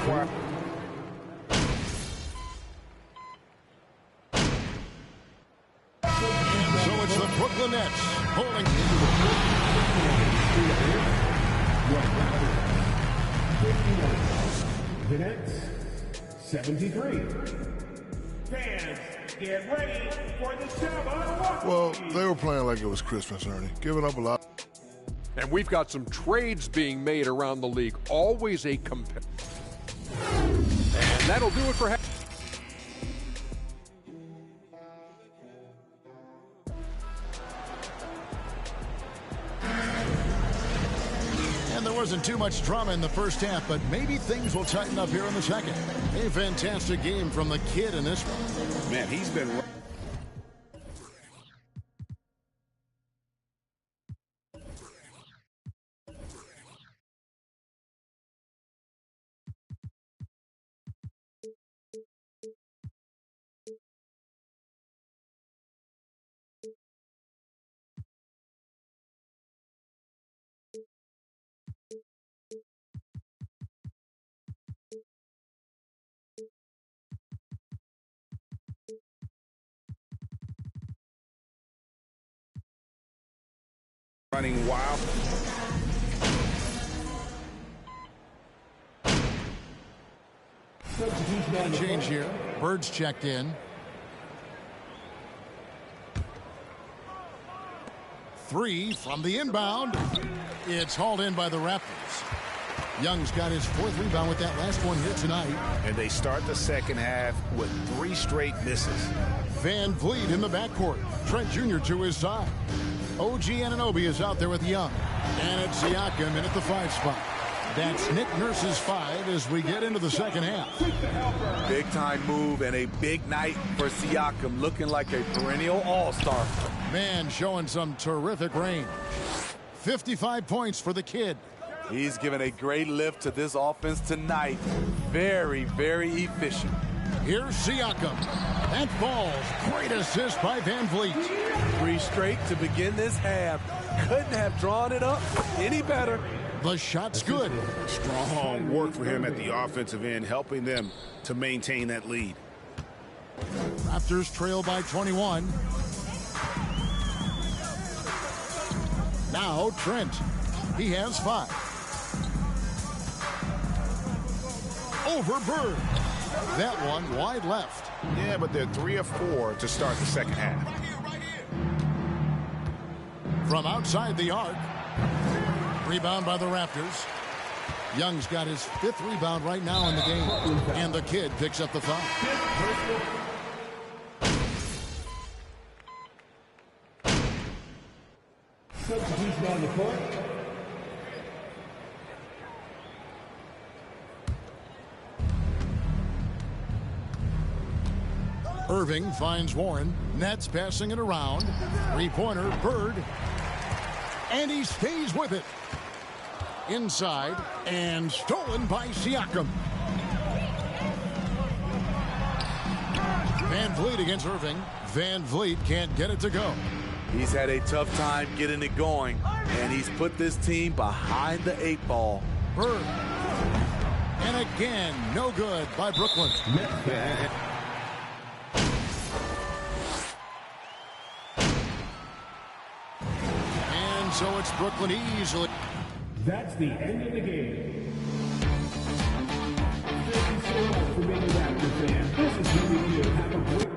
So it's the Brooklyn Nets pulling into the Nets 73. Fans, get ready for the Shabbat. Well, they were playing like it was Christmas, Ernie. Giving up a lot. And we've got some trades being made around the league. Always a competitor. And that'll do it for And there wasn't too much drama in the first half, but maybe things will tighten up here in the second. A fantastic game from the kid in this one. Man, he's been... running wild. Change here. Bird's checked in. 3 from the inbound. It's hauled in by the Raptors. Young's got his 4th rebound with that last one here tonight. And they start the second half with 3 straight misses. Van Vliet in the backcourt. Trent Jr. to his side. OG Anunoby is out there with Young. And it's Siakam in at the 5 spot. That's Nick Nurse's 5 as we get into the second half. Big time move and a big night for Siakam, looking like a perennial all-star. Man showing some terrific range. 55 points for the kid. He's given a great lift to this offense tonight. Very, very efficient. Here's Siakam. That falls. Great assist by Van Vliet. 3 straight to begin this half. Couldn't have drawn it up any better. The shot's good. Strong work for him at the offensive end, helping them to maintain that lead. Raptors trail by 21. Now Trent. He has 5. Over Bird. That one wide left. Yeah, but they're 3 of 4 to start the second half. From outside the arc. Rebound by the Raptors. Young's got his 5th rebound right now in the game. And the kid picks up the foul. Substitution on the court. Irving finds Warren. Nets passing it around. 3-pointer, Bird. And he stays with it. Inside and stolen by Siakam. Van Vliet against Irving. Van Vliet can't get it to go. He's had a tough time getting it going, and he's put this team behind the 8 ball. Bird. And again, no good by Brooklyn. And so it's Brooklyn easily. That's the end of the game. Thank you so much for being a Raptors fan. This is really good. Have a great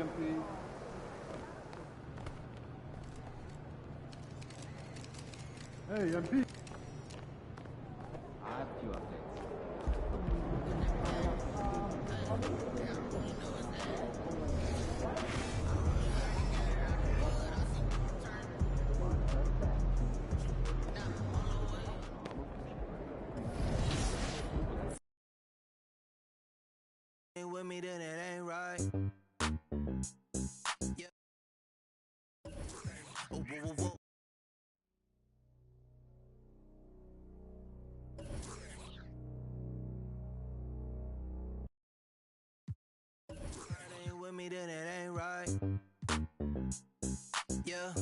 MP. Hey, MP. I have a few updates. Ain't with me, then it ain't right. Yeah. Oh, whoa, whoa, whoa. Ain't with me, then it ain't right. Yeah.